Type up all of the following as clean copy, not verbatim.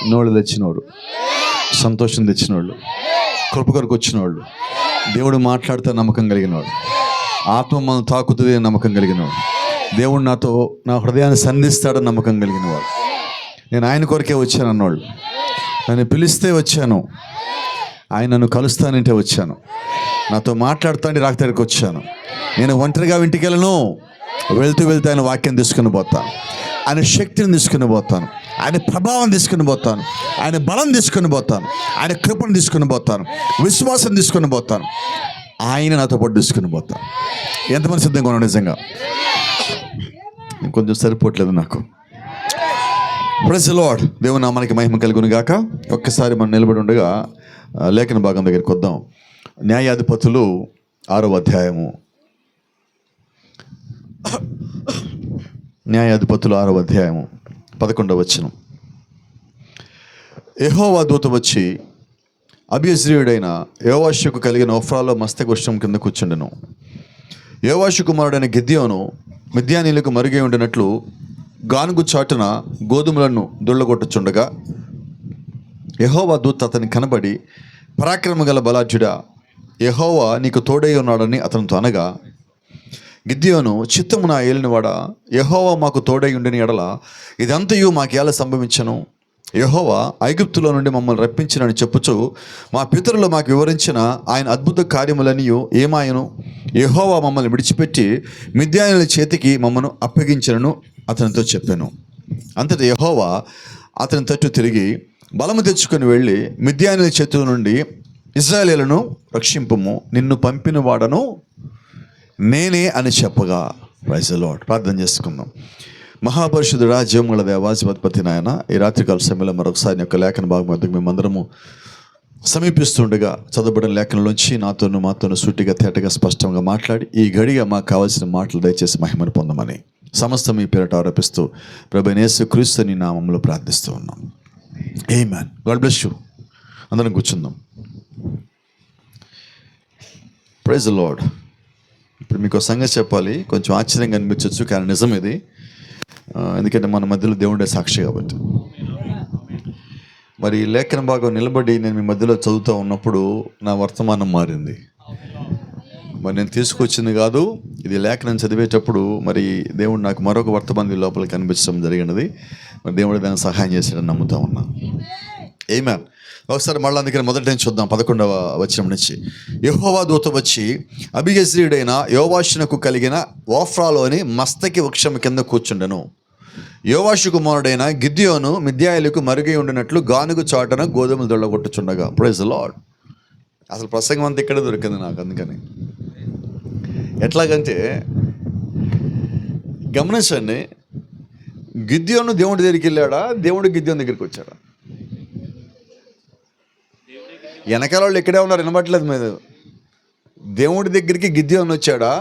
నోళ్ళు తెచ్చినోడు, సంతోషం తెచ్చినోళ్ళు, కృప కొరకు వచ్చినోళ్ళు, దేవుడు మాట్లాడితే నమ్మకం కలిగినవాడు, ఆత్మ మనల్ని తాకుతుంది నమ్మకం కలిగినవాడు, దేవుడు నా హృదయాన్ని సంధిస్తాడని నమ్మకం కలిగినవాడు, నేను ఆయన కొరకే వచ్చాను అన్నవాళ్ళు, నన్ను పిలిస్తే వచ్చాను, ఆయన నన్ను కలుస్తానంటే వచ్చాను, నాతో మాట్లాడుతాంటే రాకతడికి వచ్చాను, నేను ఒంటరిగా ఇంటికి వెళ్ళను, వెళ్తూ ఆయన వాక్యం తీసుకుని పోతాను, ఆయన శక్తిని తీసుకుని పోతాను, ఆయన ప్రభావం తీసుకుని పోతాను, ఆయన బలం తీసుకుని పోతాను, ఆయన కృపను తీసుకుని పోతాను, విశ్వాసం తీసుకుని పోతాను, ఆయన నాతో పాటు తీసుకుని పోతాను. ఎంతమంది సిద్ధంగా ఉన్నాను? నిజంగా కొంచెం సరిపోవట్లేదు నాకు. Praise the Lord. దేవుని నామానికి మహిమ కలుగును గాక. ఒక్కసారి మనం నిలబడి ఉండగా లేఖన భాగం దగ్గరికి వద్దాం. న్యాయాధిపతులు 6వ అధ్యాయము. న్యాయాధిపతులు 6వ అధ్యాయము 11వ వచనం. యెహోవా దూత వచ్చి అబీయెజ్రీయుడైన యోవాషుకు కలిగిన ఒఫ్రాలో మస్తక వృక్షం కింద కూర్చుండెను. యోవాషు కుమారుడైన గిద్యోను మిద్యానీయులకు మరుగై ఉండినట్లు గానుగు చాటున గోధుమలను దుళ్ళగొట్టుచుండగా యెహోవా దూత అతనికి కనబడి, పరాక్రమ గల బలాఢ్యుడా, యెహోవా నీకు తోడై ఉన్నాడని అతనితో అనగా, గిద్యోను చిత్తము నా ఏలినవాడా, యెహోవా మాకు తోడై ఉండిన ఎడల ఇదంతయు మాకేలా సంభవించను? యెహోవా ఐగుప్తులో నుండి మమ్మల్ని రప్పించినని చెప్పుచు మా పితరులు మాకు వివరించిన ఆయన అద్భుత కార్యములన్నీ ఏమాయను? యెహోవా మమ్మల్ని విడిచిపెట్టి మిద్యానీయుల చేతికి మమ్మను అప్పగించినను అతనితో చెప్పాను. అంతటి యెహోవా అతని తట్టు తిరిగి, బలము తెచ్చుకొని వెళ్ళి మిద్యానీయుల చేతుల నుండి ఇశ్రాయేలును రక్షింపుము, నిన్ను పంపిన వాడను నేనే అని చెప్పగా. Praise the Lord. ప్రార్థన చేసుకుందాం. మహాపరిషుద్ధుడా, జీవముల దేవాధిపతి నాయన, ఈ రాత్రికాల సమయంలో మరొకసారి యొక్క లేఖన భాగం వద్దకు మేమందరము సమీపిస్తుండగా చదవబడిన లేఖనంలోంచి మాతోను సూటిగా తేటగా స్పష్టంగా మాట్లాడి ఈ గడిగా మాకు కావాల్సిన మాటలు దయచేసి మహిమను పొందమని సమస్తం ఈ పేరట ఆరోపిస్తూ ప్రభువైన యేసుక్రీస్తు నీ నామములో ప్రార్థిస్తూ ఉన్నాం. ఆమేన్. God bless you. అందరం కూర్చుందాం. Praise the lord. ఇప్పుడు మీకు సంగతి చెప్పాలి, కొంచెం ఆశ్చర్యంగా అనిపించవచ్చు, కానీ నిజం ఇది. ఎందుకంటే మన మధ్యలో దేవుడే సాక్షి కాబట్టి. మరి లేఖన భాగం నిలబడి నేను మీ మధ్యలో చదువుతూ ఉన్నప్పుడు నా వర్తమానం మారింది. మరి నేను తీసుకొచ్చింది కాదు, ఇది లేఖనం చదివేటప్పుడు మరి దేవుడు నాకు మరొక వర్తమానం లోపల కనిపించడం జరిగినది. మరి దేవుడు దాన్ని సహాయం చేశాడని నమ్ముతా ఉన్నా. ఆమేన్. ఒకసారి మళ్ళీ అందుకని మొదటి నుంచి చూద్దాం. 11వ వచనం నుంచి. యెహోవా దూత వచ్చి అబీయెజ్రీయుడైన యోవాషునకు కలిగిన ఓఫ్రాలోని మస్తకి వృక్షం కింద కూర్చుండెను. యోవాషు కుమారుడైన గిద్యోను మిద్యానీయులకు మరుగై ఉండినట్లు గానుగు చాటున గోధుమలు దొళ్ళగొట్టుచుండగా. Praise the lord. అసలు ప్రసంగం అంతా ఇక్కడే దొరికింది నాకు. అందుకని ఎట్లాగంటే గమనించండి, గిద్యోను దేవుడి దగ్గరికి వెళ్ళాడా, దేవుడు గిద్యోను దగ్గరికి వచ్చాడా? వెనకాల వాళ్ళు ఇక్కడే ఉన్నారు, వినబట్టలేదు మీద. దేవుడి దగ్గరికి గిద్యోను వచ్చాడా,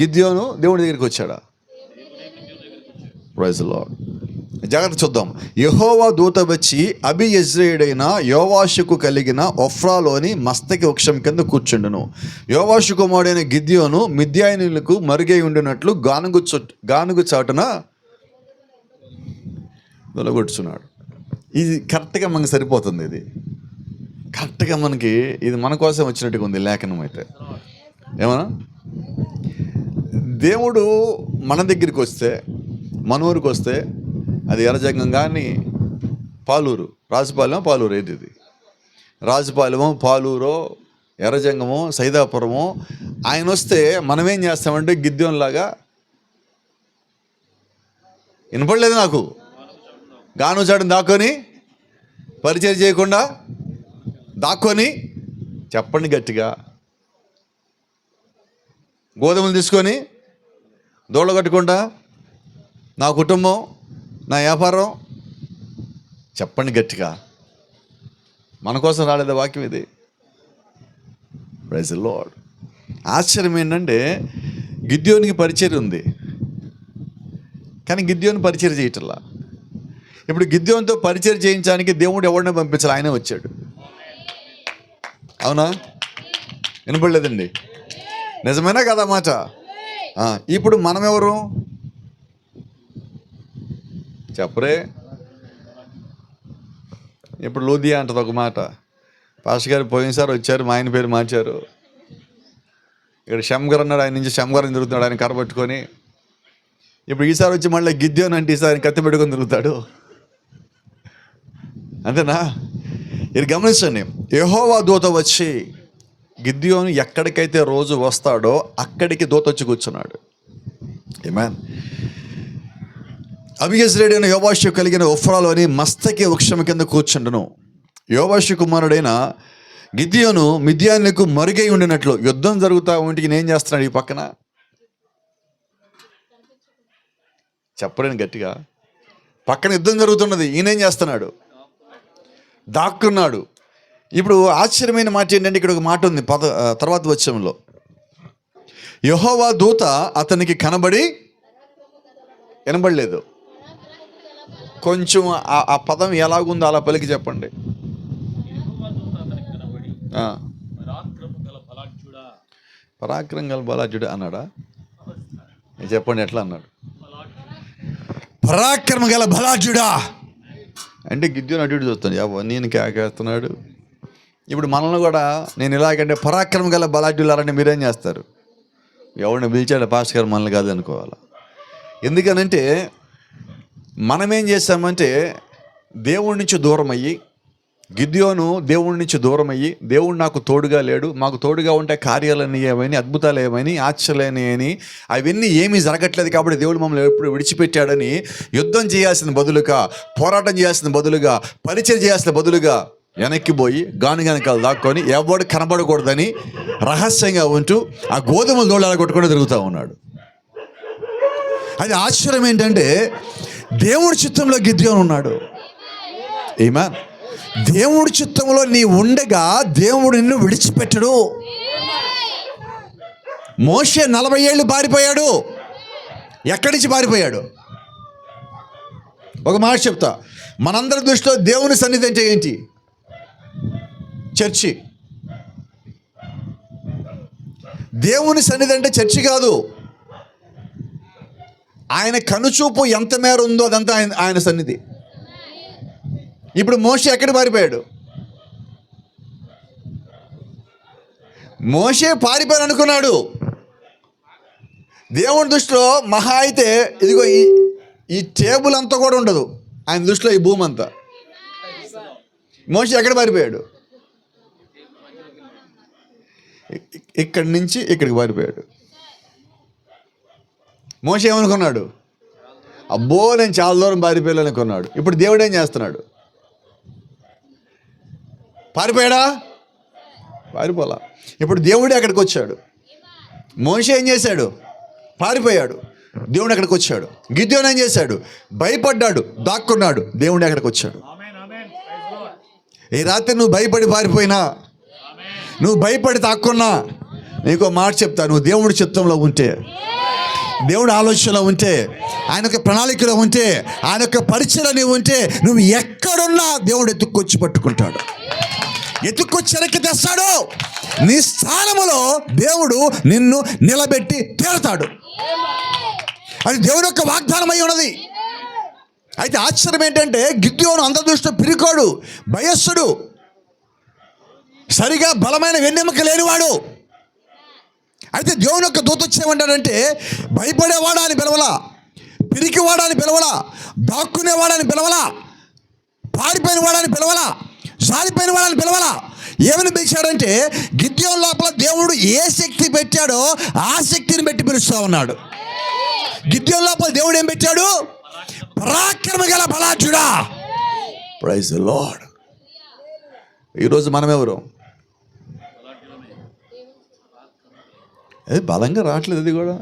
గిద్యోను దేవుడి దగ్గరికి వచ్చాడా? Praise the Lord. జాగ్రత్త చూద్దాం. యెహోవా దూత వచ్చి అబీయెజ్రీయుడైన యోవాషుకు కలిగిన ఒఫ్రాలోని మస్తకి వృక్షం కింద కూర్చుండును. యోవాషు కుమారుడైన గిద్యోను మిద్యానీయులకు మరుగై ఉండినట్లు గానుగు చాటున దొలగొట్టుచున్నాడు. ఇది కరెక్ట్గా మనకు సరిపోతుంది. ఇది కరెక్ట్గా మనకి, ఇది మన కోసం వచ్చినట్టుగా ఉంది లేఖనం. అయితే ఏమన్నా దేవుడు మన దగ్గరికి వస్తే, మన ఊరికి వస్తే, అది ఎర్రజంగం కానీ పాలూరు, రాజుపాలెం పాలూరు, ఏది ఇది రాజుపాలెమో పాలూరో ఎర్రజంగమో సైదాపురమో, ఆయన వస్తే మనం ఏం చేస్తామంటే గిద్యోనులాగా, వినపడలేదు నాకు, గాను చాటును దాక్కొని పరిచయం చేయకుండా దాక్కొని, చెప్పండి గట్టిగా, గోధుమలు తీసుకొని దోళ్ళ కట్టకుండా నా కుటుంబం, నా వ్యాపారం, చెప్పండి గట్టిగా. మన కోసం రాలేదా వాక్యం ఇది? Praise the Lord. ఆశ్చర్యం ఏంటంటే గిద్యోనికి పరిచర్య ఉంది, కానీ గిద్యోని పరిచర్య చేయటంలా. ఇప్పుడు గిద్యోనితో పరిచర్య చేయించడానికి దేవుడు ఎవరిని పంపించాలి? ఆయనే వచ్చాడు. అవునా? వినపడలేదండి? నిజమేనా కదా మాట? ఇప్పుడు మనం ఎవరు చెప్పరే? ఇప్పుడు లూదియా అంటది ఒక మాట. పాస్టర్ గారు పోయినసారి వచ్చారు, మా ఆయన పేరు మార్చారు. ఇక్కడ షమ్గర్ అన్నాడు, ఆయన నుంచి షమ్గర్ తిరుగుతున్నాడు ఆయన కర్ర పట్టుకొని. ఇప్పుడు ఈసారి వచ్చి మళ్ళీ గిద్యోన్ అంటే ఈసారి ఆయన కత్తి పెట్టుకొని తిరుగుతాడు. అంతేనా? ఇది గమనించండి. యెహోవా దూత వచ్చి గిద్యోను ఎక్కడికైతే రోజు వస్తాడో అక్కడికి దూత వచ్చి కూర్చున్నాడు. ఆమేన్. అబీయెజ్రీయుడైన యోవాషు కలిగిన ఒఫ్రాలోని మస్తకి వృక్షం కింద కూర్చుండును. యోవాషు కుమారుడైన గిద్యోను మిద్యానులకు మరుగై ఉండినట్లు. యుద్ధం జరుగుతూ ఉంటే ఏం చేస్తున్నాడు ఈ పక్కన? చెప్పలేను గట్టిగా. పక్కన యుద్ధం జరుగుతున్నది, ఈయనేం చేస్తున్నాడు? దాక్కున్నాడు. ఇప్పుడు ఆశ్చర్యమైన మాట ఏంటంటే, ఇక్కడ ఒక మాట ఉంది తర్వాత వచనంలో, యెహోవా దూత అతనికి కనబడి, వినబడలేదు. కొంచెం ఆ పదం ఎలాగుందో అలా పలికి చెప్పండి. పరాక్రమం గల బలాఢ్యుడా అన్నాడా? చెప్పండి ఎట్లా అన్నాడు? పరాక్రమ గల బలాఢ్యుడా అంటే గిద్యోను అటు ఇటు చూస్తాను, నేను కేకేస్తున్నాడు. ఇప్పుడు మనల్ని కూడా నేను ఇలాగంటే పరాక్రమ గల బలాఢ్యులారని మీరేం చేస్తారు? ఎవరిని పిలిచాడు పాస్టర్ గారు, మనల్ని కాదు అనుకోవాలి. ఎందుకనంటే మనం ఏం చేస్తామంటే దేవుడి నుంచి దూరం అయ్యి, గిద్యోను దేవుడి నుంచి దూరం అయ్యి, దేవుడు నాకు తోడుగా లేడు, మాకు తోడుగా ఉంటే కార్యాలన్నీ ఏమని, అద్భుతాలు ఏమని, ఆశ్చర్యాలు అని, అవన్నీ ఏమీ జరగట్లేదు కాబట్టి దేవుడు మమ్మల్ని ఎప్పుడు విడిచిపెట్టాడని యుద్ధం చేయాల్సిన బదులుగా, పోరాటం చేయాల్సిన బదులుగా, పరిచయం చేయాల్సిన బదులుగా వెనక్కిపోయి గానుగానకాలు దాక్కొని ఎవడు కనబడకూడదని రహస్యంగా ఉంటూ ఆ గోధుమల దోళ్ళ కొట్టుకొని తిరుగుతూ ఉన్నాడు. అది ఆశ్చర్యం ఏంటంటే దేవుడి చిత్తంలో గిద్యోను ఉన్నాడు. ఆమేన్. దేవుడి చిత్తంలో నీ ఉండగా దేవుడు నిన్ను విడిచిపెట్టడు. మోషే 40 ఏళ్ళు పారిపోయాడు. ఎక్కడి నుంచి పారిపోయాడు? ఒక మాట చెప్తా, మనందరి దృష్టిలో దేవుని సన్నిధి అంటే ఏంటి? చర్చి. దేవుని సన్నిధి అంటే చర్చి కాదు. ఆయన కనుచూపు ఎంత మేర ఉందో అదంతా ఆయన సన్నిధి. ఇప్పుడు మోషే ఎక్కడ పారిపోయాడు? మోషే పారిపోయాను అనుకున్నాడు. దేవుని దృష్టిలో మహా అయితే ఇదిగో ఈ టేబుల్ అంతా కూడా ఉండదు ఆయన దృష్టిలో, ఈ భూమి అంతా. మోషే ఎక్కడ పారిపోయాడు? ఇక్కడి నుంచి ఇక్కడికి పారిపోయాడు. మోషే ఏమనుకున్నాడు? అబ్బో నేను చాలా దూరం పారిపోయాను అనుకున్నాడు. ఇప్పుడు దేవుడు ఏం చేస్తున్నాడు? పారిపోయాడా? పారిపోలా. ఇప్పుడు దేవుడే అక్కడికి వచ్చాడు. మోషే ఏం చేశాడు? పారిపోయాడు. దేవుడు అక్కడికి వచ్చాడు. గిద్యోను ఏం చేశాడు? భయపడ్డాడు, దాక్కున్నాడు. దేవుడే అక్కడికి వచ్చాడు. ఈ రాత్రి నువ్వు భయపడి పారిపోయినా, నువ్వు భయపడి దాక్కున్నా, నీకు మాట చెప్తా, నువ్వు దేవుడి చిత్తంలో ఉంటే, దేవుడు ఆలోచనలో ఉంటే, ఆయన యొక్క ప్రణాళికలో ఉంటే, ఆయన యొక్క పరిచయలో నీవు ఉంటే, నువ్వు ఎక్కడున్నా దేవుడు ఎత్తుక్కొచ్చి పట్టుకుంటాడు, ఎత్తుక్కొచ్చి వెనక్కి తెస్తాడు. నీ స్థానములో దేవుడు నిన్ను నిలబెట్టి తీరుతాడు. అది దేవుని యొక్క వాగ్దానం అయి ఉన్నది. అయితే ఆశ్చర్యం ఏంటంటే గిద్యోను అందరి దృష్టిలో పిరికోడు, భయస్సుడు, సరిగా బలమైన వెన్నెముక లేనివాడు. అయితే దేవుని యొక్క దూత వచ్చేమంటాడంటే భయపడేవాడా అని పిలవలా, పిరికివాడా అని పిలవలా, దాక్కునేవాడని పిలవలా, పారిపోయిన వాడని పిలవలా, జారిపోయిన వాడని పిలవలా. ఏమని పిలిచాడంటే గిద్యోను లోపల దేవుడు ఏ శక్తి పెట్టాడో ఆ శక్తిని పెట్టి పిలుస్తూ ఉన్నాడు. గిద్యోను లోపల దేవుడు ఏం పెట్టాడు? పరాక్రమ గల బలాఢ్యుడా. Praise the Lord. ఈరోజు మనం ఎవరు? అది బలంగా రావట్లేదు. అది కూడా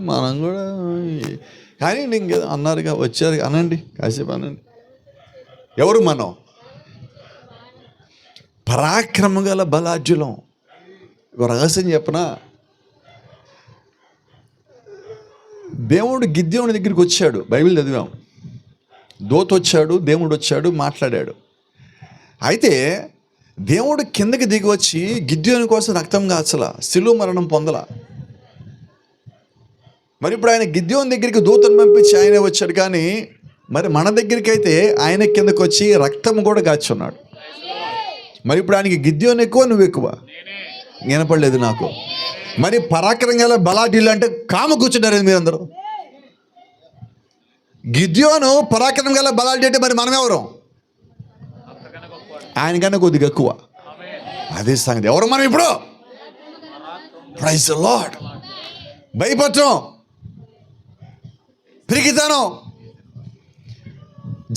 మనం కూడా కానీ ఇంకేదో అన్నారుగా, వచ్చారు, అనండి, కాసేపు అనండి. ఎవరు మనం? పరాక్రమ గల బలాఢ్యులం. ఒక రహస్యం చెప్పనా? దేవుడు గిద్యోని దగ్గరికి వచ్చాడు, బైబిల్ చదివాం. దూత వచ్చాడు, దేవుడు వచ్చాడు, మాట్లాడాడు. అయితే దేవుడు కిందకి దిగి వచ్చి గిద్యోని కోసం రక్తం కాచల, శిలువ మరణం పొందల. మరి ఇప్పుడు ఆయన గిద్యోని దగ్గరికి దూతను పంపించి ఆయనే వచ్చాడు. కానీ మరి మన దగ్గరికి అయితే ఆయన కిందకు వచ్చి రక్తం కూడా కాచున్నాడు. మరి ఇప్పుడు ఆయనకి గిద్యోను ఎక్కువ, నువ్వు ఎక్కువ? వినపడలేదు నాకు. మరి పరాక్రమంగా బలాఢ్యులు అంటే కామ కూర్చున్నారు మీరందరూ. గిద్యోను పరాక్రమం గల బలాఢ్యుడు అంటే మరి మనం ఎవరు? ఆయనకన్నా కొద్దిగా ఎక్కువ. అదే సంగతి. ఎవరు మనం ఇప్పుడు? Praise the lord. భయపడటం, పిరికితనం,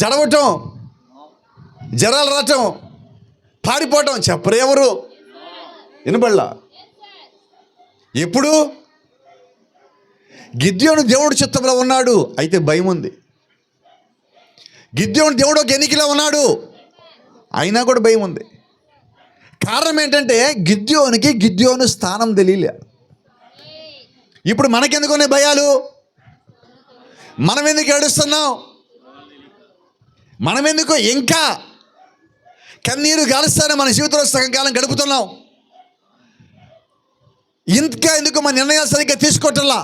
జడవటం, జరాలు రావటం, పారిపోవటం చెప్పరు ఎవరు? వినబడలా. ఎప్పుడు? గిద్యోను దేవుడు చిత్తంలో ఉన్నాడు, అయితే భయం ఉంది. గిద్యోను దేవుడు ఒక ఎన్నికలో ఉన్నాడు, అయినా కూడా భయం ఉంది. కారణం ఏంటంటే గిద్యోను స్థానం తెలియలే. ఇప్పుడు మనకెందుకునే భయాలు? మనం ఎందుకు ఏడుస్తున్నాం? మనం ఎందుకు ఇంకా కన్నీరు గాలుస్తానే మన జీవితంలో సగం కాలం గడుపుతున్నాం? ఇంకా ఎందుకు మన నిర్ణయాలు సరిగ్గా తీసుకోవట్లా?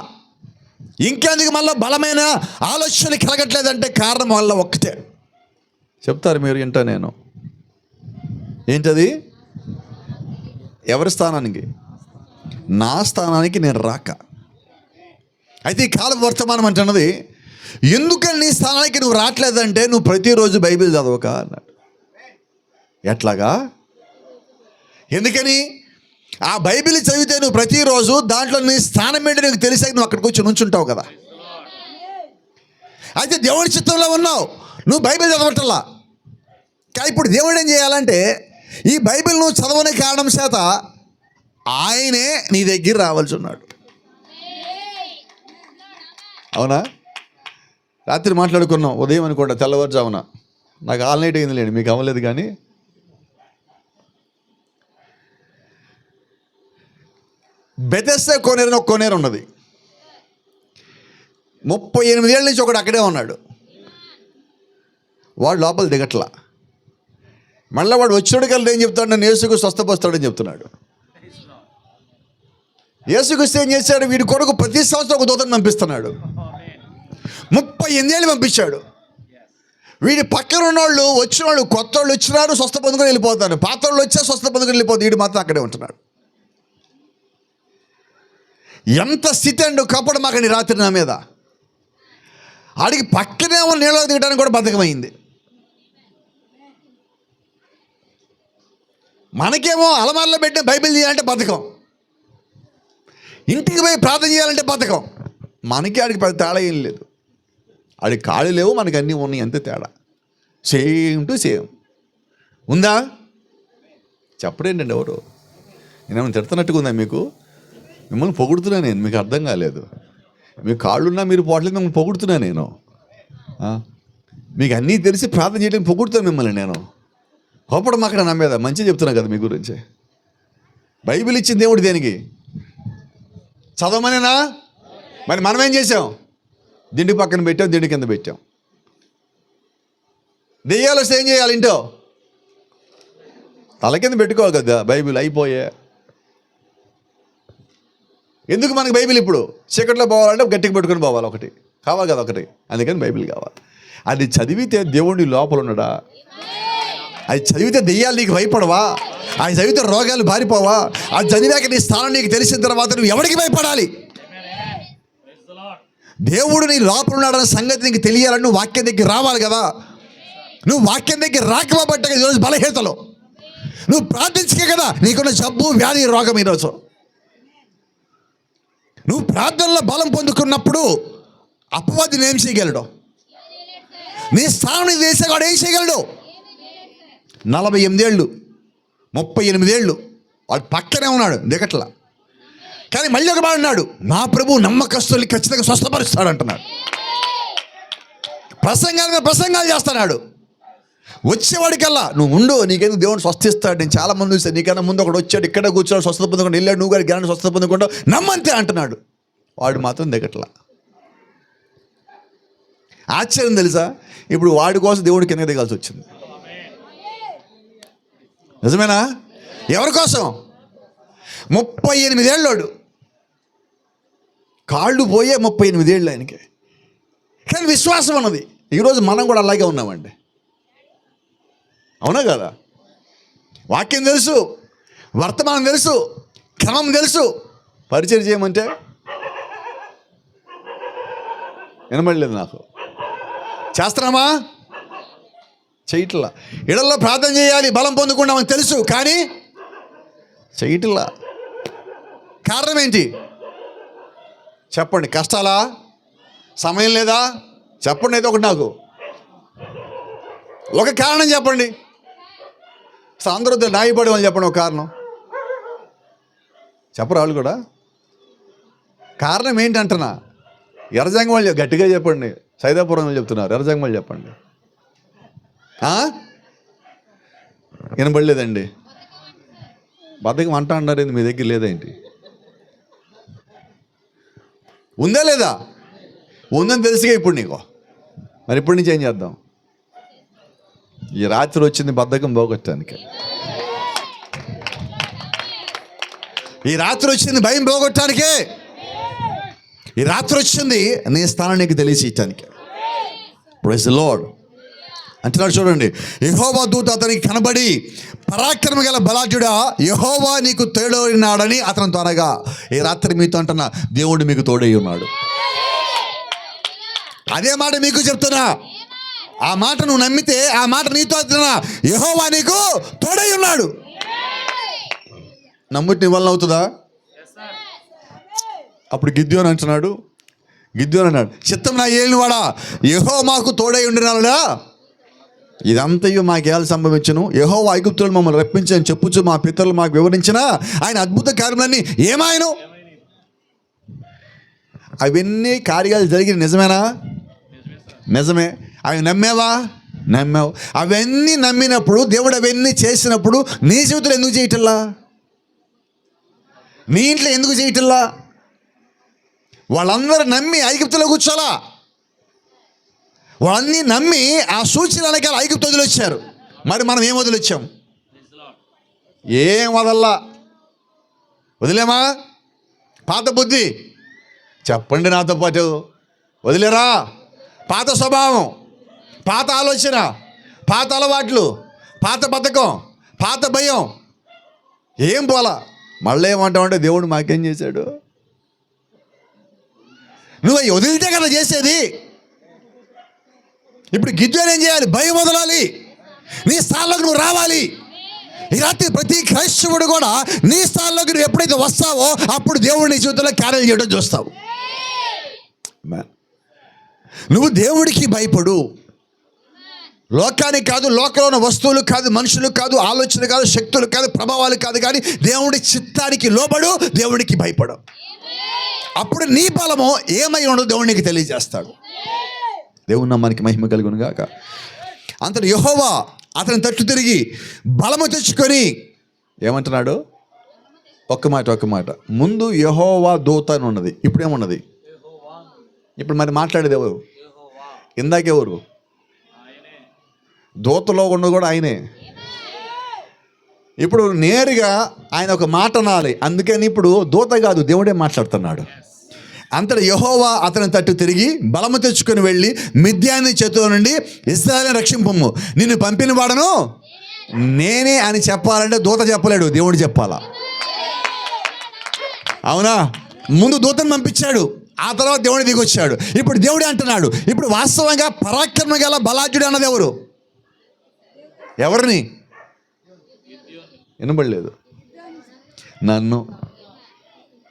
ఇంకా ఎందుకు మళ్ళీ బలమైన ఆలోచనలు కలగట్లేదంటే కారణం వల్ల ఒక్కటే చెప్తారు మీరు. ఏంటో నేను ఏంటది? ఎవరి స్థానానికి? నా స్థానానికి నేను రాక. అయితే ఈ కాలం వర్తమానం అంటున్నది, ఎందుకని నీ స్థానానికి నువ్వు రావట్లేదంటే నువ్వు ప్రతిరోజు బైబిల్ చదవక అన్నాడు. ఎట్లాగా? ఎందుకని? ఆ బైబిల్ చదివితే నువ్వు ప్రతిరోజు దాంట్లో నీ స్థానం ఏంటో నీకు తెలిసాక నువ్వు అక్కడికి వచ్చి నుంచుంటావు కదా. అయితే దేవుడి చిత్తంలో ఉన్నావు, నువ్వు బైబిల్ చదవటల్లా. కానీ ఇప్పుడు దేవుడు ఏం చేయాలంటే ఈ బైబిల్ నువ్వు చదవని కారణం చేత ఆయనే నీ దగ్గర రావాల్సి ఉన్నాడు. అవునా? రాత్రి మాట్లాడుకున్నాం, ఉదయం అనుకోండి, తెల్లవారుజామున. నాకు ఆల్ నైట్ అయింది లేండి, మీకు అవ్వలేదు. కానీ బెతెస్దా కోనేరు అని ఒక కోనేరు ఉన్నది. 38 ఏళ్ళ నుంచి ఒకడు అక్కడే ఉన్నాడు. వాడు లోపల దిగట్లా. మళ్ళీ వాడు వచ్చినోడికల్లా ఏం చెప్తాడు? నన్ను యేసుకు స్వస్థపరుస్తాడని చెప్తున్నాడు. యేసుక్రీస్తు ఏం చేశాడు? వీడి కొరకు ప్రతి సంవత్సరం ఒక దూతను పంపిస్తున్నాడు. 38 ఏళ్ళు పంపించాడు. వీడి పక్కన ఉన్నోళ్ళు, వచ్చిన వాళ్ళు, కొత్త వాళ్ళు వచ్చినారు, స్వస్థ పొందుకొని వెళ్ళిపోతారు. పాత వాళ్ళు వచ్చా స్వస్థ పొందుకొని వెళ్ళిపోతారు. వీడు మాత్రం అక్కడే ఉంటున్నాడు. ఎంత స్థితి అండు కప్పడం మాకండి రాత్రి నా మీద. ఆడికి పక్కనే ఉన్న నీళ్ళలో దిగడానికి కూడా బద్ధకమైంది. మనకేమో అలమార్లో పెట్టిన బైబిల్ చేయాలంటే బద్ధకం, ఇంటికి పోయి ప్రార్థన చేయాలంటే బద్ధకం. మనకి ఆడికి పెద్ద తేడా ఏం లేదు. ఆడికి కాళ్ళు లేవు, మనకి అన్నీ ఉన్నాయి, అంతే తేడా. Same to same. ఉందా? చెప్పడేంటండి ఎవరు? నేనేమైనా తిడుతున్నట్టుగా ఉందా మీకు? మిమ్మల్ని పొగుడుతున్నా నేను, మీకు అర్థం కాలేదు. మీకు కాళ్ళున్నా మీరు పోవట్లేదు, మిమ్మల్ని పొగుడుతున్నా నేను. మీకు అన్నీ తెలిసి ప్రార్థన చేయడానికి పొగుడుతాను మిమ్మల్ని నేను. కోపడం అక్కడ నా మీద మంచిగా చెప్తున్నా కదా మీ గురించి. బైబిల్ ఇచ్చింది దేవుడు దేనికి? చదవమనేనా? మరి మనం ఏం చేసాం? దిండి పక్కన పెట్టాం, దిండి కింద పెట్టాం. దెయ్యాలు వస్తే ఏం చేయాలి? ఇంటో తల కింద పెట్టుకోవాలి కదా బైబిల్. అయిపోయే. ఎందుకు మనకి బైబిల్? ఇప్పుడు చీకట్లో పోవాలంటే గట్టిగా పెట్టుకొని పోవాలి, ఒకటి కావాలి కదా, ఒకటి. అందుకని బైబిల్ కావాలి. అది చదివితే దేవుడి లోపల ఉన్నాడా? అది చదివితే దెయ్యాలు నీకు భయపడవా? అది చదివితే రోగాలు బారిపోవా? అది చదివాక నీ స్థానం నీకు తెలిసిన తర్వాత నువ్వు ఎవరికి భయపడాలి? దేవుడు నీ లోపల ఉన్నాడన్న సంగతి నీకు తెలియాలని నువ్వు వాక్యం దగ్గర రావాలి కదా. నువ్వు వాక్యం దగ్గర రాకపోబట్టే ఈరోజు బలహీనతలో. నువ్వు ప్రార్థించకే కదా నీకున్న జబ్బు, వ్యాధి, రోగం ఈరోజు. నువ్వు ప్రార్థనలో బలం పొందుకున్నప్పుడు అపవాదిని ఏం చేయగలడు? నీ స్థానం వేసేవాడు ఏం చేయగలడు? 48 ఏళ్ళు 38 ఏళ్ళు వాడు పక్కనే ఉన్నాడు, దిగట్లా. కానీ మళ్ళీ ఒక మాట అన్నాడు, నా ప్రభు నమ్మకస్తుల్ని ఖచ్చితంగా స్వస్థపరుస్తాడు అంటున్నాడు. ప్రసంగాలు చేస్తున్నాడు. వచ్చేవాడికల్లా నువ్వు ఉండు, నీకెందుకు దేవుడు స్వస్థిస్తాడు. నేను చాలా మంది చూస్తాను, నీకన్నా ముందు ఒకడు వచ్చాడు, ఇక్కడ కూర్చోడు, స్వస్థత పొందకుండా వెళ్ళాడు, నువ్వు గారి జ్ఞానం స్వస్థత పొందకుండా నమ్మంతే అంటున్నాడు. వాడు మాత్రం దిగట్లా. ఆశ్చర్యం తెలుసా? ఇప్పుడు వాడి కోసం దేవుడు కింద దిగాల్సి వచ్చింది. నిజమేనా? ఎవరి కోసం? 38 ఏళ్ళోడు, కాళ్ళు పోయే 38 ఏళ్ళు ఆయనకి. కానీ విశ్వాసం ఉన్నది. ఈరోజు మనం కూడా అలాగే ఉన్నామండి. అవునా కదా? వాక్యం తెలుసు, వర్తమానం తెలుసు, క్రమం తెలుసు, పరిచయం చేయమంటే వినబడలేదు. నాకు చేస్తున్నామా? చేయట్లా. ఇళ్ళల్లో ప్రార్థన చేయాలి, బలం పొందుకుంటామని తెలుసు, కానీ చేయట్లా. కారణం ఏంటి చెప్పండి? కష్టాలా? సమయం లేదా? చెప్పండి. అయితే ఒకటి నాకు ఒక కారణం చెప్పండి. అసలు అందరూ నాయపడి వాళ్ళు చెప్పండి ఒక కారణం. చెప్పరు వాళ్ళు కూడా. కారణం ఏంటంటున్నా? ఎర్రజంగ వాళ్ళు గట్టిగా చెప్పండి. సైదాపురం వాళ్ళు చెప్తున్నారు, ఎర్రజంగ వాళ్ళు చెప్పండి. వినబడలేదండి. బద్దకం అంట అన్నారు, మీ దగ్గర లేదేంటి? ఉందా లేదా? ఉందని తెలుసుగా ఇప్పుడు నీకు. మరి ఇప్పటి నుంచి ఏం చేద్దాం? ఈ రాత్రి వచ్చింది బద్దకం పోగొట్టడానికి. ఈ రాత్రి వచ్చింది భయం పోగొట్టడానికే. ఈ రాత్రి వచ్చింది నీ స్థానం నీకు తెలియచేయటానికి. ప్రైజ్ ది లార్డ్ అంటున్నాడు. చూడండి, యెహోవా దూత అతనికి కనబడి, పరాక్రమ గల బలాఢ్యుడా, యెహోవా నీకు తోడైనాడని అతను త్వరగా. ఈ రాత్రి మీతో అంటున్నా, దేవుడు మీకు తోడై ఉన్నాడు. అదే మాట మీకు చెప్తున్నా. ఆ మాట నువ్వు నమ్మితే, ఆ మాట నీతో అంటున్నా, యెహోవా నీకు తోడై ఉన్నాడు. నమ్ముటి నీ వల్ల అవుతుందా? అప్పుడు గిద్యోను అంటున్నాడు, గిద్యోను అన్నాడు, చిత్తం నా ఏలినవాడా, యెహోవా మాకు తోడై ఉండినాడా, ఇదంతయు మాకేళ సంభవించును. యెహోవా ఐగుప్తులను మమ్మల్ని రప్పించని చెప్పుచు మా పితరులు మాకు వివరించిన ఆయన అద్భుత కార్యములన్నీ ఏమాయను. అవన్నీ కార్యాలు జరిగిన నిజమేనా? నిజమే. అవి నమ్మేవా? నమ్మావు. అవన్నీ నమ్మినప్పుడు, దేవుడు అవన్నీ చేసినప్పుడు నీ జీవితంలో ఎందుకు చేయటల్లా? నీ ఇంట్లో ఎందుకు చేయటల్లా? వాళ్ళందరూ నమ్మి ఐగుప్తులో కూర్చోలా. వాళ్ళన్నీ నమ్మి ఆ సూచన వెనకాల ఐగుప్తు వదిలొచ్చారు. మరి మనం ఏం వదిలొచ్చాం? ఏం వదల్లా. వదిలేమా? పాత బుద్ధి చెప్పండి నాతో పాటు. వదిలేరా? పాత స్వభావం, పాత ఆలోచన, పాత అలవాట్లు, పాత బద్ధకం, పాత భయం ఏం పోలా. మళ్ళీ ఏమంటావంటే దేవుడు మాకేం చేశాడు? నువ్వు అవి వదిలితే కదా చేసేది. ఇప్పుడు గిద్యోను ఏం చేయాలి? భయం వదలాలి. నీ స్థానంలోకి నువ్వు రావాలి. ఈ రాత్రి ప్రతి క్రైస్తవుడు కూడా నీ స్థానంలోకి నువ్వు ఎప్పుడైతే వస్తావో అప్పుడు దేవుడు నీ జీవితంలో కార్యం చేయడం చూస్తావు. నువ్వు దేవుడికి భయపడు. లోకానికి కాదు, లోకంలో ఉన్న వస్తువులు కాదు, మనుషులు కాదు, ఆలోచన కాదు, శక్తులు కాదు, ప్రభావాలు కాదు, కానీ దేవుడి చిత్తానికి లోబడు, దేవుడికి భయపడు. అప్పుడు నీ బలము ఏమై ఉండదు దేవుడికి తెలియజేస్తాడు. దేవుని నామానికి మహిమ కలుగును గాక. అంతటి యెహోవా అతని తట్టు తిరిగి బలము తెచ్చుకొని ఏమంటున్నాడు? ఒక్క మాట. ముందు యెహోవా దూత అని ఉన్నది, ఇప్పుడు ఏమున్నది? ఇప్పుడు మరి మాట్లాడేది ఎవరు? ఇందాకెవరు? దూతలో ఉన్నది కూడా ఆయనే. ఇప్పుడు నేరుగా ఆయన ఒక మాట అనాలి. అందుకని ఇప్పుడు దూత కాదు, దేవుడే మాట్లాడుతున్నాడు. అంతటి యెహోవా అతని తట్టు తిరిగి బలము తెచ్చుకొని వెళ్ళి మిద్యాని చేతిలో నుండి ఇశ్రాయేలును రక్షింపము, నిన్ను పంపిన వాడను నేనే అని చెప్పాలంటే దూత చెప్పలేడు, దేవుడు చెప్పాలా? అవునా? ముందు దూతను పంపించాడు, ఆ తర్వాత దేవుడు దిగొచ్చాడు. ఇప్పుడు దేవుడే అంటున్నాడు. ఇప్పుడు వాస్తవంగా పరాక్రమ గల బలాఢ్యుడు అన్నది ఎవరు? ఎవరిని? వినబడలేదు. నన్ను.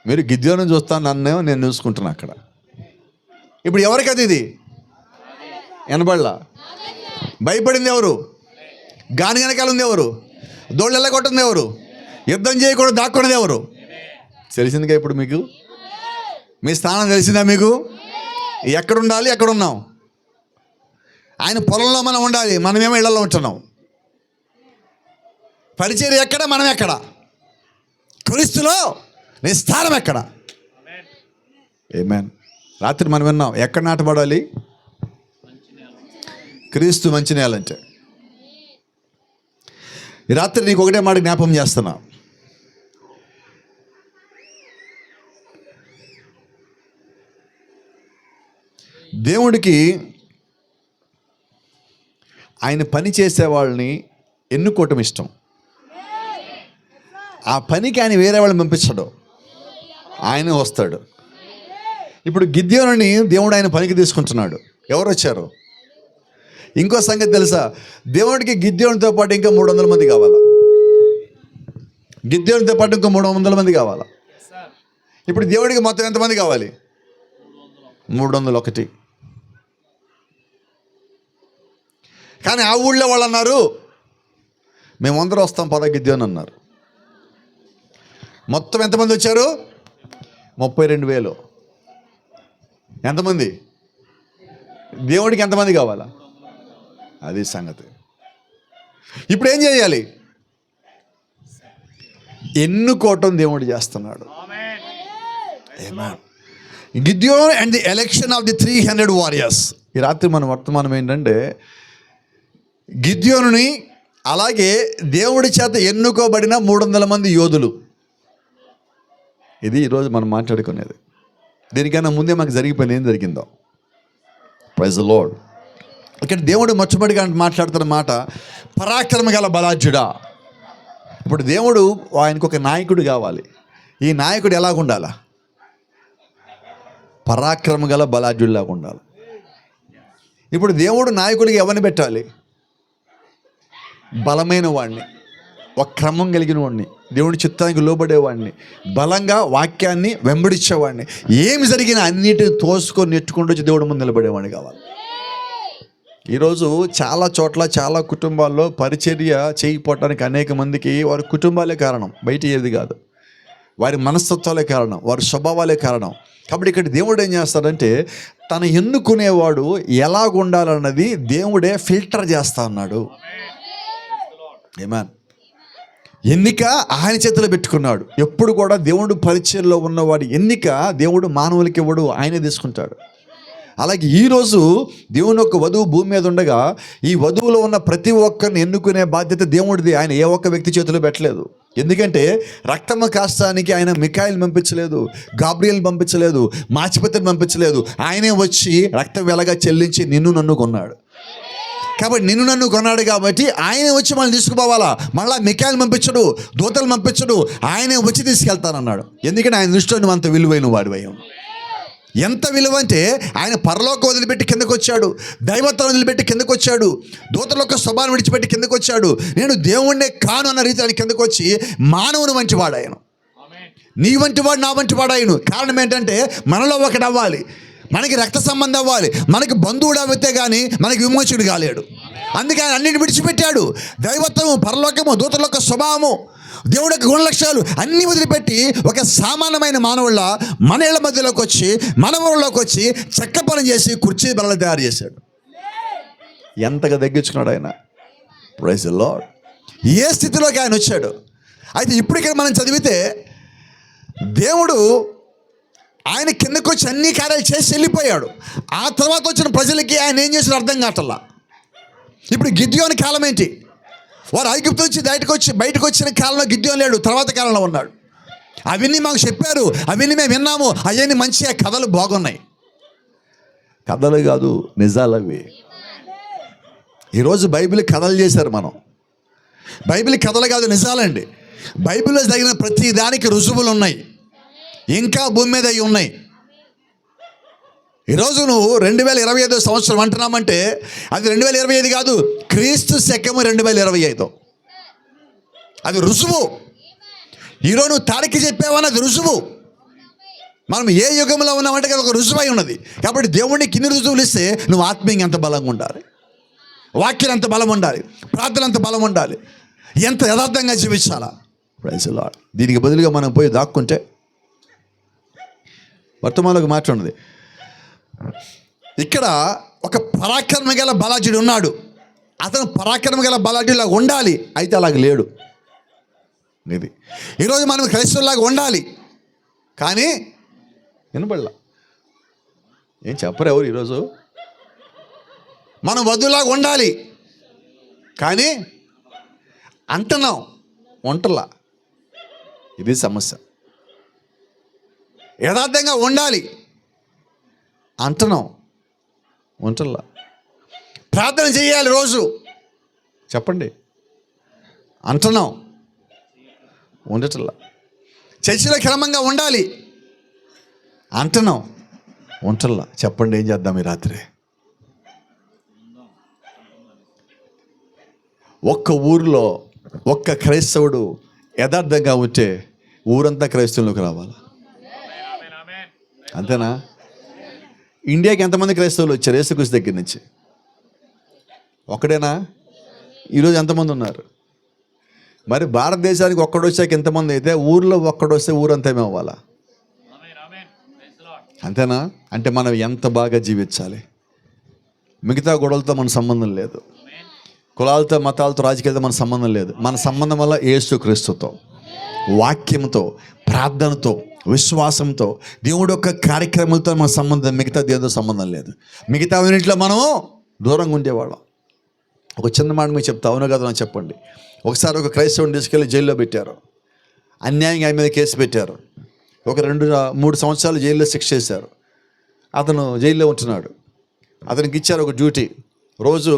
మీరు గిద్యోను చూస్తాను, నన్నేమో నేను చూసుకుంటున్నా అక్కడ. ఇప్పుడు ఎవరికి అది? ఇది వినబడలా. భయపడింది ఎవరు? గాని వెనకాల ఉంది ఎవరు? దోళ్ళు వెళ్ళగొట్టింది ఎవరు? యుద్ధం చేయకూడదు దాక్కున్నది ఎవరు? తెలిసిందిగా ఇప్పుడు మీకు. మీ స్థానం తెలిసిందా మీకు? ఎక్కడ ఉండాలి, ఎక్కడ ఉన్నాం? ఆయన పొలంలో మనం ఉండాలి, మనమేమో ఇళ్లలో ఉంటున్నాం. పరిచర్య ఎక్కడ, మనం ఎక్కడ? క్రీస్తులో నీ స్థానం ఎక్కడ? ఆమేన్. రాత్రి మనం విన్నాం, ఎక్కడ నాటబడాలి? క్రీస్తు మంచి నేల అంటే. ఈ రాత్రి నీకు ఒకటే మాట జ్ఞాపం చేస్తున్నా. దేవుడికి ఆయన పని చేసే వాళ్ళని ఎన్నుకోవటం ఇష్టం. ఆ పనికి ఆయన వేరే వాళ్ళని పంపించడు, ఆయన వస్తాడు. ఇప్పుడు గిద్యోనుని దేవుడు ఆయన పనికి తీసుకుంటున్నాడు. ఎవరు వచ్చారు? ఇంకో సంగతి తెలుసా? దేవుడికి గిద్యోనితో పాటు ఇంకా 300 మంది కావాలా? గిద్యోనితో పాటు ఇంకా 300 మంది కావాలా? ఇప్పుడు దేవుడికి మొత్తం ఎంతమంది కావాలి? 301. కానీ ఆ ఊళ్ళో వాళ్ళు అన్నారు, మేమందరూ వస్తాం పద గిద్యోని అన్నారు. మొత్తం ఎంతమంది వచ్చారు? 32,000. ఎంతమంది? దేవుడికి ఎంతమంది కావాలా? అది సంగతి. ఇప్పుడు ఏం చేయాలి? ఎన్నుకోవటం దేవుడు చేస్తున్నాడు. Gideon and the election of the 300 warriors. ఈ రాత్రి మన వర్తమానం ఏంటంటే గిద్యోనుని, అలాగే దేవుడి చేత ఎన్నుకోబడిన 300 మంది యోధులు. ఇది ఈరోజు మనం మాట్లాడుకునేది. దీనికన్నా ముందే మాకు జరిగిపోయిన ఏం జరిగిందో. Praise the Lord. ఇక్కడ దేవుడు మొట్టమొదటిగా మాట్లాడుతున్న మాట పరాక్రమ గల బలాఢ్యుడా. ఇప్పుడు దేవుడు ఆయనకు ఒక నాయకుడు కావాలి. ఈ నాయకుడు ఎలాగ ఉండాలా? పరాక్రమ గల బలాఢ్యుడిలాగా ఉండాలి. ఇప్పుడు దేవుడు నాయకుడికి ఎవరిని పెట్టాలి? బలమైన వాడిని, ఒక క్రమం కలిగిన వాడిని, దేవుడి చిత్తానికి లోబడేవాడిని, బలంగా వాక్యాన్ని వెంబడించేవాడిని, ఏమి జరిగినా అన్నిటిని తోసుకొని నెట్టుకుంటూ వచ్చి దేవుడి ముందు నిలబడేవాడిని కావాలి. ఈరోజు చాలా చోట్ల చాలా కుటుంబాల్లో పరిచర్య చేయకపోవటానికి అనేక మందికి వారి కుటుంబాలే కారణం, బయట ఏది కాదు. వారి మనస్తత్వాలే కారణం, వారి స్వభావాలే కారణం. కాబట్టి ఇక్కడ దేవుడు ఏం చేస్తాడంటే తను ఎన్నుకునేవాడు ఎలాగుండాలన్నది దేవుడే ఫిల్టర్ చేస్తా ఉన్నాడు. ఆమేన్. ఎన్నిక ఆయన చేతిలో పెట్టుకున్నాడు. ఎప్పుడు కూడా దేవుడు పరిచర్యలో ఉన్నవాడు ఎన్నిక దేవుడు మానవులకి ఇవ్వడు, ఆయనే తీసుకుంటాడు. అలాగే ఈరోజు దేవుని యొక్క వధువు భూమి మీద ఉండగా ఈ వధువులో ఉన్న ప్రతి ఒక్కరిని ఎన్నుకునే బాధ్యత దేవుడిది. ఆయన ఏ ఒక్క వ్యక్తి చేతిలో పెట్టలేదు. ఎందుకంటే రక్తము కాస్తానికి ఆయన మిఖాయిల్ పంపించలేదు, గాబ్రియల్ పంపించలేదు, మాచిపతిని పంపించలేదు. ఆయనే వచ్చి రక్తం వెలగా చెల్లించి నిన్ను నన్ను కొన్నాడు. కాబట్టి నిన్ను నన్ను కొన్నాడు కాబట్టి ఆయనే వచ్చి మనం తీసుకుపోవాలా. మళ్ళీ మిఖాయిల్ పంపించడు, దూతలు పంపించడు, ఆయనే వచ్చి తీసుకెళ్తానన్నాడు. ఎందుకంటే ఆయన దృష్టిలో నువ్వు అంత విలువైన వాడివయ్యావు. ఎంత విలువ అంటే ఆయన పరలోకం వదిలిపెట్టి కిందకు వచ్చాడు, దైవత్వం వదిలిపెట్టి కిందకు వచ్చాడు, దూతల యొక్క స్వభావం విడిచిపెట్టి కిందకు వచ్చాడు. నేను దేవుణ్ణే కాను అన్న రీతి ఆయన కిందకు వచ్చి మానవుని వంటి వాడు ఆయన, నీ వంటి వాడు, నా వంటి వాడు ఆయన. కారణం ఏంటంటే మనలో ఒకటి అవ్వాలి, మనకి రక్త సంబంధం అవ్వాలి, మనకి బంధువుడు అవితే కానీ మనకి విమోచకుడు కాలేడు. అందుకే ఆయన అన్నింటిని విడిచిపెట్టాడు. దైవత్వము, పరలోకము, దూతల యొక్క స్వభావము, దేవుడి యొక్క గుణలక్షణాలు అన్నీ వదిలిపెట్టి ఒక సామాన్యమైన మానవుళ్ళ మన ఇళ్ళ మధ్యలోకి వచ్చి, మన ఊళ్ళలోకి వచ్చి చెక్క పని చేసి కుర్చీ బల్ల తయారు చేశాడు. ఎంతగా తగ్గించుకున్నాడు ఆయన. Praise the lord. ఏ స్థితిలోకి ఆయన వచ్చాడు. అయితే ఇప్పుడు ఇక్కడ మనం చదివితే దేవుడు ఆయన కిందకు వచ్చి అన్ని కార్యాలు చేసి వెళ్ళిపోయాడు. ఆ తర్వాత వచ్చిన ప్రజలకి ఆయన ఏం చేశాడు అర్థం కావట్లా. ఇప్పుడు గిద్యోని కాలం ఏంటి? వారు ఐగుప్తు నుంచి బయటకు వచ్చిన కాలంలో గిద్యోని లేడు, తర్వాత కాలంలో ఉన్నాడు. అవన్నీ మాకు చెప్పారు, అవన్నీ మేము విన్నాము, అవన్నీ మంచిగా కథలు బాగున్నాయి. కథలు కాదు, నిజాలు అవి. ఈరోజు బైబిల్ కథలు చేశారు. మనం బైబిల్ కథలు కాదు, నిజాలండి. బైబిల్లో జరిగిన ప్రతి దానికి రుజువులు ఉన్నాయి, ఇంకా భూమి మీద అవి ఉన్నాయి. ఈరోజు నువ్వు 2025 సంవత్సరం అంటున్నామంటే అది 2025 కాదు, క్రీస్తు శకము 2025. అది రుజువు. ఈరోజు నువ్వు తాడికి చెప్పావని అది రుజువు. మనం ఏ యుగంలో ఉన్నామంటే ఒక రుజువై ఉన్నది. కాబట్టి దేవుడికి ఇన్ని రుజువులు ఇస్తే నువ్వు ఆత్మీయంగా ఎంత బలంగా ఉండాలి, వాక్యం ఎంత బలం ఉండాలి, ప్రార్థన ఎంత బలం ఉండాలి, ఎంత యథార్థంగా జీవించాలా. Praise the Lord. దీనికి బదులుగా మనం పోయి దాక్కుంటే వర్తమానంలో మాట ఉన్నది. ఇక్కడ ఒక పరాక్రమ గల బలాఢ్యుడు ఉన్నాడు. అతను పరాక్రమ గల బలాఢ్యుడిలాగా ఉండాలి, అయితే అలాగ లేడు. ఇది ఈరోజు మనం క్రైస్తవులాగా ఉండాలి, కానీ వినబడలా. ఏం చెప్పరు ఎవరు ఈరోజు. మనం వధువులాగా ఉండాలి, కానీ అంటున్నాం వంటలా. ఇది సమస్య. యథార్థంగా ఉండాలి అంటున్నాం వంటల్లా. ప్రార్థన చేయాలి రోజు, చెప్పండి. అంటున్నాం, ఉండటల్లా. చర్చిలో క్రమంగా ఉండాలి అంటున్నాం, ఉంటల్లా. చెప్పండి, ఏం చేద్దాం ఈ రాత్రి? ఒక్క ఊరిలో ఒక్క క్రైస్తవుడు యథార్థంగా ఉంటే ఊరంతా క్రైస్తవులకు రావాలి. అంతేనా? ఇండియాకి ఎంతమంది క్రైస్తవులు వచ్చారు యేసుక్రీస్తు దగ్గర నుంచి? ఒక్కడేనా? ఈరోజు ఎంతమంది ఉన్నారు? మరి భారతదేశానికి ఒక్కడొచ్చాక ఎంతమంది అయితే ఊర్లో ఒక్కడొస్తే ఊరంతా ఏమవ్వాలా? అంతేనా? అంటే మనం ఎంత బాగా జీవించాలి. మిగతా గొడవలతో మన సంబంధం లేదు, కులాలతో, మతాలతో, రాజకీయాలతో మన సంబంధం లేదు. మన సంబంధం వల్ల యేసుక్రీస్తుతో, వాక్యంతో, ప్రార్థనతో, విశ్వాసంతో, దేవుడు యొక్క కార్యక్రమాలతో మన సంబంధం. మిగతా దేవుడితో సంబంధం లేదు. మిగతా అన్నింటిలో మనము దూరంగా ఉండేవాళ్ళం. ఒక చిన్న మాట మీకు చెప్తా, అవును కదా అని చెప్పండి. ఒకసారి ఒక క్రైస్తవుని తీసుకెళ్ళి జైల్లో పెట్టారు. అన్యాయంగా ఆయన మీద కేసు పెట్టారు. ఒక 2-3 సంవత్సరాలు జైల్లో శిక్ష చేశారు. అతను జైల్లో ఉంటున్నాడు. అతనికి ఇచ్చారు ఒక డ్యూటీ, రోజు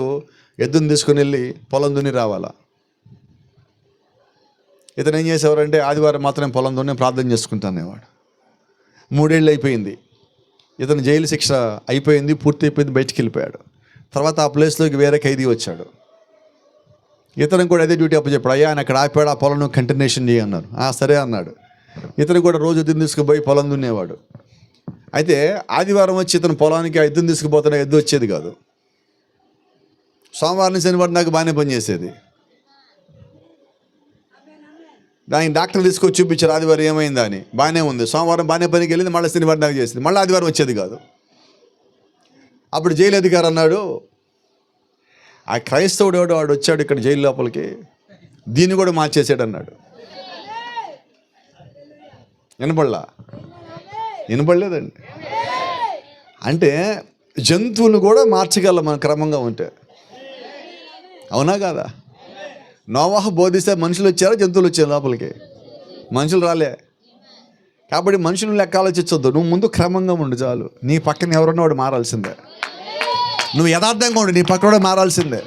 ఎద్దుని తీసుకుని వెళ్ళి పొలం దున్ని రావాలా. ఇతను ఏం చేసేవారంటే ఆదివారం మాత్రమే పొలం దున్ని ప్రార్థన చేసుకుంటానేవాడు. 3 ఏళ్ళు అయిపోయింది. ఇతను జైలు శిక్ష అయిపోయింది, పూర్తి అయిపోయింది, బయటికి వెళ్ళిపోయాడు. తర్వాత ఆ ప్లేస్లోకి వేరే ఖైదీ వచ్చాడు. ఇతను కూడా అదే డ్యూటీ అప్పచెప్పాడు. అయ్యా ఆయన అక్కడ ఆపాడు, ఆ పొలం కంటిన్యూషన్ చేయి అన్నారు. సరే అన్నాడు. ఇతను కూడా రోజు ఎద్దుని తీసుకుపోయి పొలం దున్నేవాడు. అయితే ఆదివారం వచ్చి ఇతను పొలానికి ఆ ఎద్దుని తీసుకుపోతున్న ఎద్దు వచ్చేది కాదు. సోమవారం నుంచి శనివారం దాకా బాగానే పనిచేసేది. దానికి డాక్టర్ తీసుకొచ్చి చూపించారు ఆదివారం ఏమైందా అని. బాగానే ఉంది. సోమవారం బాగానే పనికి వెళ్ళింది, మళ్ళీ శనివారం దాకా చేసింది, మళ్ళీ ఆదివారం వచ్చేది కాదు. అప్పుడు జైలు అధికారి అన్నాడు, ఆ క్రైస్తవుడు ఎవడో వాడు వచ్చాడు ఇక్కడ జైలు లోపలికి, దీన్ని కూడా మార్చేసాడు అన్నాడు. వినపడలేదండి. అంటే జంతువులు కూడా మార్చగలం మన క్రమంగా ఉంటే. అవునా కాదా? నోవాహు బోధిస్తే మనుషులు వచ్చారా, జంతువులు వచ్చారు లోపలికి? మనుషులు రాలే. కాబట్టి మనుషులను లెక్క ఆలోచించొద్దు. నువ్వు ముందు క్రమంగా ఉండు చాలు. నీ పక్కన ఎవరున్నా వాడు మారాల్సిందే. నువ్వు యథార్థంగా ఉండు, నీ పక్కనోడు మారాల్సిందే.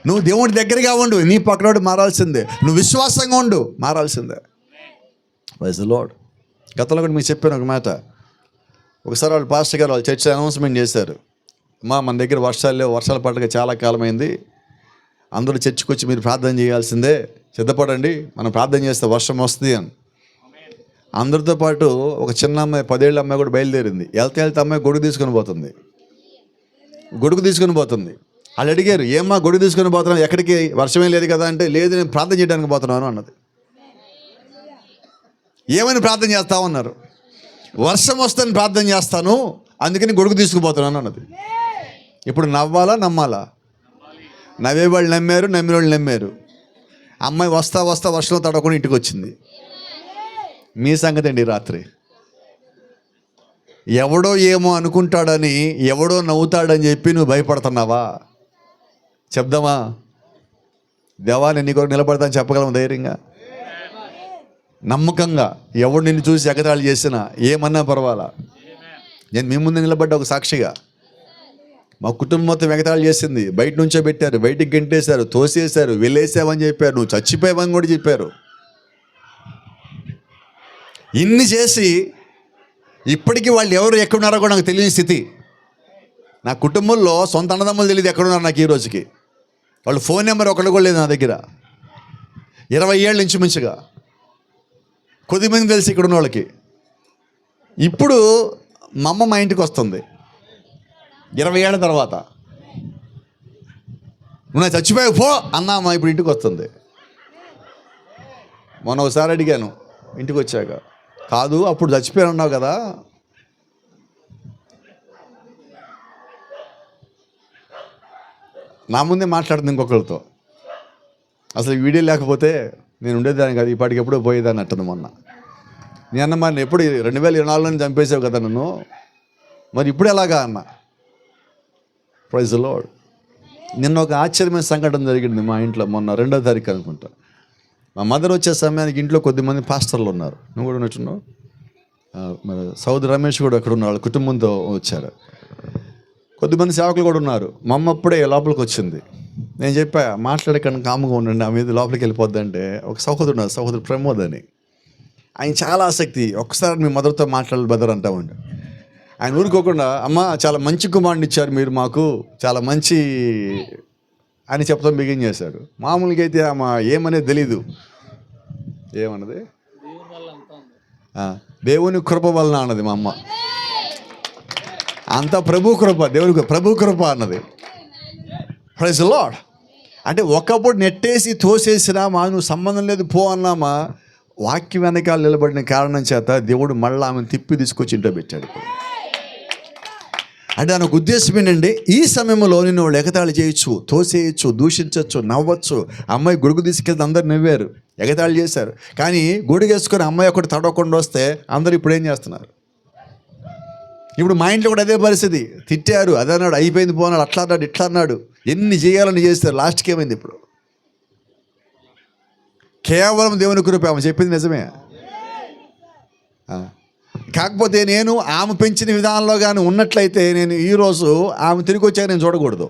నువ్వు దేవుడి దగ్గరగా ఉండు, నీ పక్కనోడు మారాల్సిందే. నువ్వు విశ్వాసంగా ఉండు, మారాల్సిందే. Praise the lord. గతంలో కూడా మీకు చెప్పాను ఒక మాట. ఒకసారి వాళ్ళు పాస్టర్ గారు వాళ్ళ చర్చ్ అనౌన్స్మెంట్ చేశారు, మన దగ్గర వర్షాలు లేవు, వర్షాలు పడక చాలా కాలమైంది, అందరూ చర్చికి వచ్చి మీరు ప్రార్థన చేయాల్సిందే, సిద్ధపడండి, మనం ప్రార్థన చేస్తే వర్షం వస్తుంది అని. అందరితో పాటు ఒక చిన్న అమ్మాయి, 10 ఏళ్ళ అమ్మాయి కూడా బయలుదేరింది. వెళ్తే అమ్మాయి గొడుగు తీసుకొని పోతుంది. వాళ్ళు అడిగారు, ఏమ్మా గొడుగు తీసుకొని పోతున్నావు, ఎక్కడికి, వర్షమే లేదు కదా అంటే, లేదు నేను ప్రార్థన చేయడానికి పోతున్నాను అన్నది. ఏమని ప్రార్థన చేస్తావు అన్నారు. వర్షం వస్తుందని ప్రార్థన చేస్తాను, అందుకని గొడుగు తీసుకుపోతున్నాను అన్నది. ఇప్పుడు నవ్వాలా నమ్మాలా? నవ్వేవాళ్ళు నమ్మారు, నమ్మిన వాళ్ళు నమ్మారు. అమ్మాయి వస్తా వర్షంలో తడవకుండా ఇంటికి వచ్చింది. మీ సంగతి అండి రాత్రి. ఎవడో ఏమో అనుకుంటాడని, ఎవడో నవ్వుతాడని చెప్పి నువ్వు భయపడుతున్నావా? చెప్దామా? దేవా నేను నీ కొరకు నిలబడతాను చెప్పగలము ధైర్యంగా, నమ్మకంగా. ఎవడు నిన్ను చూసి ఎగతాళి చేసినా, ఏమన్నా పర్వాలా. నేను మీ ముందు నిలబడ్డా ఒక సాక్షిగా. మా కుటుంబం మొత్తం ఎగతాళి చేసింది, బయట నుంచో పెట్టారు, బయటికి గెంటేశారు, తోసేశారు, వెళ్ళేసావని చెప్పారు, నువ్వు చచ్చిపోయావని కూడా చెప్పారు. ఇన్ని చేసి ఇప్పటికీ వాళ్ళు ఎవరు ఎక్కడున్నారో కూడా నాకు తెలియని స్థితి. నా కుటుంబంలో సొంత అన్నదమ్ములు తెలియదు ఎక్కడున్నారు నాకు ఈ రోజుకి. వాళ్ళు ఫోన్ నెంబర్ ఒకటి కూడా లేదు నా దగ్గర. 20 ఏళ్ళు ఇంచుమించుగా. కొద్దిమంది తెలిసి ఇక్కడ ఉన్న వాళ్ళకి. ఇప్పుడు మా అమ్మ మా ఇంటికి వస్తుంది 20 ఏళ్ళ తర్వాత. నువ్వు నా చచ్చిపోయావు పో అన్నామా, ఇప్పుడు ఇంటికి వస్తుంది. మొన్న ఒకసారి అడిగాను ఇంటికి వచ్చాక, కాదు అప్పుడు చచ్చిపోయాను అన్నావు కదా, నా ముందే మాట్లాడుతుంది ఇంకొకరితో. అసలు వీడియో లేకపోతే నేను ఉండేదాన్ని కాదు, ఇప్పటికి ఎప్పుడో పోయేదాన్ని అంటుంది మొన్న. నేను అన్న మరి ఎప్పుడు 2024లోనే చంపేసావు కదా నన్ను, మరి ఇప్పుడు ఎలాగా అన్న. Praise the Lord. నిన్న ఒక ఆశ్చర్యమైన సంఘటన జరిగింది మా ఇంట్లో. మొన్న 2వ తారీఖు అనుకుంటా. మా మదర్ వచ్చే సమయానికి ఇంట్లో కొద్దిమంది పాస్టర్లు ఉన్నారు. నువ్వు కూడా ఉన్నట్టున్నావు. మరి సౌద్ రమేష్ కూడా అక్కడ ఉన్నారు, వాళ్ళ కుటుంబంతో వచ్చారు. కొద్దిమంది సేవకులు కూడా ఉన్నారు. మా అమ్మ అప్పుడే లోపలికి వచ్చింది. నేను చెప్పా మాట్లాడకండి, కాముగా ఉండండి, ఆ మీద లోపలికి వెళ్ళిపోద్దంటే ఒక సహోదరుడు ప్రమోద్ అని, ఆయన చాలా ఆసక్తి. ఒక్కసారి మీ మదర్తో మాట్లాడాలి బదర్ అంటామండి. ఆయన ఊరుకోకుండా అమ్మ చాలా మంచి కుమారుని ఇచ్చారు మీరు మాకు, చాలా మంచి అని చెప్తాం బిగిన్ చేశాడు. మామూలుగా అయితే ఆమె ఏమనేది తెలీదు. ఏమన్నది? దేవుని కృప వలన అన్నది మా అమ్మ. అంతా ప్రభు కృప, దేవుని ప్రభు కృప అన్నది. Praise the Lord. అంటే ఒకప్పుడు నెట్టేసి తోసేసినామా, నువ్వు సంబంధం లేదు పో అన్నామా, వాక్యం వెనకాల నిలబడిన కారణం చేత దేవుడు మళ్ళీ ఆమెను తిప్పి తీసుకొచ్చి ఇంట్లో పెట్టాడు. అంటే దానికి ఉద్దేశం ఏంటంటే, ఈ సమయంలో నిన్ను వాళ్ళు ఎగతాళి చేయొచ్చు, తోసేయచ్చు, దూషించవచ్చు, నవ్వచ్చు. అమ్మాయి గొడుగు తీసుకెళ్తే అందరు నవ్వారు, ఎగతాళి చేశారు. కానీ గొడుగు వేసుకొని అమ్మాయి ఒకటి తడవకుండా వస్తే అందరూ ఇప్పుడు ఏం చేస్తున్నారు? ఇప్పుడు మా ఇంట్లో కూడా అదే పరిస్థితి. తిట్టారు, అదే అన్నాడు, అయిపోయింది పోనాడు, అట్లా అన్నాడు, ఇట్లా అన్నాడు, ఎన్ని చేయాలని చేస్తారు. లాస్ట్కి ఏమైంది? ఇప్పుడు కేవలం దేవుని కృప. ఆమె చెప్పింది నిజమే. కాకపోతే నేను ఆమె పెంచిన విధానంలో కానీ ఉన్నట్లయితే నేను ఈరోజు ఆమె తిరిగి వచ్చాక నేను చూడకూడదు.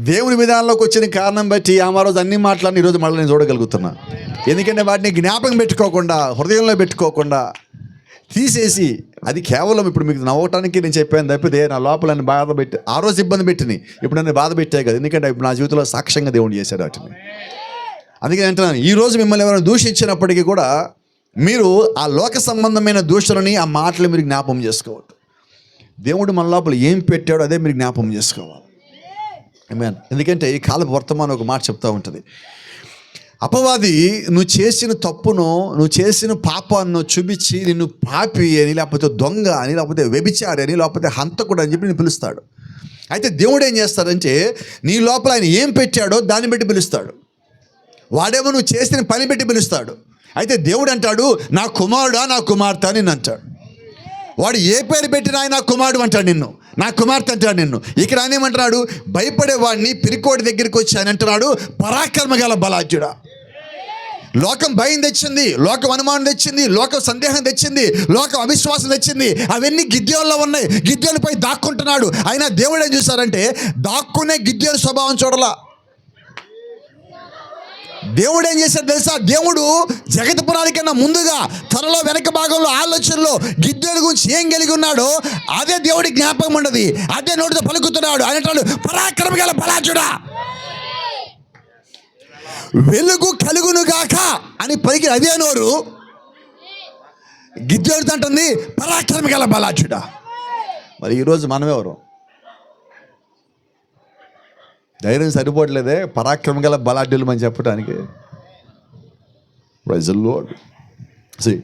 దేవుని విధానంలోకి వచ్చిన కారణం బట్టి ఆమె రోజు అన్ని మాటలన్నీ ఈరోజు మళ్ళీ నేను చూడగలుగుతున్నా. ఎందుకంటే వాటిని జ్ఞాపకం పెట్టుకోకుండా, హృదయంలో పెట్టుకోకుండా తీసేసి, అది కేవలం ఇప్పుడు మీకు నవ్వటానికి నేను చెప్పాను తప్పితే నా లోపల నన్ను బాధ పెట్టి ఆ రోజు ఇబ్బంది పెట్టినాయి, ఇప్పుడు నన్ను బాధ పెట్టాయి కదా. ఎందుకంటే ఇప్పుడు నా జీవితంలో సాక్ష్యంగా దేవుడు చేశాడు వాటిని. అందుకే అంటున్నాను, ఈరోజు మిమ్మల్ని ఎవరైనా దూషించినప్పటికీ కూడా మీరు ఆ లోక సంబంధమైన దూషణని, ఆ మాటలు మీరు జ్ఞాపకం చేసుకోవద్దు. దేవుడు మన లోపల ఏం పెట్టాడో అదే మీరు జ్ఞాపకం చేసుకోవాలి. ఆమేన్. ఎందుకంటే ఈ కాలపు వర్తమానం ఒక మాట చెప్తూ ఉంటుంది. అపవాది నువ్వు చేసిన తప్పును, నువ్వు చేసిన పాపాన్ని చూపించి నిన్ను పాపి అని, లేకపోతే దొంగ అని, లేకపోతే వ్యభిచారి అని, లేకపోతే హంతకుడు అని చెప్పి నేను పిలుస్తాడు. అయితే దేవుడు ఏం చేస్తాడంటే, నీ లోపల ఆయన ఏం పెట్టాడో దాన్ని బట్టి పిలుస్తాడు. వాడేమో నువ్వు చేసిన పని పెట్టి పిలుస్తాడు. అయితే దేవుడు అంటాడు, నా కుమారుడా, నా కుమార్తె అని అంటాడు. వాడు ఏ పేరు పెట్టినా ఆయన నా కుమారుడు అంటాడు నిన్ను, నా కుమార్తె అంటాడు నిన్ను. ఇక్కడ ఆయన ఏమంటున్నాడు? భయపడేవాడిని పిరికోడి దగ్గరికి వచ్చి అని అంటున్నాడు, పరాక్రమ గల బలాఢ్యుడా. లోకం భయం తెచ్చింది, లోకం అనుమానం తెచ్చింది, లోకం సందేహం తెచ్చింది, లోకం అవిశ్వాసం తెచ్చింది. అవన్నీ గిద్యోన్లో ఉన్నాయి. గిద్యోనుపై దాక్కుంటున్నాడు. అయినా దేవుడు ఏం చూశారంటే, దాక్కునే గిద్యోను స్వభావం చూడలా. దేవుడు ఏం చేశాడు తెలుసా? దేవుడు జగత్ పునాది కన్నా ముందుగా త్వరలో వెనక భాగంలో ఆలోచనలో గిద్యోను గురించి ఏం కలిగి ఉన్నాడో అదే దేవుడి జ్ఞాపకం ఉన్నది. అదే నోటితో పలుకుతున్నాడు. అనేటాడు, పరాక్రమ గల బలాఢ్యుడా, వెలుగు కలుగును గాక అని పలికి అదే నోరు గిద్యోనుతో అంటుంది, పరాక్రమ గల బలాఢ్యుడా. మరి ఈరోజు మనం ఎవరు? ధైర్యం సరిపోవట్లేదే పరాక్రమ గల బలాఢ్యులు అని చెప్పడానికి. Praise the Lord. See,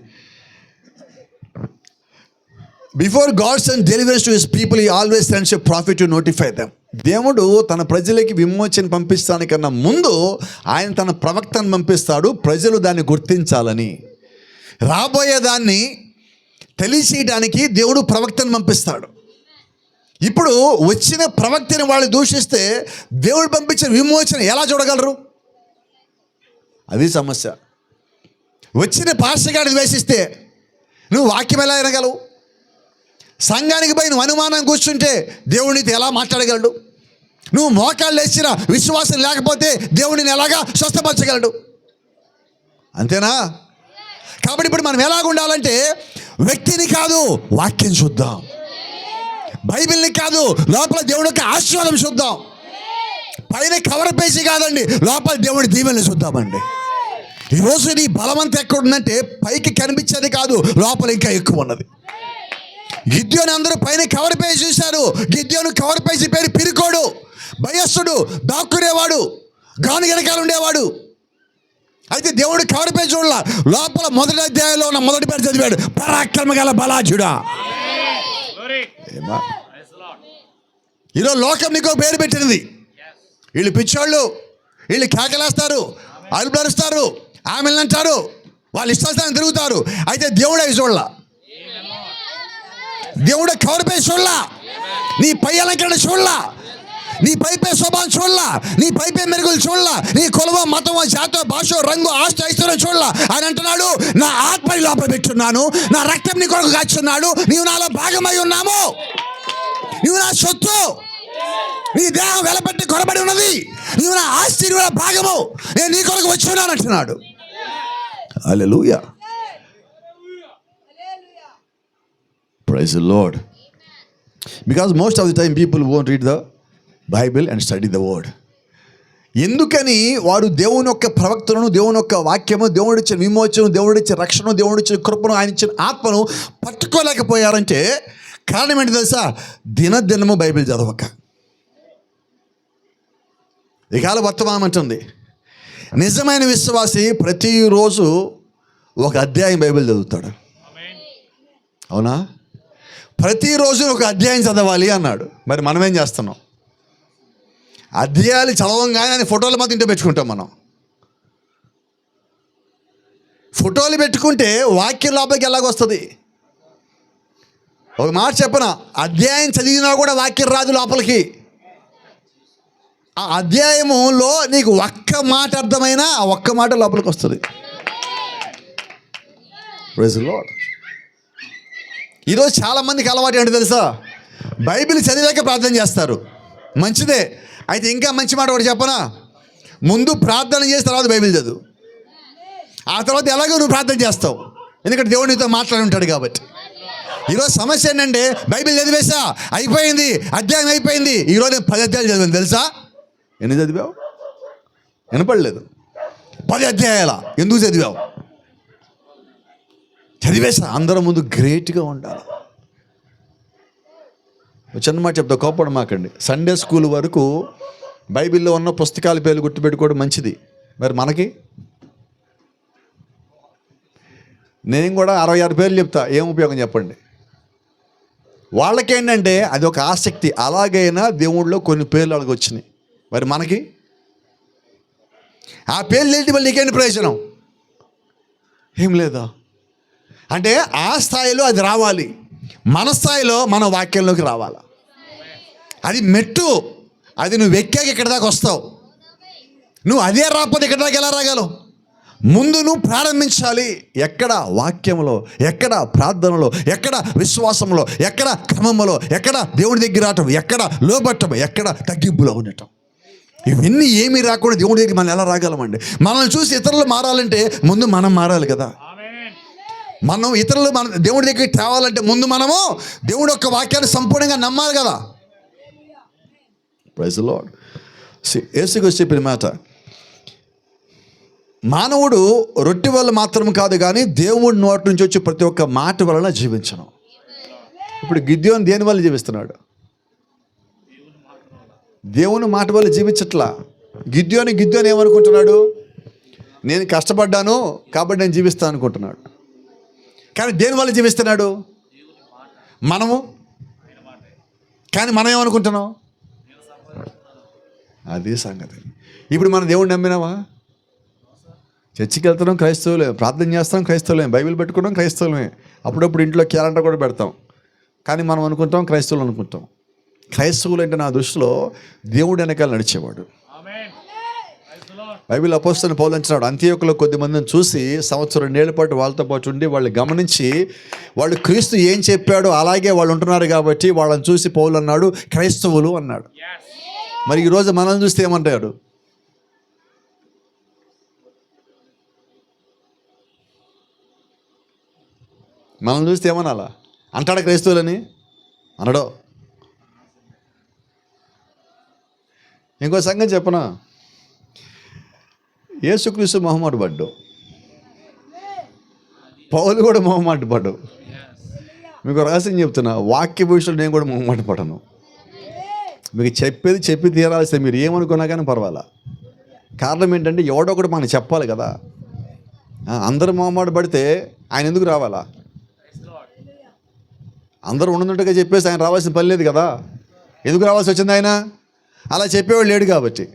before God sends deliverance to his people, he always sends a prophet to notify them. దేవుడు తన ప్రజలకి విమోచన పంపిస్తానికన్నా ముందు ఆయన తన ప్రవక్తను పంపిస్తాడు, ప్రజలు దాన్ని గుర్తించాలని. రాబోయేదాన్ని తెలియచేయడానికి దేవుడు ప్రవక్తను పంపిస్తాడు. ఇప్పుడు వచ్చిన ప్రవక్తని వాళ్ళు దూషిస్తే దేవుడు పంపించిన విమోచన ఎలా చూడగలరు? అది సమస్య. వచ్చిన పాస్టర్గాడిని ద్వేషిస్తే నువ్వు వాక్యం ఎలా వినగలవు? సంఘానికి పోయి నువ్వు అనుమానం కూర్చుంటే దేవుడు నీతో ఎలా మాట్లాడగలడు? నువ్వు మోకాళ్ళు వేసిన విశ్వాసం లేకపోతే దేవుడిని ఎలాగా స్వస్థపరచగలడు? అంతేనా? కాబట్టి ఇప్పుడు మనం ఎలాగ ఉండాలంటే, వ్యక్తిని కాదు వాక్యం చూద్దాం, బైబిల్ని కాదు లోపల దేవుడి యొక్క ఆశీర్వాదం చూద్దాం. పైన కవర్ పేజీ కాదండి, లోపల దేవుడి దీవెనలు చూద్దామండి. ఈరోజు నీ బలమంతా ఎక్కడుందంటే పైకి కనిపించేది కాదు, లోపల ఇంకా ఎక్కువ ఉన్నది. గిద్యోను అందరూ పైన కవర్ పేజీ చూశారు. గిద్యోను కవర్ పేజీ పేరు పిరికోడు, భయస్థుడు, దాక్కునేవాడు, గాను వెనకాల ఉండేవాడు. అయితే దేవుడు కవర్ పేజీ చూడాల, లోపల మొదటి అధ్యాయంలో ఉన్న మొదటి పేరు చదివాడు, పరాక్రమ గల బలాఢ్యుడా. ఈరోజు లోకం నీకో పేరు పెట్టినది. వీళ్ళు పిచ్చోళ్ళు, వీళ్ళు కేకలేస్తారు, అరుపులరుస్తారు, ఆమెలను అంటారు, వాళ్ళు ఇష్టాన్ని తిరుగుతారు. అయితే దేవుడు అవి చూడలా, దేవుడు కవర్ పేజీ చూడలా, నీ పై అలంకరణ చూడలా, నీ పైపే స్వభావం చూడలా, నీ పైపే మెరుగులు చూడలా, నీ కులమో మతమో జాతో భాష రంగు ఆస్తి ఐశ్వర్యం చూడలా. ఆయన అంటున్నాడు, నా ఆత్మని లోపల పెట్టున్నాను, నా రక్తం నీ కొరకు కాచున్నాడు, నీవు నాలో భాగమై ఉన్నాము, నీవు నా సొత్తు. నీ దేహం వెలపెట్టి కొనబడి ఉన్నది, నీవు నా ఆశీర్వాద భాగము, నేను నీ కొరకు వచ్చి ఉన్నాను అంటున్నాడు. Hallelujah. Praise the lord. Because most of the time people won't read the Bible and study the word. ఎందుకని వారు దేవుని యొక్క ప్రవక్తలను, దేవుని యొక్క వాక్యము, దేవుడిచ్చిన విమోచన, దేవుడిచ్చిన రక్షణ, దేవుడిచ్చిన కృపను, ఆయన ఇచ్చిన ఆత్మను పట్టుకోలేకపోయారంటే కారణం ఏంటి తెలుసా? దినదినము బైబిల్ చదవక. ఇకాల వర్తమానం అంటుంది, నిజమైన విశ్వాసి ప్రతిరోజు ఒక అధ్యాయం బైబిల్ చదువుతాడు. అవునా? ప్రతిరోజు ఒక అధ్యాయం చదవాలి అన్నాడు. మరి మనం ఏం చేస్తున్నాం? అధ్యాయాలు చదవంగానే ఫోటోల మధ్య ఇంట్లో పెట్టుకుంటాం. మనం ఫోటోలు పెట్టుకుంటే వాక్యం లోపలికి ఎలాగొస్తుంది? ఒక మాట చెప్పనా, అధ్యాయం చదివినా కూడా వాక్యం రాదు లోపలికి. ఆ అధ్యాయములో నీకు ఒక్క మాట అర్థమైనా ఆ ఒక్క మాట లోపలికి వస్తుంది. Praise the Lord. ఈరోజు చాలామందికి అలవాటు ఏంటో తెలుసా? బైబిల్ చదివాక ప్రార్థన చేస్తారు. మంచిదే. అయితే ఇంకా మంచి మాట ఒకటి చెప్పనా? ముందు ప్రార్థన చేసి తర్వాత బైబిల్ చదువు. ఆ తర్వాత ఎలాగో నువ్వు ప్రార్థన చేస్తావు, ఎందుకంటే దేవుడు నీతో మాట్లాడి ఉంటాడు కాబట్టి. ఈరోజు సమస్య ఏంటంటే బైబిల్ చదివేసా, అయిపోయింది, అధ్యాయం అయిపోయింది. ఈరోజు నేను 10 అధ్యాయాలు చదివాను తెలుసా? ఎన్ని చదివావు? వినపడలేదు. 10 అధ్యాయాల ఎందుకు చదివావు? చదివేసా. అందరం ముందు గ్రేట్గా ఉండాలి. చిన్న మాట చెప్తా, కోపడమాకండి. సండే స్కూల్ వరకు బైబిల్లో ఉన్న పుస్తకాల పేర్లు గుర్తుపెట్టుకోవడం మంచిది. మరి మనకి నేను కూడా 66 పేర్లు చెప్తా, ఏం ఉపయోగం చెప్పండి? వాళ్ళకేంటంటే అది ఒక ఆసక్తి. అలాగైనా దేవుళ్ళలో కొన్ని పేర్లు వాళ్ళకి వచ్చినాయి. మరి మనకి ఆ పేర్లు ఏంటి? మళ్ళీ నీకేంటి ప్రయోజనం? ఏం లేదా? అంటే ఆ స్థాయిలో అది రావాలి, మన స్థాయిలో మన వాక్యంలోకి రావాలి. అది మెట్టు. అది నువ్వు ఎక్కాక ఇక్కడ దాకా వస్తావు. నువ్వు అదే రాకపోతే ఇక్కడ దాకా ఎలా రాగలవు? ముందు నువ్వు ప్రారంభించాలి. ఎక్కడ? వాక్యంలో, ఎక్కడ ప్రార్థనలో, ఎక్కడ విశ్వాసంలో, ఎక్కడ క్రమంలో, ఎక్కడ దేవుడి దగ్గర రావటం, ఎక్కడ లోబట్టం, ఎక్కడ తగ్గింపులో ఉండటం. ఇవన్నీ ఏమీ రాకుండా దేవుడి దగ్గర మనం ఎలా రాగలమండి? మనల్ని చూసి ఇతరులు మారాలంటే ముందు మనం మారాలి కదా. మనం ఇతరులు మన దేవుడి దగ్గరికి తేవాలంటే ముందు మనము దేవుడి యొక్క వాక్యాన్ని సంపూర్ణంగా నమ్మాలి కదా. Praise the Lord. యేసుక్రీస్తు చెప్పిన మాట, మానవుడు రొట్టె వల్ల మాత్రం కాదు కానీ దేవుడి నోటి నుంచి వచ్చి ప్రతి ఒక్క మాట వలన జీవించను. ఇప్పుడు గిద్యోను దేని వల్ల జీవిస్తున్నాడు? దేవుని మాట వల్ల జీవించట్లా. గిద్యోను ఏమనుకుంటున్నాడు? నేను కష్టపడ్డాను కాబట్టి నేను జీవిస్తాను అనుకుంటున్నాడు. కానీ దేని వల్ల జీవిస్తున్నాడు? మనము. కానీ మనం ఏమనుకుంటున్నాం? అదే సంగతి. ఇప్పుడు మనం దేవుడిని నమ్మినావా? చర్చికి వెళ్తున్నాం, క్రైస్తవులే. ప్రార్థన చేస్తాం, క్రైస్తవులే. బైబిల్ పెట్టుకోవడం, క్రైస్తవులమే. అప్పుడప్పుడు ఇంట్లో క్యాలెండర్ కూడా పెడతాం. కానీ మనం అనుకుంటాం క్రైస్తవులు అనుకుంటాం. క్రైస్తవులు అంటే నా దృష్టిలో దేవుడు వెనకాల నడిచేవాడు. బైబిల్ అపోస్తలుని పౌలు అంటున్నాడు, అంతియోకులో కొద్ది మందిని చూసి 1-2 ఏళ్ల పాటు వాళ్ళతో పాటు ఉండి వాళ్ళు గమనించి వాళ్ళు క్రీస్తు ఏం చెప్పాడో అలాగే వాళ్ళు ఉంటున్నారు కాబట్టి వాళ్ళని చూసి పౌలు అన్నాడు క్రైస్తవులు అన్నాడు. మరి ఈరోజు మనల్ని చూస్తే ఏమంటాడు? మనల్ని చూస్తే ఏమనాలా? అంటాడా క్రైస్తవులని? అనడో. ఇంకో సంగతి చెప్పనా? యేసుక్రీస్తు మొహమాట పడ్డావు, పౌలు కూడా మొహమాట పడ్డావు. మీకు రహస్యం చెప్తున్నా, వాక్య విషయంలో నేను కూడా మొహమాట పడను. మీకు చెప్పి తీరాల్సిందే. మీరు ఏమనుకున్నా కానీ పర్వాలా. కారణం ఏంటంటే ఎవడో ఒకటి మనం చెప్పాలి కదా. అందరూ మొహమాట పడితే ఆయన ఎందుకు రావాలా? అందరూ ఉన్నట్టుగా చెప్పేసి ఆయన రావాల్సిన పని లేదు కదా. ఎందుకు రావాల్సి వచ్చింది? ఆయన అలా చెప్పేవాడు లేడు కాబట్టి.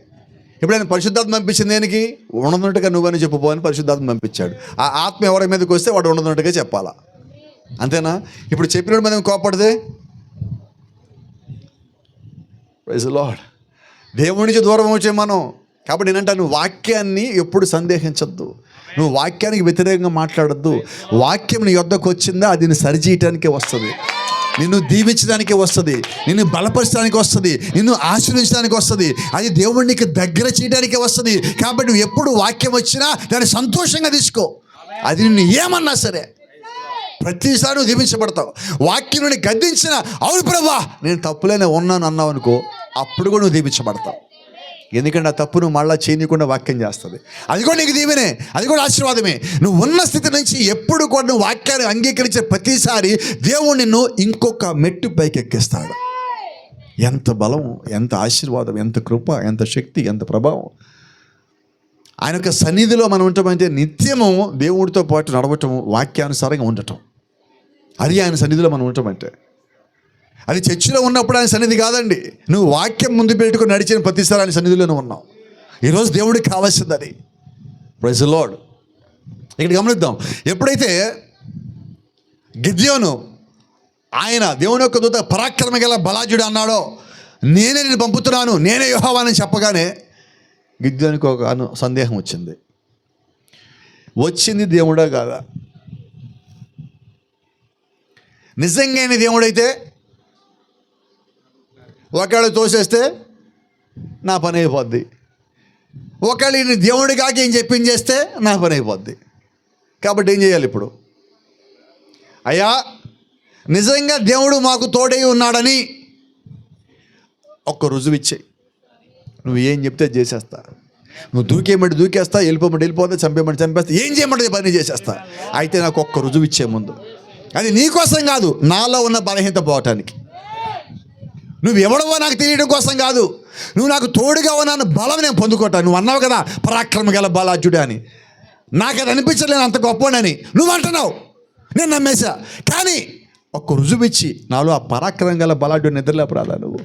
ఇప్పుడు ఆయన పరిశుద్ధాత్మ పంపించింది దేనికి? ఉండదున్నట్టుగా నువ్వని చెప్పుకోని పరిశుద్ధాత్మ పంపించాడు. ఆ ఆత్మ ఎవరి మీదకి వస్తే వాడు ఉండదున్నట్టుగా చెప్పాలా. అంతేనా? ఇప్పుడు చెప్పినప్పుడు మనం కోపడితే ప్రైజ్ ది లార్డ్. దేవుడి నుంచి దూరం వచ్చే మనం. కాబట్టి నేనంటాను, వాక్యాన్ని ఎప్పుడు సందేహించద్దు. నువ్వు వాక్యానికి వ్యతిరేకంగా మాట్లాడద్దు. వాక్యం నీ యొద్దకు వచ్చిందా అది సరిచేయటానికే వస్తుంది. నిన్ను దీవించడానికి వస్తుంది, నిన్ను బలపరచడానికి వస్తుంది, నిన్ను ఆశీర్వదించడానికి వస్తుంది. అది దేవుడు నీకు దగ్గర చేయడానికి వస్తుంది. కాబట్టి నువ్వు ఎప్పుడు వాక్యం వచ్చినా దాన్ని సంతోషంగా తీసుకో. అది నిన్ను ఏమన్నా సరే ప్రతిసారి నువ్వు దీవించబడతావు. వాక్యం నుండి గద్దించిన, అవును ప్రభువా నేను తప్పులేనే ఉన్నాను అన్నావు అనుకో, అప్పుడు కూడా నువ్వు దీవించబడతావు. ఎందుకంటే ఆ తప్పు నువ్వు మళ్ళీ చేయకుండా వాక్యం చేస్తుంది. అది కూడా నీకు దీవెనే, అది కూడా ఆశీర్వాదమే. నువ్వు ఉన్న స్థితి నుంచి ఎప్పుడు కూడా నువ్వు వాక్యాన్ని అంగీకరించే ప్రతిసారి దేవుడు నిన్ను ఇంకొక మెట్టు పైకి ఎక్కిస్తాడు. ఎంత బలం, ఎంత ఆశీర్వాదం, ఎంత కృప, ఎంత శక్తి, ఎంత ప్రభావం. ఆయన యొక్క సన్నిధిలో మనం ఉండటమంటే నిత్యము దేవుడితో పాటు నడవటం, వాక్యానుసారంగా ఉండటం. అది ఆయన సన్నిధిలో మనం ఉండటమంటే. అది చర్చిలో ఉన్నప్పుడు ఆయన సన్నిధి కాదండి. నువ్వు వాక్యం ముందు పెట్టుకుని నడిచిన ప్రతిసారి ఆయన సన్నిధిలోనే ఉన్నావు. ఈరోజు దేవుడికి కావాల్సింది అది. Praise the Lord. ఇక్కడ గమనిద్దాం. ఎప్పుడైతే గిద్యోను ఆయన దేవుని యొక్క దూత పరాక్రమ గల బలాజుడు అన్నాడో, నేనే నేను పంపుతున్నాను, నేనే యెహోవాని చెప్పగానే గిద్యోనికి ఒక సందేహం వచ్చింది. వచ్చింది దేవుడా కాదా? నిజంగానే దేవుడైతే ఒకవేళ తోసేస్తే నా పని అయిపోద్ది, ఒకవేళ ఈయన దేవుడి కాక ఏం చెప్పించేస్తే నా పని అయిపోద్ది. కాబట్టి ఏం చేయాలి ఇప్పుడు? అయ్యా నిజంగా దేవుడు మాకు తోడై ఉన్నాడని ఒక్క రుజువు ఇచ్చేయి. నువ్వు ఏం చెప్తే చేసేస్తా. నువ్వు దూకేయమంటే దూకేస్తా, వెళ్ళిపోమంటే వెళ్ళిపోతా, చంపేయమంటే చంపేస్తా, ఏం చేయమంటే పని చేసేస్తా. అయితే నాకు ఒక్క రుజువు ఇచ్చే ముందు. అది నీ కోసం కాదు, నాలో ఉన్న బలహీనత పోవటానికి. నువ్వు ఎవడవో నాకు తెలియడం కోసం కాదు, నువ్వు నాకు తోడుగా ఉన్నాను బలం నేను పొందుకుంటాను. నువ్వు అన్నావు కదా పరాక్రమ గల బలాజుడే అని. నాకు అది అనిపించలేదు అంత గొప్పనని నువ్వు అంటున్నావు, నేను నమ్మేశా. కానీ ఒక్క రుజువు ఇచ్చి నాలో ఆ పరాక్రమం గల బలాజుడు నిద్రలేపరాలా నువ్వు?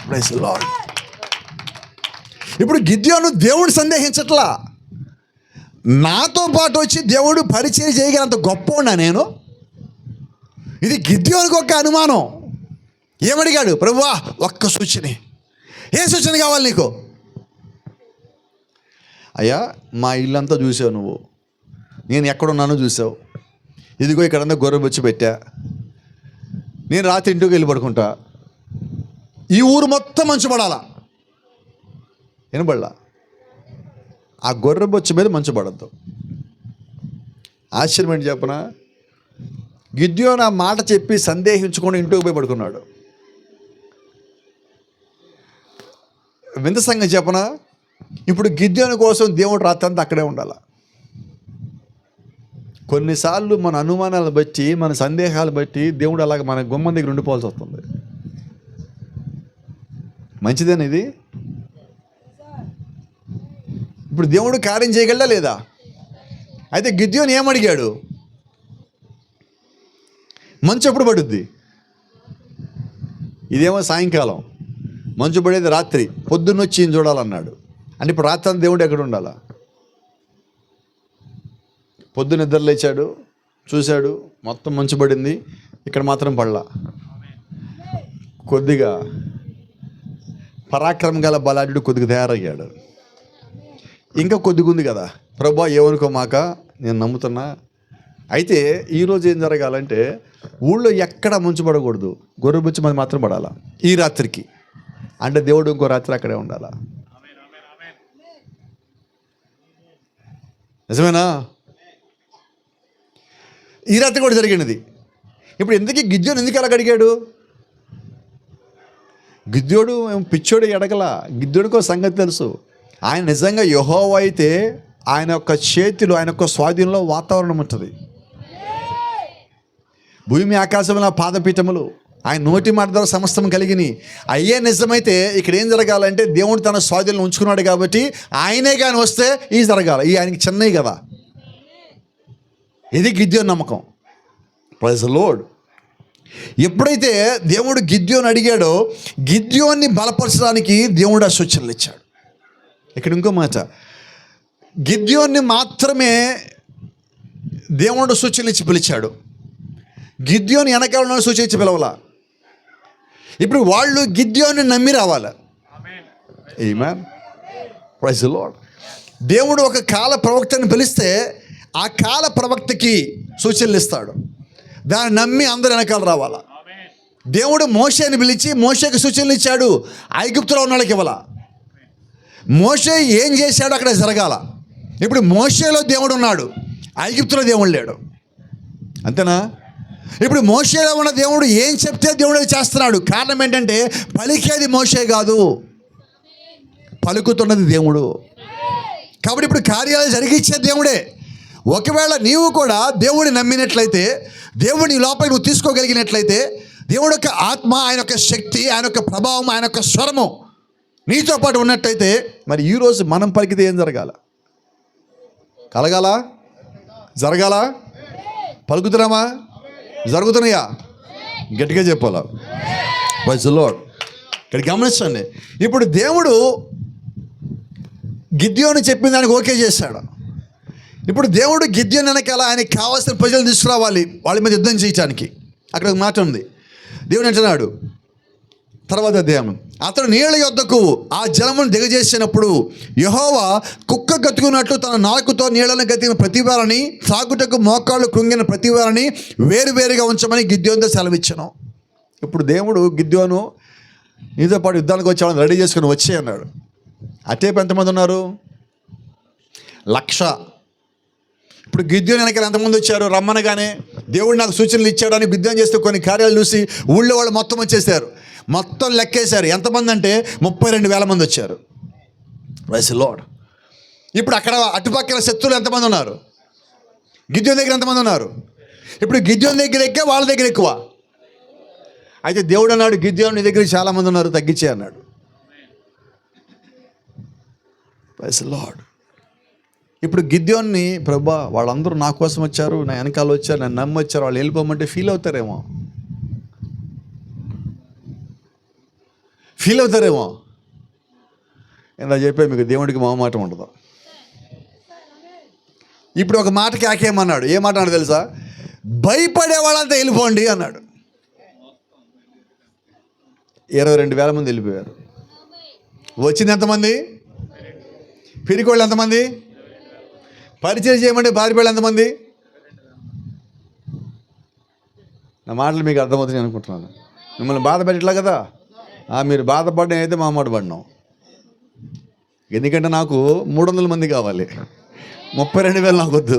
Praise the lord. ఇప్పుడు గిద్యోను దేవుడు సందేహించట్లా, నాతో పాటు వచ్చి దేవుడు పరిచయం చేయగలంత గొప్ప ఉన్నా నేను. ఇది గిద్యోనికి ఒక అనుమానం. ఏమడిగాడు? ప్రభువా ఒక్క సూచన. ఏ సూచన కావాలి నీకు? అయ్యా మా ఇల్లంతా చూసావు నువ్వు, నేను ఎక్కడున్నానో చూసావు. ఇదిగో ఇక్కడంతా గొర్రె బొచ్చి పెట్టా, నేను రాత్రి ఇంటికి వెళ్ళి పడుకుంటా. ఈ ఊరు మొత్తం మంచు పడాలా? వినబడలా? ఆ గొర్రె బొచ్చు మీద మంచు పడద్దు. ఆశ్చర్యం ఏంటి చెప్పనా? గిద్యోను ఆ మాట చెప్పి సందేహించుకొని ఇంటికి పోయి పడుకున్నాడు. వింత సంగతి చెప్పనా? ఇప్పుడు గిద్యోను కోసం దేవుడు రాత్రంతా అక్కడే ఉండాలి. కొన్నిసార్లు మన అనుమానాలు బట్టి, మన సందేహాలు బట్టి దేవుడు అలాగ మన గుమ్మం దగ్గర ఉండిపోవాల్సి వస్తుంది. మంచిదేనా ఇది? ఇప్పుడు దేవుడు కార్యం చేయగలడా లేదా? అయితే గిద్యోను ఏమడిగాడు? మంచు ఎప్పుడు పడుద్ది? ఇదేమో సాయంకాలం, మంచు పడేది రాత్రి. పొద్దున్నొచ్చి ఈయన చూడాలన్నాడు. అంటే ఇప్పుడు రాత్రి దేవుడు ఎక్కడ ఉండాలా? పొద్దున్న నిద్ర లేచాడు, చూశాడు, మొత్తం మంచు పడింది, ఇక్కడ మాత్రం పడలా. కొద్దిగా పరాక్రమం గల బలాఢ్యుడు కొద్దిగా తయారయ్యాడు. ఇంకా కొద్దిగా ఉంది కదా, ప్రభువా ఏమనుకోమాక, నేను నమ్ముతున్నా. అయితే ఈరోజు ఏం జరగాలంటే ఊళ్ళో ఎక్కడ మంచు పడకూడదు, గొర్రె బుచ్చి మీద మాత్రం పడాలా ఈ రాత్రికి. అంటే దేవుడు ఇంకో రాత్రి అక్కడే ఉండాలా. నిజమేనా? ఈ రాత్రి కూడా జరిగినది. ఇప్పుడు ఎందుకు గిద్యోను ఎందుకు అలా అడిగాడు? గిద్యోడు పిచ్చోడు ఎడగల. గిద్యోడికో సంగతి తెలుసు. ఆయన నిజంగా యెహోవా అయితే ఆయన యొక్క చేతిలో, ఆయన యొక్క స్వాధీనంలో వాతావరణం ఉంటుంది. భూమి ఆకాశంలో పాదపీఠములు, ఆయన నోటి మాట ద్వారా సమస్తం కలిగినాయి. అయ్యే నిజమైతే ఇక్కడ ఏం జరగాలంటే దేవుడు తన స్వాధీనంలో ఉంచుకున్నాడు కాబట్టి ఆయనే కానీ వస్తే ఇది జరగాలి. ఈ ఆయనకి చిన్నవి కదా. ఇది గిద్యోను నమ్మకం. Praise the Lord. ఎప్పుడైతే దేవుడు గిద్యోను అడిగాడో, గిద్యోన్ని బలపరచడానికి దేవుడు ఆ సూచనలు ఇచ్చాడు. ఇక్కడ ఇంకో మాట, గిద్యోన్ని మాత్రమే దేవుడు సూచనలు ఇచ్చి పిలిచాడు. గిద్యోని వెనకాల సూచించి పిలవాల. ఇప్పుడు వాళ్ళు గిద్యోని నమ్మి రావాలి. ఆమేన్. Praise the lord. దేవుడు ఒక కాల ప్రవక్తని పిలిస్తే ఆ కాల ప్రవక్తకి సూచనలు ఇస్తాడు. దాన్ని నమ్మి అందరు వెనకాల రావాలా. దేవుడు మోషేని పిలిచి మోషేకి సూచనలు ఇచ్చాడు, ఐగుప్తులో ఉన్న వాళ్ళకి ఇవ్వాల. మోషే ఏం చేశాడో అక్కడ జరగాల. ఇప్పుడు మోషేలో దేవుడు ఉన్నాడు, ఐగుప్తులో దేవుడు లేడు. అంతేనా? ఇప్పుడు మోషేలో ఉన్న దేవుడు ఏం చెప్తే దేవుడు చేస్తున్నాడు. కారణం ఏంటంటే పలికేది మోషే కాదు, పలుకుతున్నది దేవుడు. కాబట్టి ఇప్పుడు కార్యాలు జరిగించే దేవుడే. ఒకవేళ నీవు కూడా దేవుడిని నమ్మినట్లయితే, దేవుడిని లోపలికి నువ్వు తీసుకోగలిగినట్లయితే, దేవుడి యొక్క ఆత్మ, ఆయన యొక్క శక్తి, ఆయన యొక్క ప్రభావం, ఆయన యొక్క స్వరము నీతో పాటు ఉన్నట్టయితే, మరి ఈరోజు మనం పలికితే ఏం జరగాల? కలగాల? జరగాల? పలుకుతున్నామా? జరుగుతున్నాయా? గట్టిగా చెప్పాలా? Praise the Lord. ఇక్కడ గమనించండి. ఇప్పుడు దేవుడు గిద్యోను చెప్పిన దానికి ఓకే చేశాడు. ఇప్పుడు దేవుడు గిద్యోను వెనకాల ఆయనకి కావాల్సిన ప్రజలు తీసుకురావాలి, వాళ్ళ మీద యుద్ధం చేయటానికి. అక్కడ ఒక మాట ఉంది. దేవుడు అంటున్నాడు తర్వాత అధ్యాయం, అతడు నీళ్ళ యొద్దకు ఆ జలమును దిగజేసినప్పుడు యెహోవా కుక్క గతుకున్నట్లు తన నాలుకతో నీళ్లను గతిన ప్రతివారిని, త్రాగుటకు మోకాళ్ళు కృంగిన ప్రతివారిని వేరువేరుగా ఉంచమని గిద్యోనుతో సెలవిచ్చాను. ఇప్పుడు దేవుడు గిద్యోను నీతో పాటు యుద్ధానికి వచ్చి వాళ్ళని రెడీ చేసుకుని వచ్చే అన్నాడు. అటేపు ఎంతమంది ఉన్నారు? 1,00,000. ఇప్పుడు గిద్యోను వెనకాల ఎంతమంది వచ్చారు? రమ్మనగానే దేవుడు నాకు సూచనలు ఇచ్చాడని గిద్యోను చేస్తే కొన్ని కార్యాలు చూసి ఊళ్ళో వాళ్ళు మొత్తం వచ్చేసారు. మొత్తం లెక్కేశారు. ఎంతమంది అంటే 32,000 మంది వచ్చారు. Praise the lord. ఇప్పుడు అక్కడ అటుపక్కల శత్రువులు ఎంతమంది ఉన్నారు? గిద్యోను దగ్గర ఎంతమంది ఉన్నారు? ఇప్పుడు గిద్యోను దగ్గర ఎక్కువ, వాళ్ళ దగ్గర ఎక్కువ. అయితే దేవుడు అన్నాడు, గిద్యోను దగ్గర చాలామంది ఉన్నారు, తగ్గించే అన్నాడు. Praise the lord. ఇప్పుడు గిద్యోన్ని, ప్రభా వాళ్ళందరూ నా కోసం వచ్చారు, నా వెనకాల వచ్చారు, నన్ను నమ్మి వచ్చారు, వాళ్ళు వెళ్ళిపోమంటే ఫీల్ అవుతారేమో. ఇలా చెప్పే మీకు దేవుడికి మాట ఉండదు. ఇప్పుడు ఒక మాటకి ఆకేమన్నాడు. ఏ మాట అన్నాడు తెలుసా? భయపడే వాళ్ళంతా వెళ్ళిపోండి అన్నాడు. 22,000 మంది వెళ్ళిపోయారు. వచ్చింది ఎంతమంది? పిరికోళ్ళు ఎంతమంది? పరిచయం చేయమంటే పారిపోయాళ్ళు ఎంతమంది? నా మాటలు మీకు అర్థమవుతుంది అనుకుంటున్నాను. మిమ్మల్ని బాధ పెట్టట్లా కదా. మీరు బాధపడడం అయితే మా మాట పడినాం. ఎందుకంటే నాకు 300 మంది కావాలి, 32,000 నాకు వద్దు.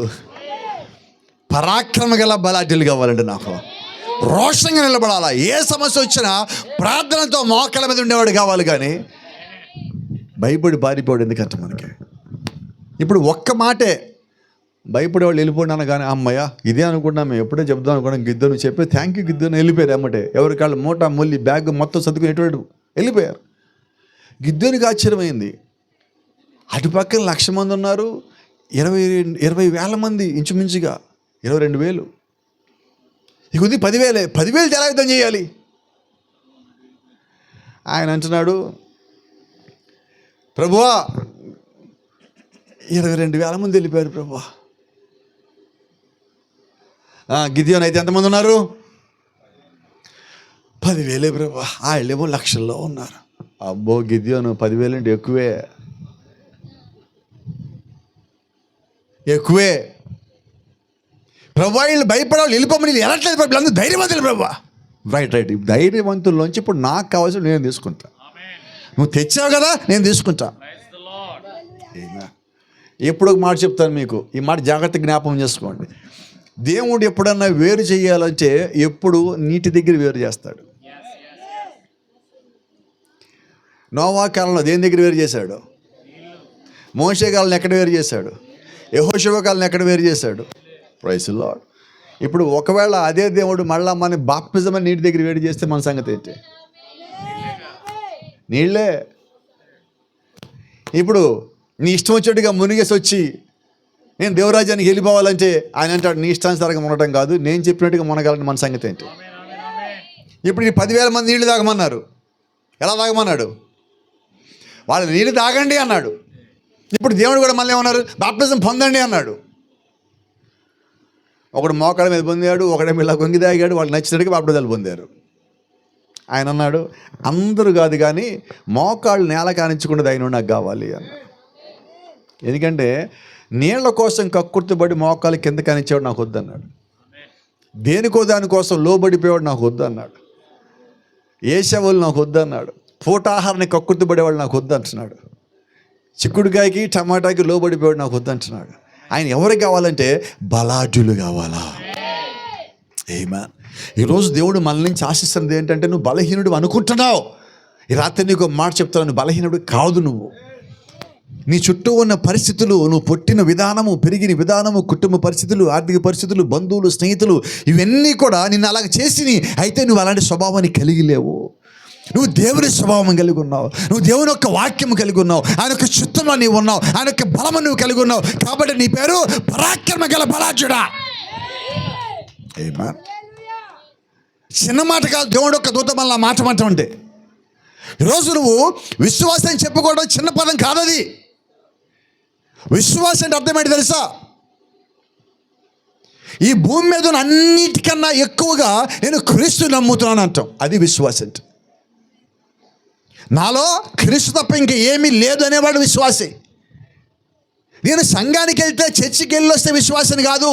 పరాక్రమ గల బలాఢ్యులు కావాలంటే నాకు రోషంగా నిలబడాలా. ఏ సమస్య వచ్చినా ప్రార్థనతో మోకాళ్ళ మీద ఉండేవాడు కావాలి, కానీ భయపడి పారిపోయాడు ఎందుకంటే మనకి. ఇప్పుడు ఒక్క మాటే భయపడేవాళ్ళు వెళ్ళిపోయినాను, కానీ అమ్మయ్య ఇదే అనుకున్నా, మేము ఎప్పుడే చెప్దాం అనుకున్నాం. గిద్దను చెప్పి థ్యాంక్ యూ గిద్దను వెళ్ళిపోయారు. అమ్మటే ఎవరికాళ్ళు మూట మొల్లి బ్యాగ్ మొత్తం చదువుకుని ఎటువంటి వెళ్ళిపోయారు. గిద్దెనికి ఆశ్చర్యమైంది. అటుపక్కన 1,00,000 మంది ఉన్నారు, 20,000 మంది ఇంచుమించుగా 22,000. ఇక ఉంది 10,000. 10,000 ఎలా యుద్ధం చేయాలి? ఆయన అంటున్నాడు, ప్రభువా 22,000 మంది వెళ్ళిపోయారు ప్రభువా. గిద్యోను అయితే ఎంతమంది ఉన్నారు? 10,000 ప్రభువా. వాళ్ళేమో 1,00,000లో ఉన్నారు. అబ్బో గిద్యోను 10,000 అంటే ఎక్కువే. ప్రభా వీళ్ళు భయపడవాళ్ళు వెళ్ళిపోమని వెళ్ళట్లేదు ప్రభు, అందరూ ధైర్యవంతులు ప్రభా. రైట్. ధైర్యవంతుల్లోంచి ఇప్పుడు నాకు కావాల్సిన నేను తీసుకుంటా. నువ్వు తెచ్చావు కదా, నేను తీసుకుంటా. ఎప్పుడు ఒక మాట చెప్తాను మీకు, ఈ మాట జాగ్రత్త జ్ఞాపకం చేసుకోండి. దేవుడు ఎప్పుడన్నా వేరు చేయాలంటే ఎప్పుడు నీటి దగ్గర వేరు చేస్తాడు. నోవా కాలంలో దేని దగ్గర వేరు చేశాడు? మోషే కాలంలో ఎక్కడ వేరు చేశాడు? యెహోషువ కాలంలో ఎక్కడ వేరు చేశాడు? Praise the lord. ఇప్పుడు ఒకవేళ అదే దేవుడు మళ్ళా మన బాప్టిజం అని నీటి దగ్గర వేడి చేస్తే మన సంగతి ఏంటి? నీళ్ళే. ఇప్పుడు నీ ఇష్టం వచ్చేట్టుగా మునిగేసి వచ్చి నేను దేవరాజ్యానికి వెళ్ళిపోవాలంటే ఆయన అంటాడు, నీ ఇష్టానుసారంగా ఉండటం కాదు, నేను చెప్పినట్టుగా మునగాలని మన సంగతి ఏంటి? ఇప్పుడు ఈ 10,000 మంది నీళ్లు తాగమన్నారు. ఎలా తాగమన్నాడు? వాళ్ళు నీళ్ళు తాగండి అన్నాడు. ఇప్పుడు దేవుడు కూడా మళ్ళీ ఏమన్నారు? బాప్టిజం పొందండి అన్నాడు. ఒకడు మోకాళ్ళ మీద పొందాడు, ఒకడేమో ఇలా కొంగి తాగాడు, వాళ్ళు నచ్చినట్టుగా బాప్టిజాలు పొందారు. ఆయన అన్నాడు, అందరూ కాదు కానీ మోకాళ్ళు నేల కానించకుండా ఆయన నాకు కావాలి అన్నాడు. ఎందుకంటే నీళ్ల కోసం కక్కుర్తిబడి మోకాలు కింద కానిచ్చేవాడు నాకు వద్దన్నాడు. దేనికో దానికోసం లోబడిపోయాడు నాకు వద్దన్నాడు. ఏసేవాళ్ళు నాకు వద్దన్నాడు, పూటాహారాన్ని కక్కుర్తిపడేవాళ్ళు నాకు వద్దంటున్నాడు, చిక్కుడుకాయకి టమాటాకి లోబడిపోయాడు నాకు వద్దంటున్నాడు. ఆయన ఎవరికి కావాలంటే బలాఢ్యులు కావాలా. ఆమేన్. ఈరోజు దేవుడు మన నుంచి ఆశిస్తున్నది ఏంటంటే, నువ్వు బలహీనుడు అనుకుంటున్నావు. ఈ రాత్రి నీకు ఒక మాట చెప్తాను, నువ్వు బలహీనుడు కాదు. నువ్వు నీ చుట్టూ ఉన్న పరిస్థితులు, నువ్వు పుట్టిన విధానము, పెరిగిన విధానము, కుటుంబ పరిస్థితులు, ఆర్థిక పరిస్థితులు, బంధువులు, స్నేహితులు, ఇవన్నీ కూడా నిన్ను అలాగ చేసిని. అయితే నువ్వు అలాంటి స్వభావాన్ని కలిగి లేవు. నువ్వు దేవుని స్వభావం కలిగి ఉన్నావు, నువ్వు దేవుని యొక్క వాక్యం కలిగి ఉన్నావు, ఆయన యొక్క చిత్తంలో నీవు ఉన్నావు, ఆయన యొక్క బలము నువ్వు కలిగి ఉన్నావు. కాబట్టి నీ పేరు పరాక్రమ గల బలాఢ్యుడా. ఆమేన్. చిన్న మాట కాదు దేవుడు యొక్క దూత మళ్ళీ మాట అంటే. ఈరోజు నువ్వు విశ్వాసం చెప్పుకోవడం చిన్న పదం కాదు. అది విశ్వాసం అంటే అర్థం ఏంటి తెలుసా? ఈ భూమి మీద ఉన్న అన్నిటికన్నా ఎక్కువగా నేను క్రీస్తు నమ్ముతున్నాను అంటాం. అది విశ్వాసం అంటే. నాలో క్రీస్తు తప్ప ఇంకా ఏమీ లేదు అనేవాడు విశ్వాసి. నేను సంఘానికి వెళ్తే, చర్చికి వెళ్ళి వస్తే విశ్వాసం కాదు,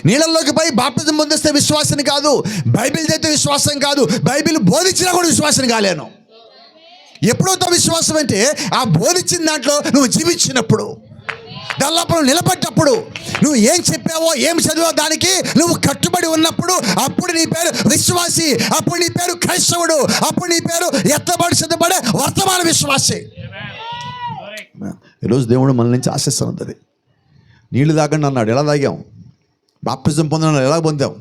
నీళ్ళల్లోకి పోయి బాప్తిజం పొందిస్తే విశ్వాసం కాదు, బైబిల్ చదివితే విశ్వాసం కాదు, బైబిల్ బోధించినా కూడా విశ్వాసం కాలేను. ఎప్పుడవుతావు విశ్వాసం అంటే, ఆ బోధించిన దాంట్లో నువ్వు జీవించినప్పుడు, దానిలో నువ్వు నిలబడ్డప్పుడు, నువ్వు ఏం చెప్పావో ఏం చదివో దానికి నువ్వు కట్టుబడి ఉన్నప్పుడు, అప్పుడు నీ పేరు విశ్వాసి, అప్పుడు నీ పేరు క్రైస్తవుడు, అప్పుడు నీ పేరు ఎత్తబడి సిద్ధపడే వర్తమాన విశ్వాసి. ఈరోజు దేవుడు మన నుంచి ఆశిస్తున్నది. నీళ్లు తాగండి అన్నాడు, ఎలా తాగాం? బాప్తిజం పొందడం ఎలా పొందాం?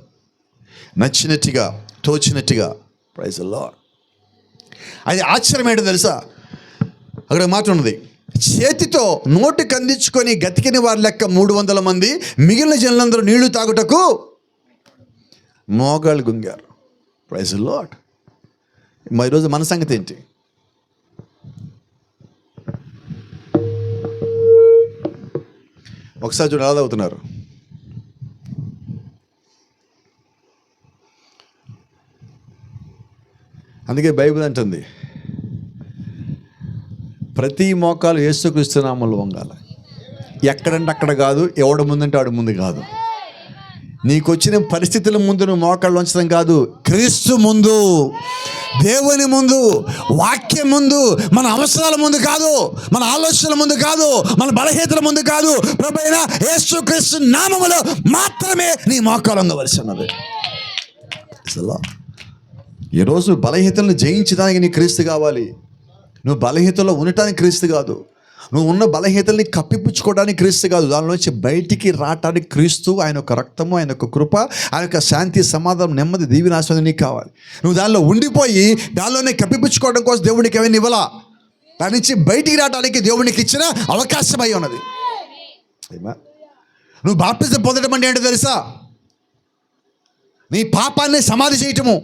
నచ్చినట్టుగా, తోచినట్టుగా. Praise the lord. అది ఆశ్చర్యం ఏంటో తెలుసా? అక్కడ మాట ఉన్నది, చేతితో నోటికి అందించుకొని గతికిన వారి లెక్క 300 మంది, మిగిలిన జనులందరూ నీళ్లు తాగుటకు మోగాళ్ళు గుంగారు. Praise the lord. మరి ఈరోజు మన సంగతి ఏంటి? ఒకసారి చూడ ఎలా తాగుతున్నారు. అందుకే బైబిల్ అంటుంది, ప్రతి మోకాలు యేసుక్రీస్తు నామములో వంగాల. ఎక్కడంటే అక్కడ కాదు, ఎవడ ముందంటే ఆడు ముందు కాదు. నీకు వచ్చిన పరిస్థితుల ముందు నువ్వు మోకాళ్ళు వంచడం కాదు, క్రీస్తు ముందు, దేవుని ముందు, వాక్యం ముందు, మన అవసరాల ముందు కాదు, మన ఆలోచనల ముందు కాదు, మన బలహీనతల ముందు కాదు, ప్రభువైన యేసుక్రీస్తు నామములో మాత్రమే నీ మోకాలు వంగవలసి ఉన్నది. ఈరోజు బలహీనతలను జయించడానికి నీ క్రీస్తు కావాలి. నువ్వు బలహీనతలో ఉండటానికి క్రీస్తు కాదు, నువ్వు ఉన్న బలహీనతల్ని కప్పిపుచ్చుకోవడానికి క్రీస్తు కాదు, దానిలోంచి బయటికి రావటానికి క్రీస్తు, ఆయన యొక్క రక్తము, ఆయన యొక్క కృప, ఆయన యొక్క శాంతి, సమాధానం, నెమ్మది, దీవెన, ఆశీర్వాదం నీకు కావాలి. నువ్వు దానిలో ఉండిపోయి దానిలోనే కప్పిపుచ్చుకోవడం కోసం దేవుడికి ఏమైనా ఇవ్వాలా? దాని నుంచి బయటికి రావడానికి దేవుడికి ఇచ్చిన అవకాశం అయి ఉన్నది. నువ్వు బాప్తిజం పొందడం అంటే ఏంటో తెలుసా? నీ పాపాన్ని సమాధి చేయటము,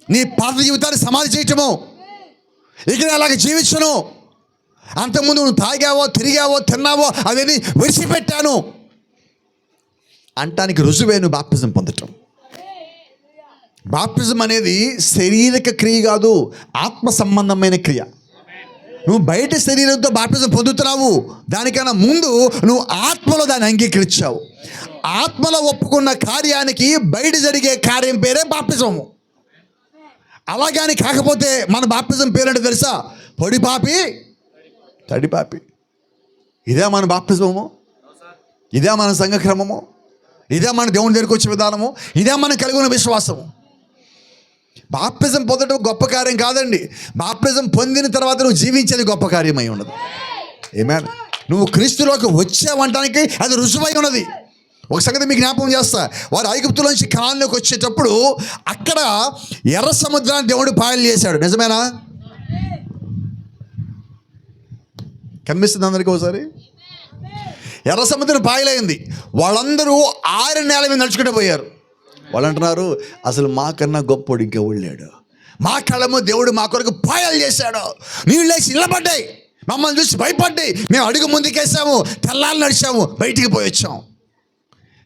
నీ పాత జీవితాన్ని సమాధి చేయటము. ఇక అలాగే జీవించను, అంతకుముందు నువ్వు తాగావో, తిరిగావో, తిన్నావో అవన్నీ విడిచిపెట్టాను అంటానికి రుజువే నువ్వు బాప్తిజం పొందటం. బాప్తిజం అనేది శారీరక క్రియ కాదు, ఆత్మ సంబంధమైన క్రియ. నువ్వు బయట శరీరంతో బాప్తిజం పొందుతున్నావు, దానికన్నా ముందు నువ్వు ఆత్మలో దాన్ని అంగీకరించావు. ఆత్మలో ఒప్పుకున్న కార్యానికి బయట జరిగే కార్యం పేరే బాప్తిజము. అలాగని కాకపోతే మన బాప్తిజం పేరంటే తెలుసా? పొడి పాపి తడి పాపి. ఇదే మన బాప్తిజము, ఇదే మన సంఘక్రమము, ఇదే మన దేవుని దగ్గరికి వచ్చే విధానము, ఇదే మనం కలిగి ఉన్న విశ్వాసము. బాప్తిజం పొందడం గొప్ప కార్యం కాదండి. బాప్తిజం పొందిన తర్వాత నువ్వు జీవించేది గొప్ప కార్యమై ఉన్నది. ఆమేన్. నువ్వు క్రీస్తులోకి వచ్చావంటానికి అది రుజువై ఉన్నది. ఒక సంగతి మీకు జ్ఞాపకం చేస్తా. వారు ఐగుప్తులోంచి కనానులోకి వచ్చేటప్పుడు అక్కడ ఎర్ర సముద్రాన్ని దేవుడు పాయలు చేశాడు. నిజమేనా? కనిపిస్తుంది అందరికీ ఒకసారి? ఎర్ర సముద్రం పాయలైంది. వాళ్ళందరూ 6 నేల మీద నడుచుకుంటూ పోయారు. వాళ్ళు అంటున్నారు, అసలు మాకన్నా గొప్పోడు ఇంకా వెళ్ళాడు, మా కళ్ళము దేవుడు మా కొరకు పాయలు చేశాడు. నీళ్ళు లేచి నిలబడ్డాయి, మమ్మల్ని చూసి భయపడ్డాయి, మేము అడుగు ముందుకేసాము, తెల్లాలు నడిచాము, బయటికి పోయి వచ్చాము.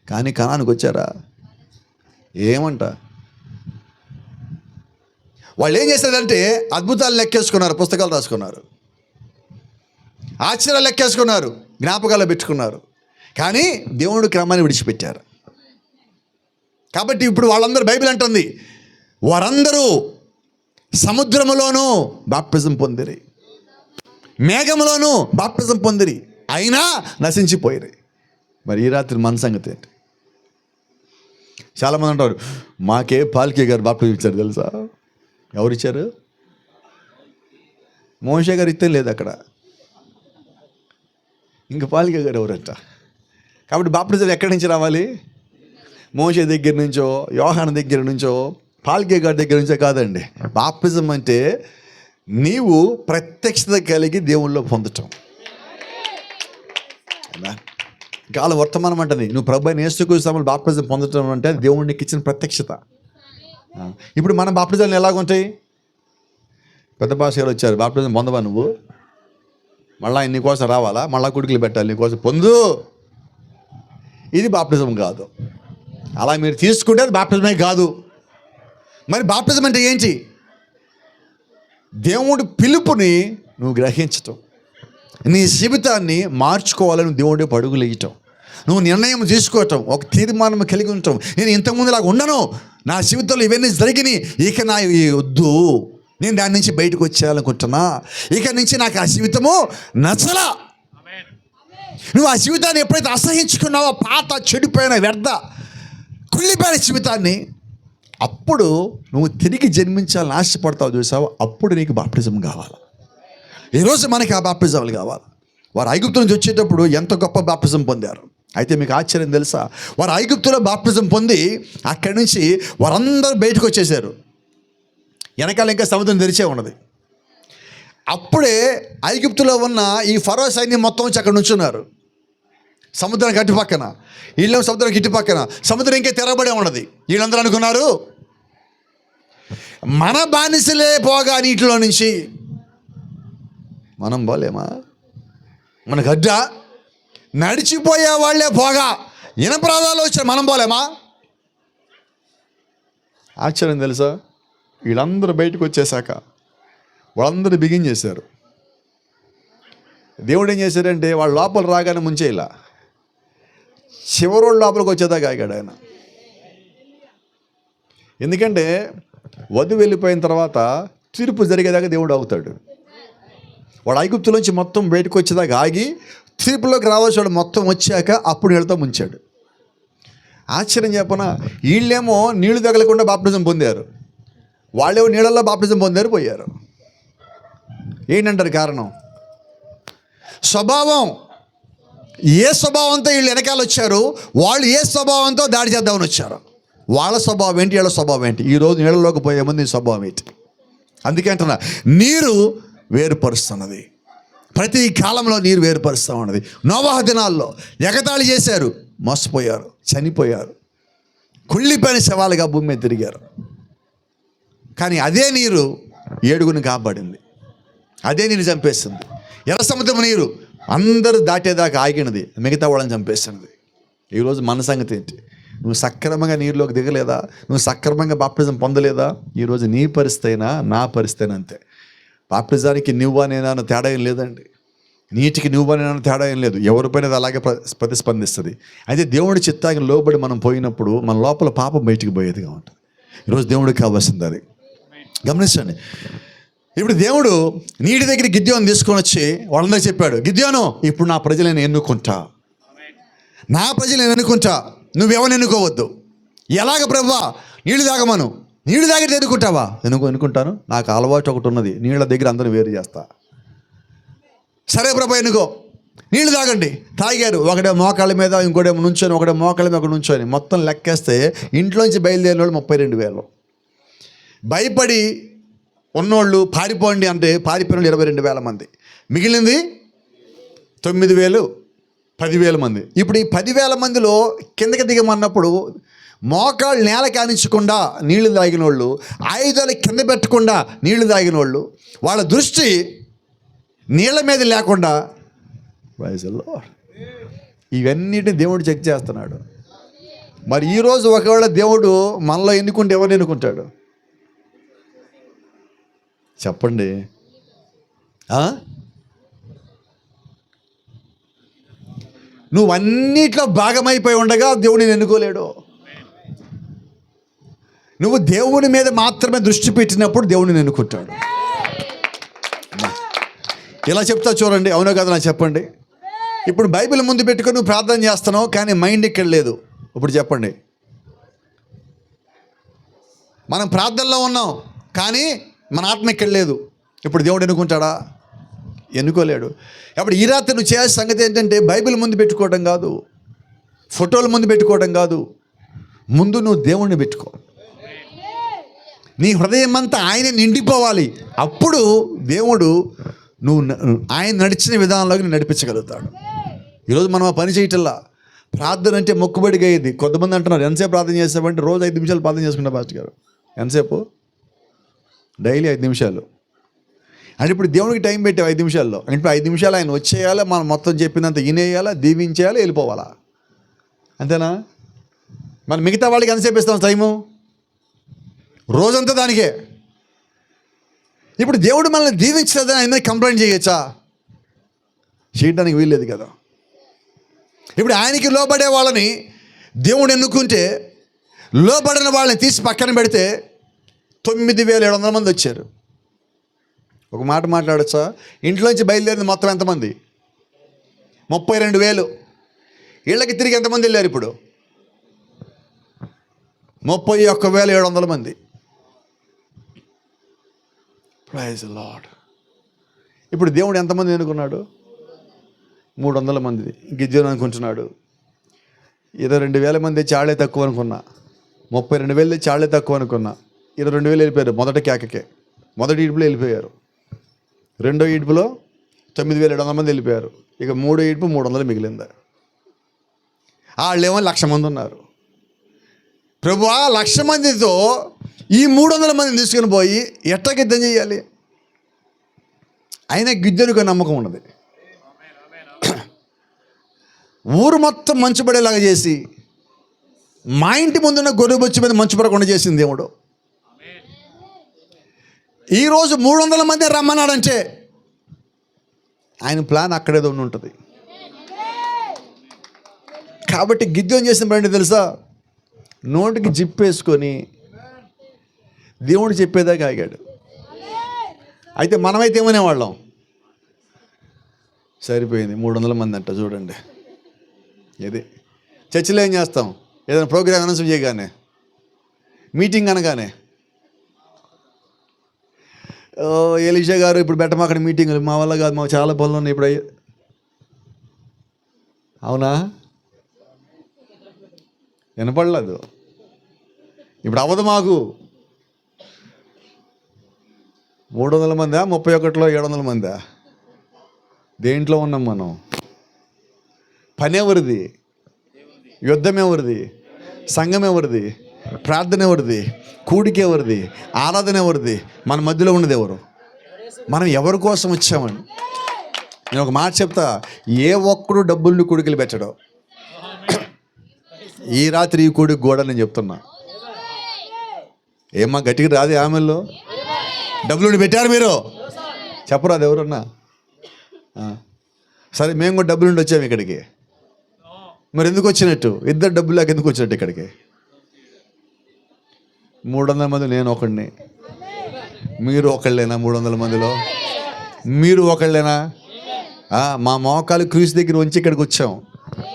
కానీ కనానికి వచ్చారా? ఏమంట? వాళ్ళు ఏం చేశారంటే అద్భుతాలు లెక్కేసుకున్నారు, పుస్తకాలు రాసుకున్నారు, ఆశ్చర్యాలు లెక్కేసుకున్నారు, జ్ఞాపకాలు పెట్టుకున్నారు. కానీ దేవుడు క్రమాన్ని విడిచిపెట్టారు. కాబట్టి ఇప్పుడు వాళ్ళందరూ, బైబిల్ అంటుంది, వారందరూ సముద్రములోనూ బాప్తిజం పొందిరి, మేఘములోనూ బాప్తిజం పొందిరి, అయినా నశించిపోయిరి. మరి ఈ రాత్రి మన సంగతి ఏంటి? చాలామంది అంటారు, మాకే పాల్కే గారు బాప్తిజం ఇచ్చారు తెలుసా. ఎవరు ఇచ్చారు? మోషే గారు ఇస్తే లేదు అక్కడ, ఇంక పాల్కే గారు ఎవరంట. కాబట్టి బాప్తిజం ఎక్కడి నుంచి రావాలి? మోషే దగ్గర నుంచో, యోహాను దగ్గర నుంచో, పాల్కే గారి దగ్గర నుంచో కాదండి. బాప్తిజం అంటే నీవు ప్రత్యక్షత కలిగి దేవుళ్ళలో పొందటం. కాల వర్తమానం అంటది, నువ్వు ప్రభువైన యేసుక్రీస్తు బాప్తిజం పొందటం అంటే దేవుడు నీకు ఇచ్చిన ప్రత్యక్షత. ఇప్పుడు మన బాప్తిజాలు ఎలాగుంటాయి? పెద్ద భాష గారు వచ్చారు, బాప్తిజం పొందవా నువ్వు? మళ్ళీ నీకోసం రావాలా? మళ్ళా కుడికిలు పెట్టాలి నీకోసం, పొందు. ఇది బాప్తిజం కాదు. అలా మీరు తీసుకుంటే అది బాప్తిజమే కాదు. మరి బాప్తిజం అంటే ఏంటి? దేవుడి పిలుపుని నువ్వు గ్రహించటం, నీ జీవితాన్ని మార్చుకోవాలని దేవుడి అడుగులు వేయటం, నువ్వు నిర్ణయం తీసుకోవటం, ఒక తీర్మానం కలిగి ఉండటం. నేను ఇంతకుముందులాగా ఉండను, నా జీవితంలో ఇవన్నీ జరిగినాయి, ఇక నా వద్దు, నేను దాని నుంచి బయటకు వచ్చేయాలనుకుంటున్నా, ఇక నుంచి నాకు ఆ జీవితము నచ్చలా. నువ్వు ఆ జీవితాన్ని ఎప్పుడైతే అసహించుకున్నావో, పాత చెడిపోయిన వ్యర్థ కుళ్ళిపోయిన జీవితాన్ని, అప్పుడు నువ్వు తిరిగి జన్మించాలని ఆశపడతావు చూసావు, అప్పుడు నీకు బాప్టిజం కావాలి. ఈరోజు మనకి ఆ బాప్టిజాలు కావాలి. వారు ఐగుప్తు నుంచి వచ్చేటప్పుడు ఎంత గొప్ప బాప్టిజం పొందారు. అయితే మీకు ఆశ్చర్యం తెలుసా, వారు ఐగుప్తులో బాప్టిజం పొంది అక్కడి నుంచి వారందరూ బయటకు వచ్చేసారు. వెనకాల ఇంకా సముద్రం తెరిచే ఉన్నది. అప్పుడే ఐగుప్తులో ఉన్న ఈ ఫరో సైన్యం మొత్తం వచ్చి అక్కడ నుంచున్నారు. సముద్రం అటు పక్కన, వీళ్ళ సముద్రం ఇటు పక్కన, సముద్రం ఇంకా తెరబడే ఉన్నది. వీళ్ళందరూ అనుకున్నారు మన బానిసలే పోగా నీటిలో నుంచి మనం పోలేమా, మన గడ్డ నడిచిపోయే వాళ్ళే పోగా ఇనప్రాదాలు వచ్చారు, మనం పోలేమా? ఆశ్చర్యం తెలుసా, వీళ్ళందరూ బయటకు వచ్చేసాక వాళ్ళందరూ బిగిన్ చేశారు. దేవుడు ఏం చేశాడంటే వాళ్ళ లోపల రాగానే ముంచేలా చివరోళ్ళ లోపలికి వచ్చేదాకా ఆగాడు ఆయన. ఎందుకంటే వధు వెళ్ళిపోయిన తర్వాత తీర్పు జరిగేదాకా దేవుడు ఆగుతాడు. వాడు ఐగుప్తులోంచి మొత్తం బయటకు వచ్చేదాకా ఆగి తీర్పులోకి రావాల్సిన మొత్తం వచ్చాక అప్పుడు నీళ్ళతో ముంచాడు. ఆశ్చర్యం చెప్పనా, వీళ్ళేమో నీళ్లు తగలకుండా బాప్టిజం పొందారు, వాళ్ళేమో నీళ్ళల్లో బాప్టిజం పొందారు, పోయారు. ఏంటంటారు కారణం? స్వభావం. ఏ స్వభావంతో వీళ్ళు వెనకాల వచ్చారు, వాళ్ళు ఏ స్వభావంతో దాడి చేద్దామని వచ్చారు. వాళ్ళ స్వభావం ఏంటి, వీళ్ళ స్వభావం ఏంటి? ఈరోజు నీళ్ళలోకి పోయే ముందు నీ స్వభావం ఏంటి? అందుకే అంటున్నా, నీరు వేరుపరుస్తున్నది. ప్రతి కాలంలో నీరు వేరుపరుస్తూ ఉన్నది. నోవాహ దినాల్లో ఎగతాళి చేశారు, మోసపోయారు, చనిపోయారు, కుళ్ళిపోయిన శవాలుగా భూమి మీద తిరిగారు. కానీ అదే నీరు ఏడుగుని కాపాడింది, అదే నీరు చంపేస్తుంది. ఎర్ర సముద్రం నీరు అందరూ దాటేదాకా ఆగినది, మిగతా వాళ్ళని చంపేస్తున్నది. ఈరోజు మన సంగతి ఏంటి? నువ్వు సక్రమంగా నీరులోకి దిగలేదా, నువ్వు సక్రమంగా బాప్టిజం పొందలేదా? ఈరోజు నీ పరిస్థితి అయినా నా పరిస్థితి అయినా అంతే. బాప్టిజానికి నువ్వా నేనా తేడా ఏం లేదండి, నీటికి నువ్వా నేనా తేడా ఏం లేదు. ఎవరిపైన అది అలాగే ప్రతిస్పందిస్తుంది. అయితే దేవుడి చిత్తానికి లోబడి మనం పోయినప్పుడు మన లోపల పాపం బయటికి పోయేదిగా ఉంటుంది. ఈరోజు దేవుడికి కావాల్సింది అది. గమనించండి, ఇప్పుడు దేవుడు నీటి దగ్గర గిద్యోను తీసుకొని వచ్చి వాళ్ళందరూ చెప్పాడు, గిద్యోను ఇప్పుడు నా ప్రజలను ఎన్నుకుంటా, నా ప్రజలను ఎన్నుకుంటా, నువ్వెవరిని ఎన్నుకోవద్దు. ఎలాగ ప్రభువా? నీళ్ళు తాగమను. నీళ్ళు తాగితే ఎన్నుకుంటావా? ఎన్నుకుంటాను, నాకు అలవాటు ఒకటి ఉన్నది, నీళ్ళ దగ్గర అందరూ వేరు చేస్తా. సరే ప్రభు ఎన్నుకో, నీళ్ళు తాగండి. తాగారు, ఒకడే మోకాళ్ళ మీద, ఇంకోటేమో నుంచొని, ఒకటే మోకాళ్ళ మీద, ఒకటి నుంచొని. మొత్తం లెక్కేస్తే ఇంట్లోంచి బయలుదేరిన వాళ్ళు 32,000. భయపడి ఉన్నోళ్ళు పారిపోండి అంటే పారిపోయిన వాళ్ళు 22,000 మంది. మిగిలింది 9,000, 10,000 మంది. ఇప్పుడు ఈ 10,000 మందిలో కిందకి దిగమన్నప్పుడు మోకాళ్ళు నేల కానించకుండా నీళ్లు తాగిన వాళ్ళు, ఆయుధాలు కింద పెట్టకుండా నీళ్లు తాగిన వాళ్ళు, వాళ్ళ దృష్టి నీళ్ళ మీద లేకుండా, ఇవన్నిటిని దేవుడు చెక్ చేస్తున్నాడు. మరి ఈరోజు ఒకవేళ దేవుడు మనలో ఎన్నుకుంటే ఎవరిని ఎన్నుకుంటాడు చెప్పండి? నువ్వు అన్నిట్లో భాగమైపోయి ఉండగా దేవుడు నేను ఎన్నుకోలేడు. నువ్వు దేవుని మీద మాత్రమే దృష్టి పెట్టినప్పుడు దేవుడిని ఎన్నుకుంటాడు. ఇలా చెప్తా చూడండి, అవునో కదా నాకు చెప్పండి. ఇప్పుడు బైబిల్ ముందు పెట్టుకొని నువ్వు ప్రార్థన చేస్తున్నావు, కానీ మైండ్ ఇక్కడ లేదు. ఇప్పుడు చెప్పండి, మనం ప్రార్థనలో ఉన్నాం కానీ మన ఆత్మ ఇక్కడ లేదు. ఇప్పుడు దేవుడు ఎన్నుకుంటాడా? ఎన్నుకోలేడు. అప్పుడు ఈ రాత్రి నువ్వు చేయాల్సిన సంగతి ఏంటంటే, బైబిల్ ముందు పెట్టుకోవడం కాదు, ఫోటోల ముందు పెట్టుకోవడం కాదు, ముందు నువ్వు దేవుణ్ణి పెట్టుకో. నీ హృదయం అంతా ఆయన నిండిపోవాలి. అప్పుడు దేవుడు నువ్వు ఆయన నడిచిన విధానంలోకి నేను నడిపించగలుగుతాడు. ఈరోజు మనం ఆ పని చేయటల్లా. ప్రార్థన అంటే మొక్కుబడిగా అయ్యింది. కొంతమంది అంటున్నారు, ఎంతసేపు ప్రార్థన చేస్తామంటే రోజు 5 నిమిషాలు ప్రార్థన చేసుకుంటా పాస్టర్ గారు. ఎంతసేపు? డైలీ 5 నిమిషాలు. అంటే ఇప్పుడు దేవుడికి టైం పెట్టావు 5 నిమిషాల్లో. అంటే 5 నిమిషాలు ఆయన వచ్చేయాలా, మనం మొత్తం చెప్పినంత వినేయాలా, దీవించేయాలా, వెళ్ళిపోవాలా, అంతేనా? మనం మిగతా వాళ్ళకి ఎంతసేపు ఇస్తాం టైము? రోజంతా దానికే. ఇప్పుడు దేవుడు మనల్ని దీవించలేదని ఆయన మీద కంప్లైంట్ చేయొచ్చా? చేయడానికి వీల్లేదు కదా. ఇప్పుడు ఆయనకి లోబడే వాళ్ళని దేవుడు ఎన్నుకుంటే, లోబడిన వాళ్ళని తీసి పక్కన పెడితే 9,700 మంది వచ్చారు. ఒక మాట మాట్లాడచ్చా? ఇంట్లోంచి బయలుదేరింది మొత్తం ఎంతమంది? 32,000. ఇళ్ళకి తిరిగి ఎంతమంది వెళ్ళారు? ఇప్పుడు 31,700 మంది. Praise Lord. ఇప్పుడు దేవుడు ఎంతమంది ఎన్నుకున్నాడు? 300 మంది. గిద్యోను అనుకుంటున్నాడు, ఏదో 2,000 మంది చాలే తక్కువ అనుకున్నా, 32,000 చాలే తక్కువ అనుకున్నా, 22,000 వెళ్ళిపోయారు. మొదటి కేకకే, మొదటి ఈడ్పులో వెళ్ళిపోయారు. రెండో ఈడ్పులో 9,700 మంది వెళ్ళిపోయారు. ఇక మూడో ఈడ్పు 300 మిగిలింది. వాళ్ళేమో 1,00,000 మంది ఉన్నారు. ప్రభువా 1,00,000 మందితో ఈ 300 మందిని తీసుకుని పోయి ఎట్టా యుద్ధం చేయాలి? అయినా గిద్దెనికి నమ్మకం ఉన్నది. ఊరు మొత్తం మంచు పడేలాగా చేసి, మా ఇంటి ముందున్న గొర్రెబొచ్చు మీద మంచు పడకుండా చేసింది దేవుడు. ఈరోజు 300 మంది రమ్మన్నాడంటే ఆయన ప్లాన్ అక్కడేదో ఉంటుంది. కాబట్టి గిద్యోను చేసిన పని తెలుసా? నోటికి జిప్పేసుకొని దేవుడు చెప్పేదాకా ఆగాడు. అయితే మనమైతే ఏమనేవాళ్ళం? సరిపోయింది 300 మంది అంట చూడండి. ఇది చర్చిలో ఏం చేస్తాం? ఏదైనా ప్రోగ్రామ్ అనౌన్స్ చేయగానే, మీటింగ్ అనగానే, ఎలీషా గారు ఇప్పుడు పెట్టమాక్కడ మీటింగులు, మా వల్ల కాదు, మాకు చాలా పనులు ఉన్నాయి ఇప్పుడు. అవునా? వినపడలేదు. ఇప్పుడు అవ్వదు మాకు. 300 మందా? 31లో 700 మందా? దేంట్లో ఉన్నాం మనం? పని ఎవరిది? యుద్ధం ఎవరిది? సంఘం ఎవరిది? ప్రార్థన ఎవరిది? కూడిక ఎవరిది? ఆరాధన ఎవరిది? మన మధ్యలో ఉన్నది ఎవరు? మనం ఎవరి కోసం వచ్చామని. నేను ఒక మాట చెప్తా, ఏ ఒక్కడు డబ్బుల్ని కూడికలు పెట్టడం. ఈ రాత్రి ఈ కూడికి కూడా నేను చెప్తున్నా. ఏమా గట్టిగా రాదు ఆమెల్లో? డబ్బులు పెట్టారు మీరు? చెప్పరు అది ఎవరన్నా? సరే, మేము కూడా డబ్బులు నుండి వచ్చాము ఇక్కడికి. మరి ఎందుకు వచ్చినట్టు? ఇద్దరు డబ్బులు లేక ఎందుకు వచ్చినట్టు ఇక్కడికి? 300 మంది, నేను ఒకడిని. మీరు ఒకళ్ళేనా 300 మందిలో? మీరు ఒకళ్ళేనా? మా మోకాలు క్రీస్తు దగ్గర ఉంచి ఇక్కడికి వచ్చాం,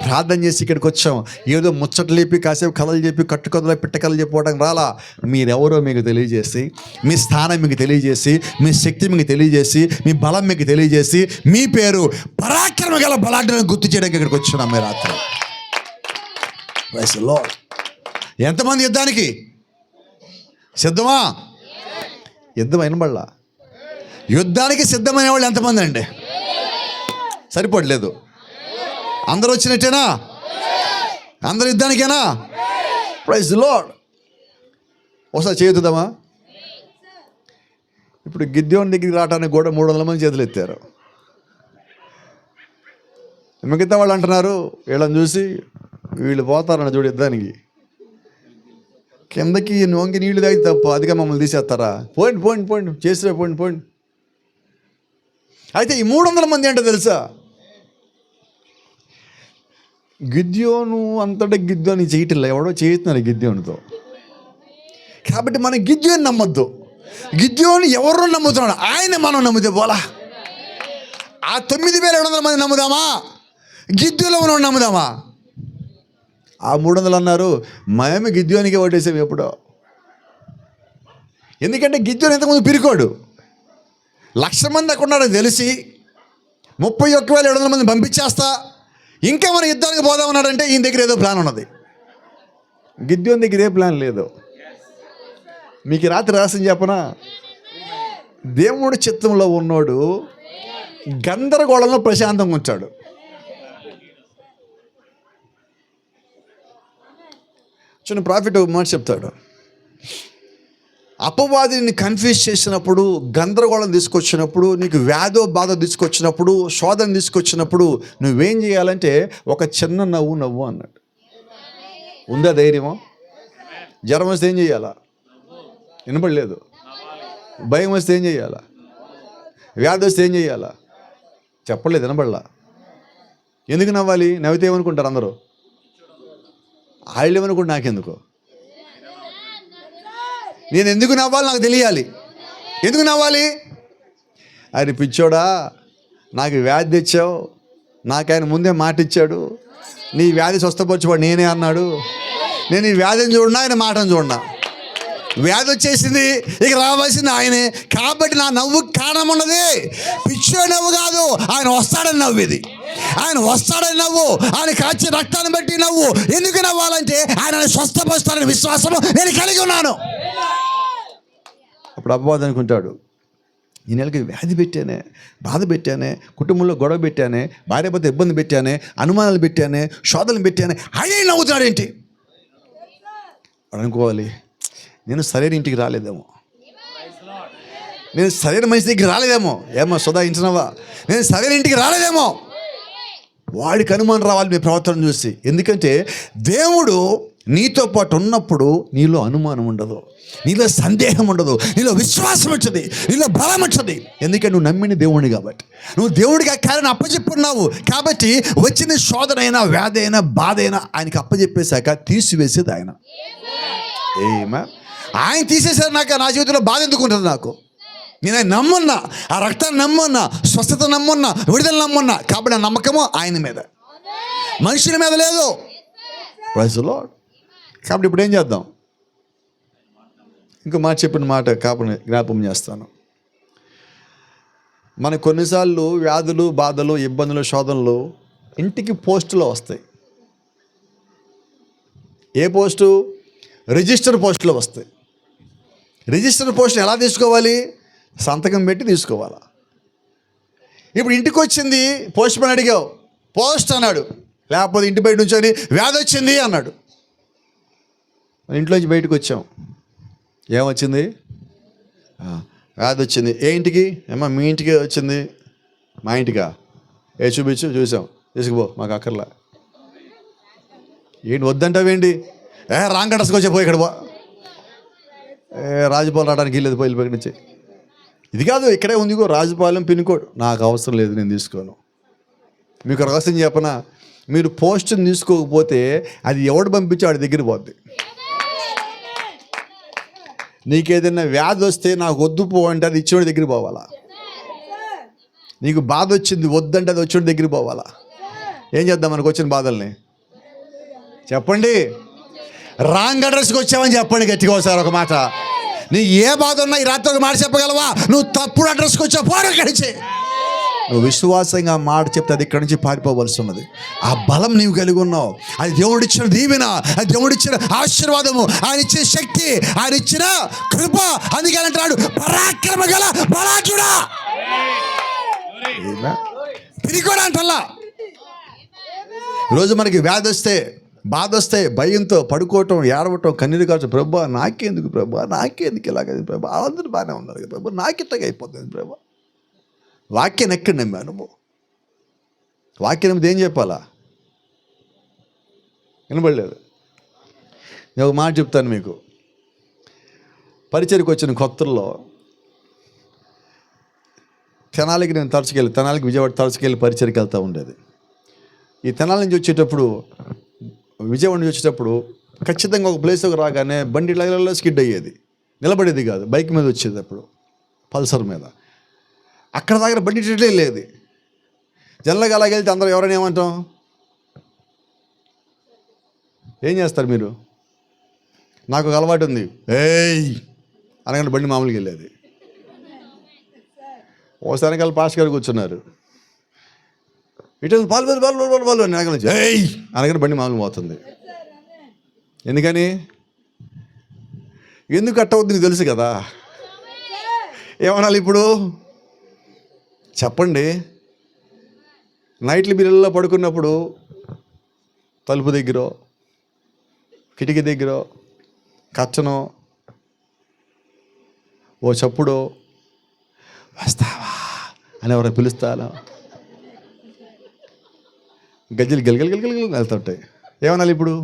ప్రార్థన చేసి ఇక్కడికి వచ్చాం. ఏదో ముచ్చట్లు లేపి, కాసేపు కథలు చెప్పి, కట్టుకథలు పిట్టకథలు చెప్పుకోవడానికి రాలా. మీరెవరో మీకు తెలియజేసి, మీ స్థానం మీకు తెలియజేసి, మీ శక్తి మీకు తెలియజేసి, మీ బలం మీకు తెలియజేసి, మీ పేరు పరాక్రమ గల బలాఢ్యాన్ని గుర్తు చేయడానికి ఇక్కడికి వచ్చున్నాం మీ రాత్రి. Praise the Lord. ఎంతమంది యుద్ధానికి సిద్ధమా? యుద్ధం అయినబడలా. యుద్ధానికి సిద్ధమైన వాళ్ళు ఎంతమంది అండి? సరిపడలేదు. అందరూ వచ్చినట్టేనా? అందరు యుద్ధానికేనా? Praise the lord. ఒకసారి చేయుతుందామా? ఇప్పుడు గిద్యోని దగ్గరికి రావడానికి కూడా 300 మంది చేతులు ఎత్తారు. మిగతా వాళ్ళు అంటున్నారు, వీళ్ళని చూసి వీళ్ళు పోతారన్న చూడు యుద్ధానికి, కిందకి నొంగి నీళ్లు తాగి తప్ప అదిగా మమ్మల్ని తీసేస్తారా? పోయింది పోయింది పోయింది చేసిరే పోయింది పోయింది. అయితే ఈ 300 మంది ఏంటో తెలుసా? గిద్యోను అంతటా గిద్యోని చేయటంలో ఎవడో చేస్తున్నారు గిద్యోనుతో. కాబట్టి మనం గిద్యోని నమ్మొద్దు. గిద్యోని ఎవరు నమ్ముతున్నాడు? ఆయన మనం నమ్మితే పోలా. ఆ 9,700 మంది నమ్ముదామా? గిద్యోలో మనం నమ్ముదామా? ఆ 300 అన్నారు మేము గిద్యోనికి ఓటేసాం ఎప్పుడో. ఎందుకంటే గిద్యోని ఇంతకుముందు పిరికోడు. 1,00,000 మంది అక్కడ ఉన్నాడని తెలిసి 31,700 మంది పంపించేస్తా, ఇంకా మనం యుద్ధానికి పోదామన్నాడంటే ఈయన దగ్గర ఏదో ప్లాన్ ఉన్నది. గిద్యోని దగ్గర ఏ ప్లాన్ లేదు. మీకు రాత్రి రాసింది చెప్పనా? దేవుడి చిత్తంలో ఉన్నోడు గందరగోళంలో ప్రశాంతంగా ఉంచాడు. చిన్న ప్రాఫిట్ ఒక మాట చెప్తాడు. అపవాదిని కన్ఫ్యూజ్ చేసినప్పుడు, గందరగోళం తీసుకొచ్చినప్పుడు, నీకు వ్యాధో బాధ తీసుకొచ్చినప్పుడు, శోధన తీసుకొచ్చినప్పుడు నువ్వేం చేయాలంటే ఒక చిన్న నవ్వు అన్నాడు. ఉందా ధైర్యమో? జ్వరం వస్తే ఏం చేయాలా? వినపడలేదు. భయం వస్తే ఏం చేయాలా? వ్యాధి వస్తే ఏం చేయాలా? చెప్పలేదు, వినపడలా. ఎందుకు నవ్వాలి? నవ్వితే ఏమనుకుంటారు అందరూ? వాళ్ళు ఏమనుకుంటే నాకెందుకు? నేను ఎందుకు నవ్వాలి నాకు తెలియాలి. ఎందుకు నవ్వాలి? ఆయన పిచ్చోడా, నాకు వ్యాధి తెచ్చావు, నాకు ఆయన ముందే మాట ఇచ్చాడు, నీ వ్యాధి స్వస్థపరచువాడు నేనే అన్నాడు. నేను ఈ వ్యాధిని చూడనా, ఆయన మాటను చూడనా? వ్యాధి వచ్చేసింది, ఇక రావాల్సింది ఆయనే. కాబట్టి నా నవ్వు కారణం ఉన్నది పిచ్చో నవ్వు కాదు, ఆయన వస్తాడని నవ్వు. ఇది ఆయన వస్తాడని నవ్వు, ఆయన కాచే రక్తాన్ని బట్టి నవ్వు. ఎందుకు నవ్వాలంటే ఆయన స్వస్థపరుస్తాడని విశ్వాసము నేను కలిగి ఉన్నాను. అప్పుడు అపవాది అనుకుంటాడు, ఈ నెలకి వ్యాధి పెట్టానే, బాధ పెట్టానే, కుటుంబంలో గొడవ పెట్టానే, భార్యభర్త ఇబ్బంది పెట్టానే, అనుమానాలు పెట్టానే, శోధనలు పెట్టానే, ఆయనే నవ్వుతాడేంటి అనుకోవాలి. నేను సరైన ఇంటికి రాలేదేమో, నేను సరైన మనిషి దగ్గరికి రాలేదేమో. ఏమో సుధా ఇంటున్నావా? నేను సరైన ఇంటికి రాలేదేమో. వాడికి అనుమానం రావాలి మీ ప్రవర్తన చూసి. ఎందుకంటే దేవుడు నీతో పాటు ఉన్నప్పుడు నీలో అనుమానం ఉండదు, నీలో సందేహం ఉండదు, నీలో విశ్వాసం ఉంటుంది, నీలో బలం ఉంటుంది. ఎందుకంటే నువ్వు నమ్మిన దేవుడిని కాబట్టి, నువ్వు దేవుడికి ఆ కార్యాన్ని అప్పచెప్పున్నావు కాబట్టి వచ్చిన శోధన అయినా, వ్యాధి అయినా, బాధ అయినా ఆయనకి అప్పచెప్పేశాక తీసివేసేది ఆయన. ఆయన తీసేశారు. నాకు నా జీవితంలో బాధ ఎందుకు ఉంటుంది? నాకు నేను ఆయన నమ్మున్నా, ఆ రక్తాన్ని నమ్మున్నా, స్వస్థత నమ్మున్నా, విడుదల నమ్మున్నా. కాబట్టి నా నమ్మకము ఆయన మీద, మనుషుల మీద లేదు. Praise the Lord. కాబట్టి ఇప్పుడు ఏం చేద్దాం? ఇంకో మాట చెప్పిన మాట జ్ఞాపకం చేస్తాను. మనకు కొన్నిసార్లు వ్యాధులు, బాధలు, ఇబ్బందులు, శోధనలు ఇంటికి పోస్టులో వస్తాయి. ఏ పోస్టు? రిజిస్టర్ పోస్టులో వస్తాయి. రిజిస్టర్ పోస్ట్ ఎలా తీసుకోవాలి? సంతకం పెట్టి తీసుకోవాలా. ఇప్పుడు ఇంటికి వచ్చింది, పోస్ట్ మ్యాన్ అడిగావు, పోస్ట్ అన్నాడు. లేకపోతే ఇంటి బయట నుంచొని వ్యాధి వచ్చింది అన్నాడు. ఇంట్లోంచి బయటకు వచ్చాం, ఏమొచ్చింది? వ్యాధి వచ్చింది. ఏ ఇంటికి? ఏమో మీ ఇంటికి వచ్చింది. మా ఇంటికా? ఏ చూపించు. చూసాం. తీసుకుపో, మాకు అక్కర్లా. ఏంటి వద్దంటావేంటి? రాంగ్ అడ్రస్కి వచ్చే, పోయి ఇక్కడ పో. రాజుపాలెం రావడానికి వెళ్ళేది, పోయి ఇక్కడి నుంచి. ఇది కాదు, ఇక్కడే ఉంది రాజుపాలెం పిన్ కోడ్. నాకు అవసరం లేదు, నేను తీసుకోను. మీకు రహస్యం చెప్పనా? మీరు పోస్ట్ని తీసుకోకపోతే అది ఎవడు పంపించి వాడి దగ్గర పోద్ది. నీకేదైనా వ్యాధి వస్తే నాకు వద్దు పో అంటే అది ఇచ్చేవాడి దగ్గర పోవాలా. నీకు బాధ వచ్చింది వద్దంటే అది వచ్చేవాడి దగ్గర పోవాలా. ఏం చేద్దాం మనకు వచ్చిన బాధల్ని? చెప్పండి. రాంగ్ అడ్రస్కి వచ్చావని చెప్పండి గట్టిగా ఒకసారి ఒక మాట. నీ ఏ బాధ ఉన్నా ఈ రాత్రి ఒక మాట చెప్పగలవా? నువ్వు తప్పుడు అడ్రస్కి వచ్చావు, పోరు ఇక్కడి. నువ్వు విశ్వాసంగా మాట చెప్తే అది ఇక్కడి నుంచి పారిపోవలసి ఉన్నది. ఆ బలం నీవు కలిగి ఉన్నావు. అది దేవుడిచ్చిన దీవెన, అది దేవుడిచ్చిన ఆశీర్వాదము, ఆయన ఇచ్చిన శక్తి, ఆయన ఇచ్చిన కృప. అందుకే అంటాడు పరాక్రమ గల బలాఢ్యుడా. తిరిగి అంటల్లా. ఈరోజు మనకి వ్యాధి వస్తే, బాధ వస్తే భయంతో పడుకోవటం, ఏడవటం, కన్నీరు కావచ్చు. ప్రభా నాకెందుకు, ప్రభా నాకెందుకు ఇలాగది, ప్రభా అందరూ బాగానే ఉన్నారు కదా ప్రభా, నాకిట్టగా అయిపోతుంది ప్రభా. వాక్యం ఎక్కడ నమ్మా నువ్వు? వాక్యం నమ్మితే ఏం చెప్పాలా? వినబడలేదు. నేను ఒక మాట చెప్తాను మీకు. పరిచయకు వచ్చిన కొత్తల్లో తెనాలికి నేను తెనాలికి విజయవాడ తరచుకెళ్ళి పరిచయకి వెళ్తూ ఉండేది. ఈ తెనాలి నుంచి వచ్చేటప్పుడు, విజయవాడ నుంచి వచ్చేటప్పుడు ఖచ్చితంగా ఒక ప్లేస్కి రాగానే బండి ఇలా స్కిడ్ అయ్యేది, నిలబడేది కాదు, బైక్ మీద వచ్చేది అప్పుడు, పల్సర్ మీద. అక్కడ దగ్గర బండి ఇట్లే లేదు. జనరల్గా అలాగ వెళ్తే అందరూ ఎవరైనా ఏమంటాం, ఏం చేస్తారు మీరు? నాకు ఒక అలవాటు ఉంది, ఏయ్ అనగానే బండి మామూలుగా వెళ్ళేది. ఓసారి కలిసి పాస్ గారు కూర్చున్నారు, ఇటు పాలు అని ఏయ్ అనగానే బండి మామూలు పోతుంది. ఎందుకు అట్టవద్దు నీకు తెలుసు కదా. ఏమనాలి ఇప్పుడు చెప్పండి? నైట్లు బిల్లుల్లో పడుకున్నప్పుడు తలుపు దగ్గర, కిటికీ దగ్గర, కచ్చనో ఓ చప్పుడు వస్తావా అని ఎవరైనా పిలుస్తారా? గజ్జలు గెలగలగలగల వెళ్తుంటాయి. ఏమనాలి ఇప్పుడు?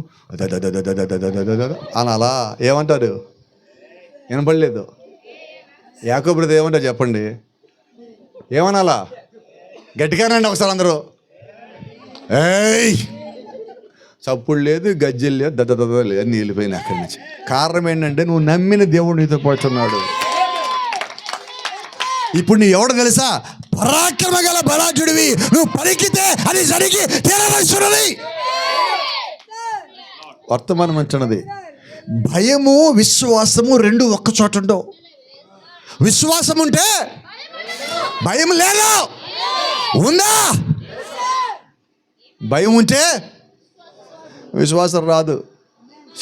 అనాలా? ఏమంటారు? వినపడలేదు. యాకోబు బ్రదర్ ఏమంటారు చెప్పండి? ఏమనాలా? గట్టిగానండి ఒకసారి అందరూ. ఏయ్ చప్పుడు లేదు, గజ్జలు లేదు, లేదు, అన్నీ వెళ్ళిపోయినాయి అక్కడి నుంచి. కారణం ఏంటంటే నువ్వు నమ్మిన దేవుడు నీతో పడుతున్నాడు. ఇప్పుడు నీ ఎవడో తెలుసా? పరాక్రమ గల బలాఢ్యుడివి. నువ్వు పలికితే అది జరిగి తీరవలసినది. వర్తమానం అంటున్నది. భయము విశ్వాసము రెండు ఒక్క చోట ఉండవు. విశ్వాసం ఉంటే భయం లేదు. ఉందా? భయం ఉంటే విశ్వాసం రాదు.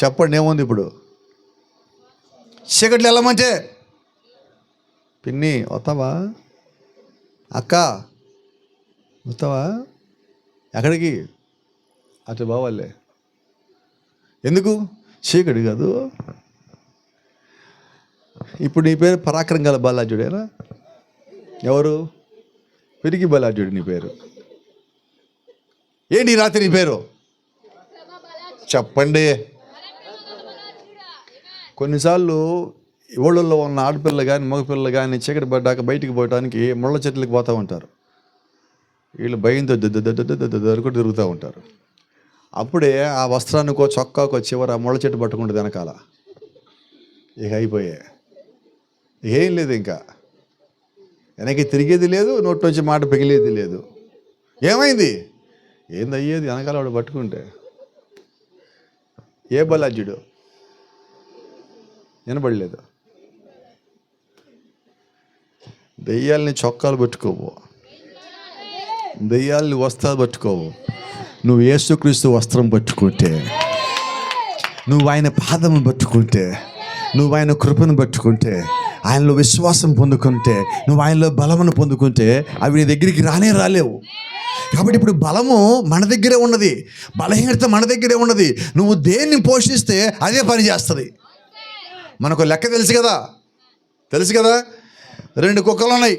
చెప్పండి ఏముంది ఇప్పుడు? చీకట్లు వెళ్ళమంటే పిన్ని వస్తావా, అక్క వస్తావా, ఎక్కడికి? అటు బావాలే. ఎందుకు? చీకటి కాదు. ఇప్పుడు నీ పేరు పరాక్రమం గల బలాఢ్యుడేనా? ఎవరు? పిరికి బలాఢ్యుడు నీ పేరు. ఏంటి రాత్రి నీ పేరు చెప్పండి? కొన్నిసార్లు ఊళ్ళల్లో ఉన్న ఆడపిల్లలు కానీ మగపిల్లలు కానీ చీకటి పడ్డాక బయటికి పోవడానికి ముళ్ళ చెట్లకు పోతూ ఉంటారు. వీళ్ళు భయంతో దొరుకుతూ తిరుగుతూ ఉంటారు. అప్పుడే ఆ వస్త్రానికో చొక్కాకో చివర ముళ్ళ చెట్టు పట్టుకుంటుంది వెనకాల. ఇక అయిపోయాయి, ఏం లేదు, ఇంకా వెనక్కి తిరిగేది లేదు, నోట్లోంచి మాట పిగిలేది లేదు. ఏమైంది? ఏంది అయ్యేది? వెనకాల వాడు పట్టుకుంటే. ఏ బలాఢ్యుడు? వినబడలేదు. దెయ్యాల్ని చొక్కాలు పట్టుకోవు, దెయ్యాల్ని వస్త్రాలు పట్టుకోవు. నువ్వు యేసుక్రీస్తు వస్త్రం పట్టుకుంటే, నువ్వు ఆయన పాదము పట్టుకుంటే, నువ్వు ఆయన కృపను పట్టుకుంటే, ఆయనలో విశ్వాసం పొందుకుంటే, నువ్వు ఆయనలో బలమును పొందుకుంటే అవి నీ దగ్గరికి రాలేవు. కాబట్టి ఇప్పుడు బలము మన దగ్గరే ఉన్నది, బలహీనత మన దగ్గరే ఉన్నది. నువ్వు దేన్ని పోషిస్తే అదే పని చేస్తుంది. మనకు లెక్క తెలుసు కదా. 2 కుక్కలు ఉన్నాయి,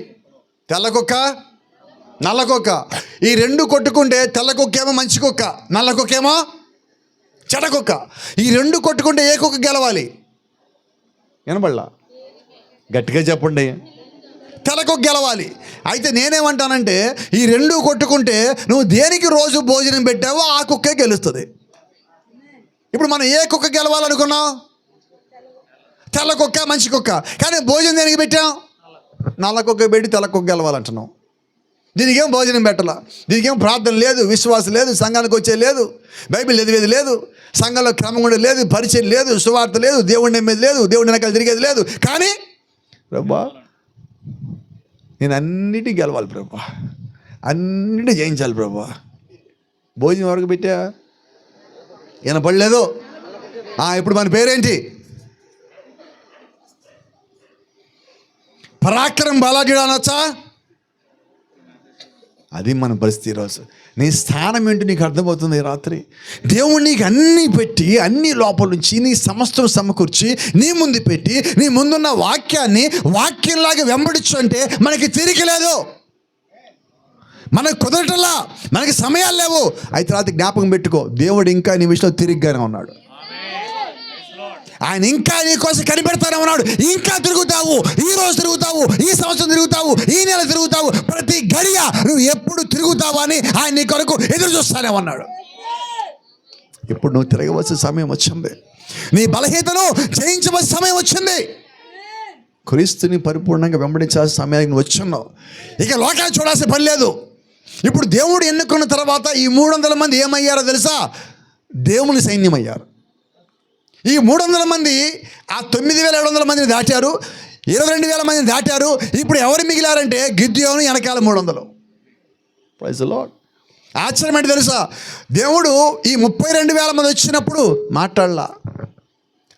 తెల్ల కుక్క, నల్ల కుక్క. ఈ 2 కొట్టుకుంటే తెల్ల కుక్క ఏమో మంచి కుక్క, నల్ల కుక్క ఏమో చెడ కుక్క. ఈ 2 కొట్టుకుంటే ఏ కుక్క గెలవాలి? వినబడలా? గట్టిగా చెప్పండి. తెల్ల కుక్క గెలవాలి. అయితే నేనేమంటానంటే ఈ 2 కొట్టుకుంటే నువ్వు దేనికి రోజు భోజనం పెట్టావో ఆ కుక్కే గెలుస్తుంది. ఇప్పుడు మనం ఏ కుక్క గెలవాలనుకున్నాం? తెల్ల కుక్క, మంచి కుక్క. కానీ భోజనం దేనికి పెట్టాం? నల్ల కుక్క పెట్టి తెల్ల కుక్క గెలవాలంటున్నాం. దీనికేం భోజనం పెట్టాల, దీనికేం ప్రార్థన లేదు, విశ్వాసం లేదు, సంఘానికి వచ్చే లేదు, బైబిల్ చదివేది లేదు, సంఘంలో క్రమం కూడా లేదు, పరిచయం లేదు, సువార్త లేదు, దేవుడి నమ్మేది లేదు, దేవుడి వెనకాల తిరిగేది లేదు. కానీ ప్రభా నేను అన్నిటి గెలవాలి ప్రభా, అన్నిటి జయించాలి ప్రభా. భోజనం వరకు పెట్టా వినపడలేదు. ఇప్పుడు మన పేరేంటి? పరాక్రమం బలాఢ్యుడు అనొచ్చా? అది మన పరిస్థితి ఈరోజు. నీ స్థానం ఏంటి నీకు అర్థమవుతుంది. రాత్రి దేవుడు నీకు అన్నీ పెట్టి, అన్ని లోపల నుంచి నీ సమస్తం సమకూర్చి నీ ముందు పెట్టి, నీ ముందున్న వాక్యాన్ని వాక్యంలాగా వెంబడించు అంటే మనకి తిరిగి లేదు, మనకు కుదరటల్లా, మనకి సమయాలు లేవు. అయితే రాత్రి జ్ఞాపకం పెట్టుకో, దేవుడు ఇంకా నీ విషయంలో తిరిగ్గానే ఉన్నాడు. ఆయన ఇంకా నీ కోసం కనిపెడతానే ఉన్నాడు. ఇంకా తిరుగుతావు, ఈ రోజు తిరుగుతావు, ఈ సంవత్సరం తిరుగుతావు, ఈ నెల తిరుగుతావు, ప్రతి గడియ నువ్వు ఎప్పుడు తిరుగుతావు అని ఆయన నీ కొరకు ఎదురు చూస్తానే ఉన్నాడు. ఇప్పుడు నువ్వు తిరగవలసిన సమయం వచ్చింది. నీ బలహీనతను జయించవలసిన సమయం వచ్చింది. క్రీస్తుని పరిపూర్ణంగా వెంబడించాల్సిన సమయానికి నువ్వు వచ్చున్నావు. ఇక లోకాన్ని చూడాల్సిన పని లేదు. ఇప్పుడు దేవుడు ఎన్నుకున్న తర్వాత ఈ 300 మంది ఏమయ్యారో తెలుసా? దేవుని సైన్యం అయ్యారు. ఈ 300 మంది ఆ 9,700 మందిని దాటారు, 22,000 మందిని దాటారు. ఇప్పుడు ఎవరు మిగిలారంటే గిద్యోను వెనకాల 300. Praise the Lord. ఆశ్చర్యం ఏంటి తెలుసా? దేవుడు ఈ 32,000 మంది వచ్చినప్పుడు మాట్లాడలా,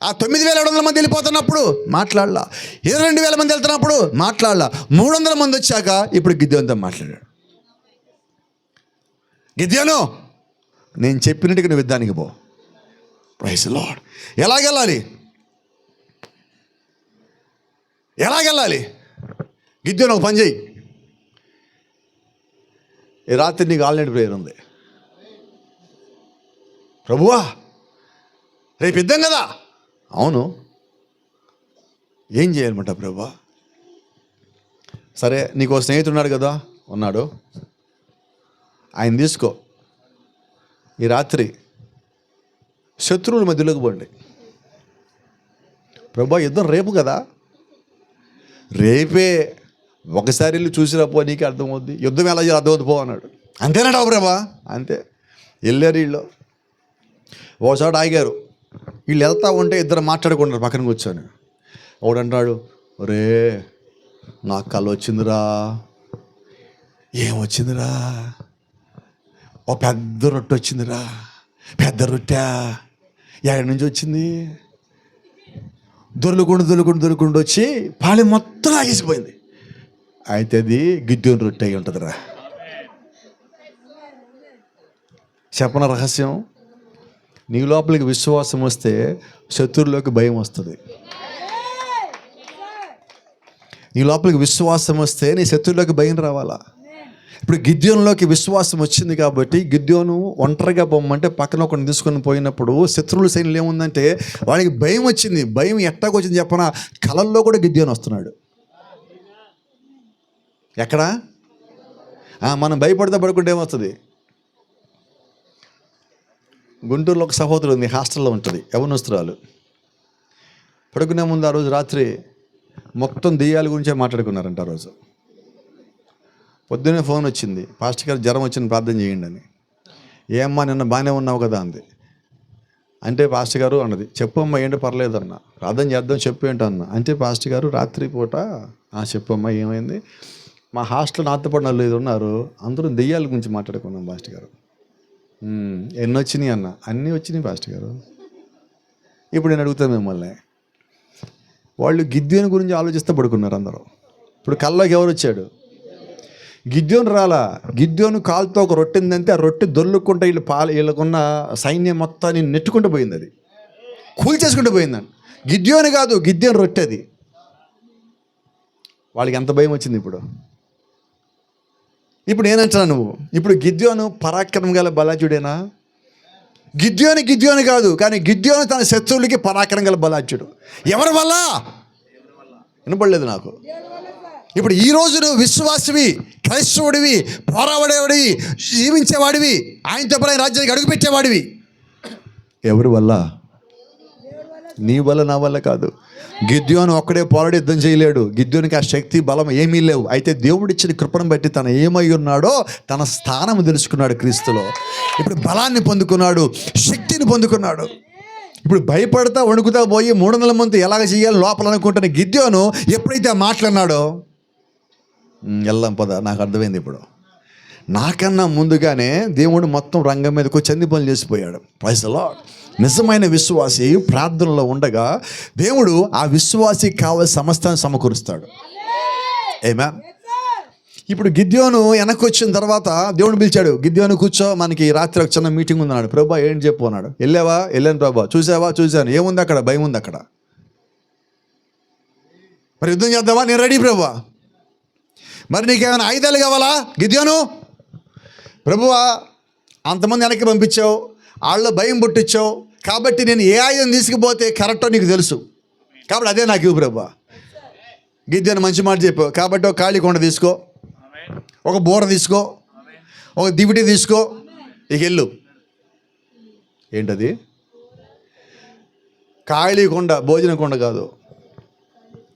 ఆ 9,700 మంది వెళ్ళిపోతున్నప్పుడు మాట్లాడలా, 22,000 మంది వెళ్తున్నప్పుడు మాట్లాడలా. 300 మంది వచ్చాక ఇప్పుడు గిద్యోనుతో మాట్లాడాడు. గిద్యోను, నేను చెప్పినట్టుగా నువ్వు యుద్ధానికి పో. Praise the lord. ఎలాగెళ్ళాలి? గిద్యోను ఒక పని చెయ్యి. ఈ రాత్రి నీకు ఆల్రెడీ ప్రేయర్ ఉంది. ప్రభువా రేపు యుద్ధం కదా. అవును, ఏం చేయాలన్నమాట ప్రభువా? సరే, నీకు స్నేహితుడు ఉన్నాడు కదా. ఉన్నాడు, ఆయన తీసుకో. ఈ రాత్రి శత్రువుల మధ్యలోకి పోండి. ప్రభువా యుద్ధం రేపు కదా. రేపే ఒకసారి వెళ్ళి చూసిరాపో, నీకే అర్థమవుద్ది. యుద్ధం ఎలా చేయాలి అర్థమవుతుంది పో అన్నాడు. అంతేనాడు ప్రభా? అంతే. వెళ్ళారు వీళ్ళు, ఓసారి ఆగారు. వీళ్ళు వెళ్తా ఉంటే ఇద్దరు మాట్లాడుకుంటారు పక్కన కూర్చొని. ఒకడు అంటాడు, ఒరే నాకు కళ్ళు వచ్చిందిరా. ఏమొచ్చిందిరా? ఓ పెద్ద రొట్టె వచ్చిందిరా. పెద్ద రొట్టె ఎక్కడి నుంచి వచ్చింది? దొరుకుంటూ వచ్చి పాలెం మొత్తం ఆగేసిపోయింది. అయితే అది గిద్యోను రొట్టె అయి ఉంటుందిరా. చెప్పన రహస్యం, నీ లోపలికి విశ్వాసం వస్తే శత్రువులోకి భయం వస్తుంది. నీ లోపలికి విశ్వాసం వస్తే నీ శత్రువులోకి భయం రావాలా? ఇప్పుడు గిద్యోనులోకి విశ్వాసం వచ్చింది కాబట్టి గిద్యోను ఒంటరిగా పొమ్మంటే పక్కన ఒకరిని తీసుకొని పోయినప్పుడు శత్రువుల సైన్యం ఏముందంటే వాడికి భయం వచ్చింది. భయం ఎట్టాకొచ్చింది చెప్పనా? కలల్లో కూడా గిద్యోను వస్తున్నాడు. ఎక్కడా? మనం భయపడితే పడుకుంటే ఏమొస్తుంది? గుంటూరులో ఒక సహోదరు ఉంది, హాస్టల్లో ఉంటుంది, యవ్వనస్తురాలు. పడుకునే ముందు ఆ రోజు రాత్రి మొత్తం దెయ్యాల గురించే మాట్లాడుకున్నారంట. ఆ రోజు పొద్దున్నే ఫోన్ వచ్చింది, పాస్టర్ గారు జ్వరం వచ్చింది ప్రార్థన చేయండి అని. ఏమ్మా నిన్న బాగానే ఉన్నావు కదా అంది. అంటే పాస్టర్ గారు అన్నది, చెప్పమ్మా ఏంటో పర్లేదు అన్న, ప్రార్థన చేద్దాం చెప్పు ఏంటో అన్న. అంటే పాస్టర్ గారు రాత్రి పూట చెప్పమ్మా ఏమైంది? మా హాస్టల్లో నాతో పాటు 4-5 ఉన్నారు, అందరూ దెయ్యాల గురించి మాట్లాడుకున్నాం పాస్టర్ గారు. ఎన్ని వచ్చినాయి అన్న? అన్నీ వచ్చినాయి పాస్టర్ గారు. ఇప్పుడు నేను అడుగుతాను మిమ్మల్ని, వాళ్ళు గిద్యోను గురించి ఆలోచిస్తూ పడుకున్నారు అందరూ. ఇప్పుడు కల్లోకి ఎవరు వచ్చాడు? గిద్యోను రాలా. గిద్యోను కాలుతో ఒక రొట్టెందంటే ఆ రొట్టె దొర్లుకుంటే వీళ్ళకున్న సైన్యం మొత్తాన్ని నెట్టుకుంటూ పోయింది, అది కూల్చేసుకుంటూ పోయిందని. గిద్యోను కాదు, గిద్యోను రొట్టె అది. వాళ్ళకి ఎంత భయం వచ్చింది ఇప్పుడు. ఇప్పుడు ఏనంటున్నా నువ్వు? ఇప్పుడు గిద్యోను పరాక్రమం గల బలాజ్యుడేనా? గిద్యోను కాదు, కానీ గిద్యోను తన శత్రువులకి పరాక్రమం గల బలాజ్యుడు. ఎవరి వల్ల? వినపడలేదు నాకు. ఇప్పుడు ఈ రోజు నువ్వు విశ్వాసివి, క్రైస్తవుడివి, పోరాడేవాడివి, జీవించేవాడివి, ఆయనతో పాటు రాజ్యానికి అడుగుపెట్టేవాడివి. ఎవరి వల్ల? నీ వల్ల, నా వల్ల కాదు. గిద్యోను ఒక్కడే పోరాడి యుద్ధం చేయలేడు. గిద్యోనికి ఆ శక్తి బలం ఏమీ లేవు. అయితే దేవుడిచ్చిన కృపను బట్టి తను ఏమై ఉన్నాడో తన స్థానం తెలుసుకున్నాడు క్రీస్తులో. ఇప్పుడు బలాన్ని పొందుకున్నాడు, శక్తిని పొందుకున్నాడు. ఇప్పుడు భయపడతా వణుకుతా పోయి 300 మంది ఎలాగ చేయాలి లోపల అనుకుంటున్న గిద్యోను ఎప్పుడైతే మాట్లాడినాడో, వెళ్దాం పద, నాకు అర్థమైంది. ఇప్పుడు నాకన్నా ముందుగానే దేవుడు మొత్తం రంగం మీదకు చంది పనులు చేసిపోయాడు. Praise the lord. నిజమైన విశ్వాసి ప్రార్థనలో ఉండగా దేవుడు ఆ విశ్వాసికి కావాల్సిన సమస్తాన్ని సమకూరుస్తాడు. ఆమేన్. ఇప్పుడు గిద్యోను వెనక్కి వచ్చిన తర్వాత దేవుడు పిలిచాడు, గిద్యోను కూర్చో, మనకి రాత్రి ఒక చిన్న మీటింగ్ ఉందన్నాడు. ప్రభా ఏం చెప్పు అన్నాడు. వెళ్ళావా? వెళ్ళాను ప్రభా. చూసావా? చూశాను. ఏముంది అక్కడ? భయం ఉంది అక్కడ. మరి యుద్ధం చేద్దామా? నేను రెడీ ప్రభా. మరి నీకేమైనా ఆయుధాలు కావాలా? గిద్యోను, ప్రభువా అంతమంది వెనక్కి పంపించావు, వాళ్ళలో భయం పుట్టించావు, కాబట్టి నేను ఏ ఆయుధం తీసుకుపోతే కరెక్టో నీకు తెలుసు, కాబట్టి అదే నాకు ఇవ్వు ప్రభా. గిద్యోను మంచి మాట చెప్పావు, కాబట్టి ఒక ఖాళీ కొండ తీసుకో, ఒక బోర తీసుకో, ఒక దివిటి తీసుకో, ఇక వెళ్ళు. ఏంటది? ఖాళీ కొండ, భోజన కొండ కాదు,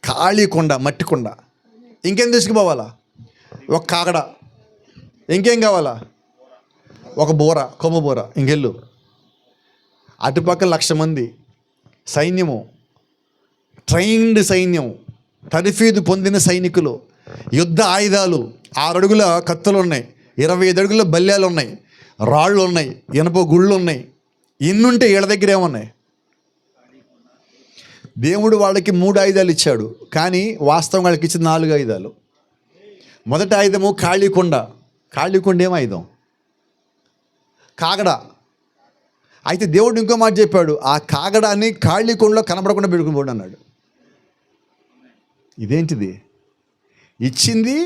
ఖాళీ కొండ, మట్టి కొండ. ఇంకేం తీసుకుపోవాలా? ఒక కాగడ. ఇంకేం కావాలా? ఒక బోర, కొమ్మ బోర. ఇంకెళ్ళు. అటుపక్క 1,00,000 మంది సైన్యము, ట్రైన్డ్ సైన్యం, తర్ఫీదు పొందిన సైనికులు, యుద్ధ ఆయుధాలు, 6 అడుగుల కత్తులు ఉన్నాయి, 25 అడుగుల బల్యాలు ఉన్నాయి, రాళ్ళు ఉన్నాయి, ఇనప గుళ్ళు ఉన్నాయి. ఇన్నుంటే వీళ్ళ దగ్గర ఏమున్నాయి? దేవుడు వాళ్ళకి 3 ఆయుధాలు ఇచ్చాడు, కానీ వాస్తవం వాళ్ళకి ఇచ్చిన 4 ఆయుధాలు. మొదటి ఆయుధము ఖాళీ కొండ. ఖాళీ కొండ ఏం ఆయుధం? కాగడ. అయితే దేవుడు ఇంకో మాట చెప్పాడు, ఆ కాగడాన్ని ఖాళీ కొండలో కనబడకుండా పెట్టుకుని పోండి అన్నాడు. ఇదేంటిది? ఇచ్చింది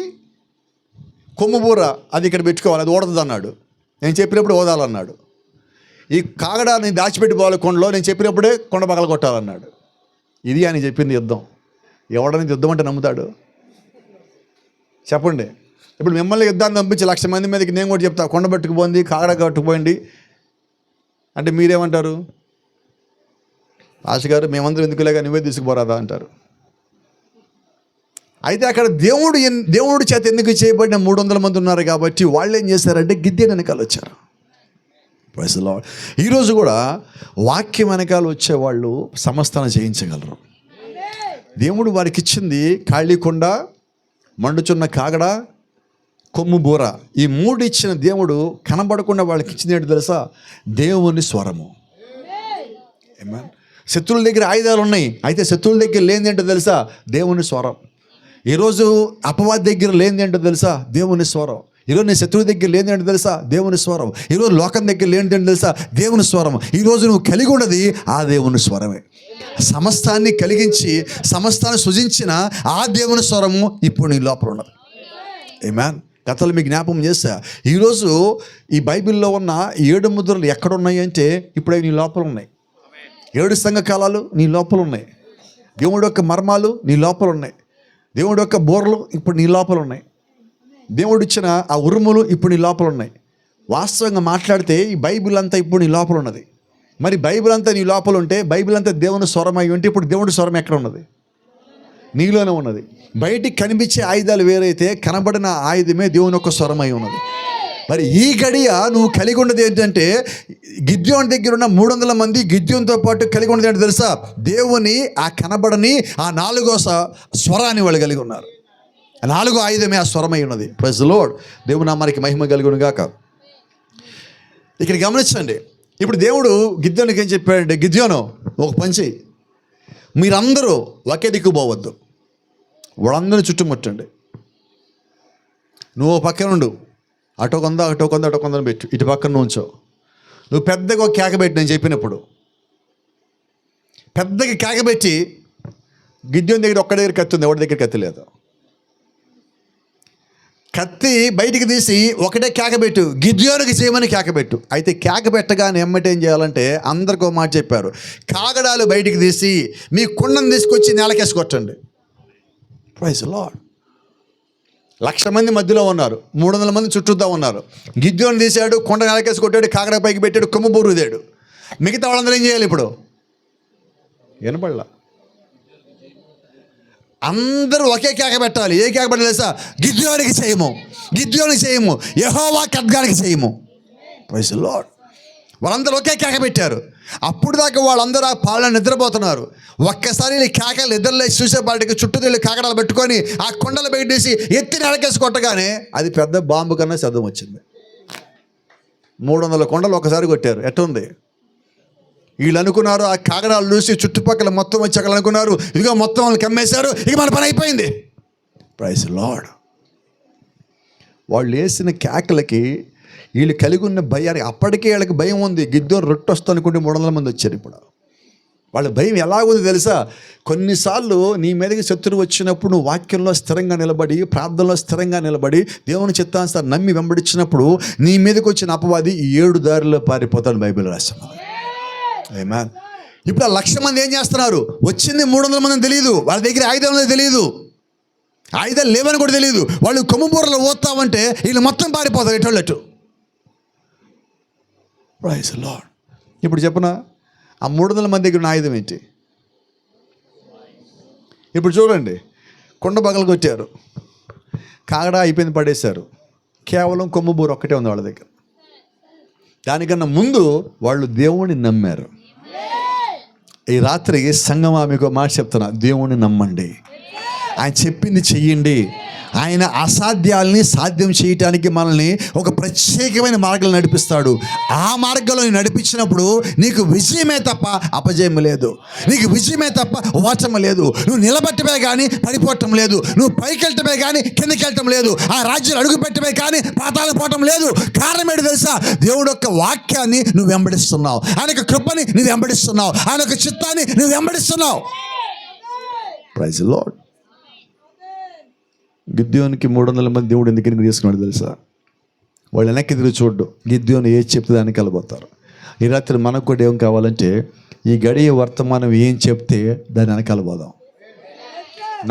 కొమ్ముబూర, అది ఇక్కడ పెట్టుకోవాలి, అది ఓడదు అన్నాడు. నేను చెప్పినప్పుడు ఓదాలన్నాడు. ఈ కాగడాన్ని దాచిపెట్టి పోవాలి కొండలో, నేను చెప్పినప్పుడే కొండ పగల కొట్టాలన్నాడు. ఇది ఆయన చెప్పింది యుద్ధం. ఎవడని యుద్ధం అంటే నమ్ముతాడు? చెప్పండి. ఇప్పుడు మిమ్మల్ని యుద్ధాన్ని పంపించి 1,00,000 మంది మీదకి నేను కూడా చెప్తా, కొండ పట్టుకుపోయింది, కాగడ కట్టుకుపోయింది అంటే మీరేమంటారు? ఆశ గారు, మేమందరం ఎందుకులేగా, నువ్వే తీసుకుపోరాదా అంటారు. అయితే అక్కడ దేవుడు చేత ఎందుకు చేయబడిన 300 మంది ఉన్నారు కాబట్టి వాళ్ళు ఏం చేశారంటే గిద్దెని వెనకాల వచ్చారు. Praise the Lord. ఈరోజు కూడా వాక్యం వెనకాల వచ్చేవాళ్ళు సమస్తాన్ని జయించగలరు. దేవుడు వారికి ఇచ్చింది ఖాళీ కొండ, మండుచున్న కాగడ, కొమ్ము బూర. ఈ 3 ఇచ్చిన దేవుడు కనబడకుండా వాళ్ళకి ఇచ్చింది ఏంటో తెలుసా? దేవుని స్వరము. ఆమేన్. శత్రువుల దగ్గర ఆయుధాలు ఉన్నాయి, అయితే శత్రువుల దగ్గర లేనిది ఏంటో తెలుసా? దేవుని స్వరం. ఈరోజు అపవాది దగ్గర లేనిది ఏంటో తెలుసా? దేవుని స్వరం. ఈరోజు నీ శత్రువు దగ్గర లేనిది ఏంటో తెలుసా? దేవుని స్వరం. ఈరోజు లోకం దగ్గర లేనిది ఏంటో తెలుసా? దేవుని స్వరం. ఈరోజు నువ్వు కలిగి ఉన్నది ఆ దేవుని స్వరమే. సమస్తాన్ని కలిగించి సమస్తాన్ని సృజించిన ఆ దేవుని స్వరము ఇప్పుడు నీ లోపల ఉన్నది. ఆమేన్. గతంలో మీకు జ్ఞాపకం చేస్తా, ఈరోజు ఈ బైబిల్లో ఉన్న 7 ముద్రలు ఎక్కడున్నాయి అంటే ఇప్పుడు అవి నీ లోపల ఉన్నాయి. 7 సంఘకాలాలు నీ లోపల ఉన్నాయి. దేవుడి యొక్క మర్మాలు నీ లోపల ఉన్నాయి. దేవుడి యొక్క బోర్లు ఇప్పుడు నీ లోపల ఉన్నాయి. దేవుడు ఇచ్చిన ఆ ఉరుములు ఇప్పుడు నీ లోపల ఉన్నాయి. వాస్తవంగా మాట్లాడితే ఈ బైబిల్ అంతా ఇప్పుడు నీ లోపల ఉన్నది. మరి బైబిల్ అంతా నీ లోపల ఉంటే, బైబిల్ అంతా దేవుని స్వరం అయి ఉంటే, ఇప్పుడు దేవుడి స్వరం ఎక్కడ ఉన్నది? నీలోనే ఉన్నది. బయటికి కనిపించే ఆయుధాలు వేరైతే, కనబడిన ఆయుధమే దేవుని యొక్క స్వరమై ఉన్నది. మరి ఈ గడియ నువ్వు కలిగి ఉన్నది ఏంటంటే, గిద్యోని దగ్గర ఉన్న 300 మంది గిద్యోనితో పాటు కలిగి ఉన్నది ఏంటో తెలుసా? దేవుని ఆ కనబడని ఆ 4వ స్వరాన్ని వాళ్ళు కలిగి ఉన్నారు. 4వ ఆయుధమే ఆ స్వరమై ఉన్నది. Praise the Lord. దేవుని నామానికి మహిమ కలుగును గాక. ఇక్కడ గమనించండి. ఇప్పుడు దేవుడు గిద్యోనికి ఏం చెప్పాడంటే, గిద్యోను ఒక పని చెయ్యి, మీరందరూ ఒకే దిక్కు పోవద్దు, వాళ్ళందరూ చుట్టుముట్టండి. నువ్వు పక్కన ఉండు, అటో కొంద పెట్టు, ఇటు పక్కన ఉంచో. నువ్వు పెద్దగా కేక పెట్టి, నేను చెప్పినప్పుడు పెద్దగా కేక పెట్టి, గిద్యోని దగ్గర ఒక్క దగ్గర కత్తి ఉంది, ఎవరి దగ్గర కత్తి లేదు. కత్తి బయటికి తీసి ఒకటే కేకబెట్టు, గిద్యోనికి చేయమని కేకబెట్టు. అయితే కేక పెట్టగానే ఏం చేయాలంటే అందరికీ ఒక మాట చెప్పారు, కాగడాలు బయటికి తీసి మీ కుండను తీసుకొచ్చి నేలకేసి కొట్టండి. Praise the lord. 1,00,000 మంది మధ్యలో ఉన్నారు, 300 మంది చుట్టూతా ఉన్నారు. గిద్యోని తీశాడు, కొండ నేలకేసి కొట్టాడు, కాగడ పైకి పెట్టాడు, కొమ్ము బూరుదాడు. మిగతా వాళ్ళందరూ ఏం చేయాలి? ఇప్పుడు వినపడలా. అందరూ ఒకే కేక పెట్టాలి. ఏ కేక పెట్టాలి తెలుసా? గిద్యోనికి చేయము, గిద్యోనికి చేయము, యెహోవా ఖడ్గానికి చేయము. Praise the Lord. వాళ్ళందరూ ఒకే కేక పెట్టారు. అప్పుడు దాకా వాళ్ళందరూ ఆ పాలన నిద్రపోతున్నారు. ఒక్కసారి ఈ కేకలు నిద్రలేసి చూసేపాటికి చుట్టూ తెల్లి కాకడాలు పెట్టుకొని ఆ కొండలు పెట్టేసి ఎత్తి నడకేసి కొట్టగానే అది పెద్ద బాంబు కన్నా శబ్దం వచ్చింది. 300 కొండలు ఒకసారి కొట్టారు. ఎట్టుంది? వీళ్ళు అనుకున్నారు, ఆ కాగడాలు చూసి చుట్టుపక్కల మొత్తం వచ్చి అక్కడ అనుకున్నారు, ఇదిగో మొత్తం వాళ్ళు కమ్మేశారు, ఇక మన పని అయిపోయింది. Praise the Lord. వాళ్ళు వేసిన కేకలకి వీళ్ళు కలిగి ఉన్న భయానికి, అప్పటికే వీళ్ళకి భయం ఉంది. గిద్దోని రొట్టె వస్తా అనుకుంటే 300 మంది వచ్చారు. ఇప్పుడు వాళ్ళ భయం ఎలాగుంది తెలుసా? కొన్నిసార్లు నీ మీదకి శత్రువు వచ్చినప్పుడు నువ్వు వాక్యంలో స్థిరంగా నిలబడి, ప్రార్థనలో స్థిరంగా నిలబడి, దేవుని చిత్తానుసారం నమ్మి వెంబడించినప్పుడు నీ మీదకి వచ్చిన అపవాది 7 దారిలో పారిపోతాడు. బైబిల్ రాస్తాం. ఆమేన్. ఇప్పుడు ఆ 1,00,000 మంది ఏం చేస్తున్నారు? వచ్చింది 300 మంది తెలియదు, వాళ్ళ దగ్గర ఆయుధాలు తెలియదు, ఆయుధాలు లేవని కూడా తెలియదు. వాళ్ళు కొమ్ముబూరలో పోతామంటే వీళ్ళు మొత్తం పారిపోతారు ఎటు. Praise the lord. ఇప్పుడు చెప్పనా, ఆ 300 మంది దగ్గర ఉన్న ఆయుధం ఏంటి? ఇప్పుడు చూడండి, కుండ పగలు కొట్టారు, కాగడా అయిపోయింది, పడేశారు. కేవలం కొమ్ము బూర ఒక్కటే ఉంది వాళ్ళ దగ్గర. దానికన్నా ముందు వాళ్ళు దేవుణ్ణి నమ్మారు. ఈ రాత్రి సంగమా మీకు మాట చెప్తున్నా, దేవుణ్ణి నమ్మండి, ఆయన చెప్పింది చెయ్యండి. ఆయన అసాధ్యాల్ని సాధ్యం చేయటానికి మనల్ని ఒక ప్రత్యేకమైన మార్గంలో నడిపిస్తాడు. ఆ మార్గంలో నడిపించినప్పుడు నీకు విజయమే తప్ప అపజయం లేదు, నీకు విజయమే తప్ప ఓటమి లేదు. నువ్వు నిలబెట్టమే కానీ పడిపోవటం లేదు, నువ్వు పైకి వెళ్ళటమే కానీ కిందకి వెళ్ళటం లేదు, ఆ రాజ్యాలు అడుగు పెట్టమే కానీ పాతాళం పోవటం లేదు. కారణం ఏంటి తెలుసా? దేవుడు యొక్క వాక్యాన్ని నువ్వు వెంబడిస్తున్నావు, ఆయన యొక్క కృపని నువ్వు వెంబడిస్తున్నావు, ఆయన యొక్క చిత్తాన్ని నువ్వు వెంబడిస్తున్నావు. Praise the lord. గిద్యోనికి 300 మంది దేవుడు ఎందుకు తీసుకున్నాడు తెలుసా? వాళ్ళు వెనక్కి తిరిగి చూడ్డు, గిద్యోని ఏది చెప్తే దానికి వెళ్ళిపోతారు. ఈ రాత్రి మనకు కూడా ఏం కావాలంటే, ఈ గడియ వర్తమానం ఏం చెప్తే దాని వెనకాలపోదాం.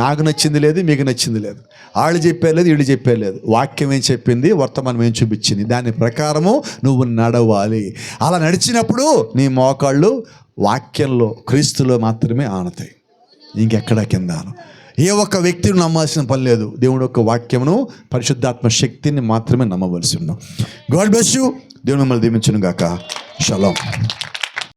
నాకు నచ్చింది లేదు, మీకు నచ్చింది లేదు, వాళ్ళు చెప్పారు లేదు, వీళ్ళు చెప్పారు లేదు. వాక్యం ఏం చెప్పింది, వర్తమానం ఏం చూపించింది, దాని ప్రకారము నువ్వు నడవాలి. అలా నడిచినప్పుడు నీ మోకాళ్ళు వాక్యంలో క్రీస్తులో మాత్రమే ఆనతాయి, ఇంకెక్కడా కిందాను. ఏ ఒక్క వ్యక్తిని నమ్మాల్సిన పని లేదు, దేవుడు యొక్క వాక్యమును పరిశుద్ధాత్మ శక్తిని మాత్రమే నమ్మవలసి ఉన్నాం. God bless you. దేవుడు మిమ్మల్ని దీవించును గాక. షలోమ్.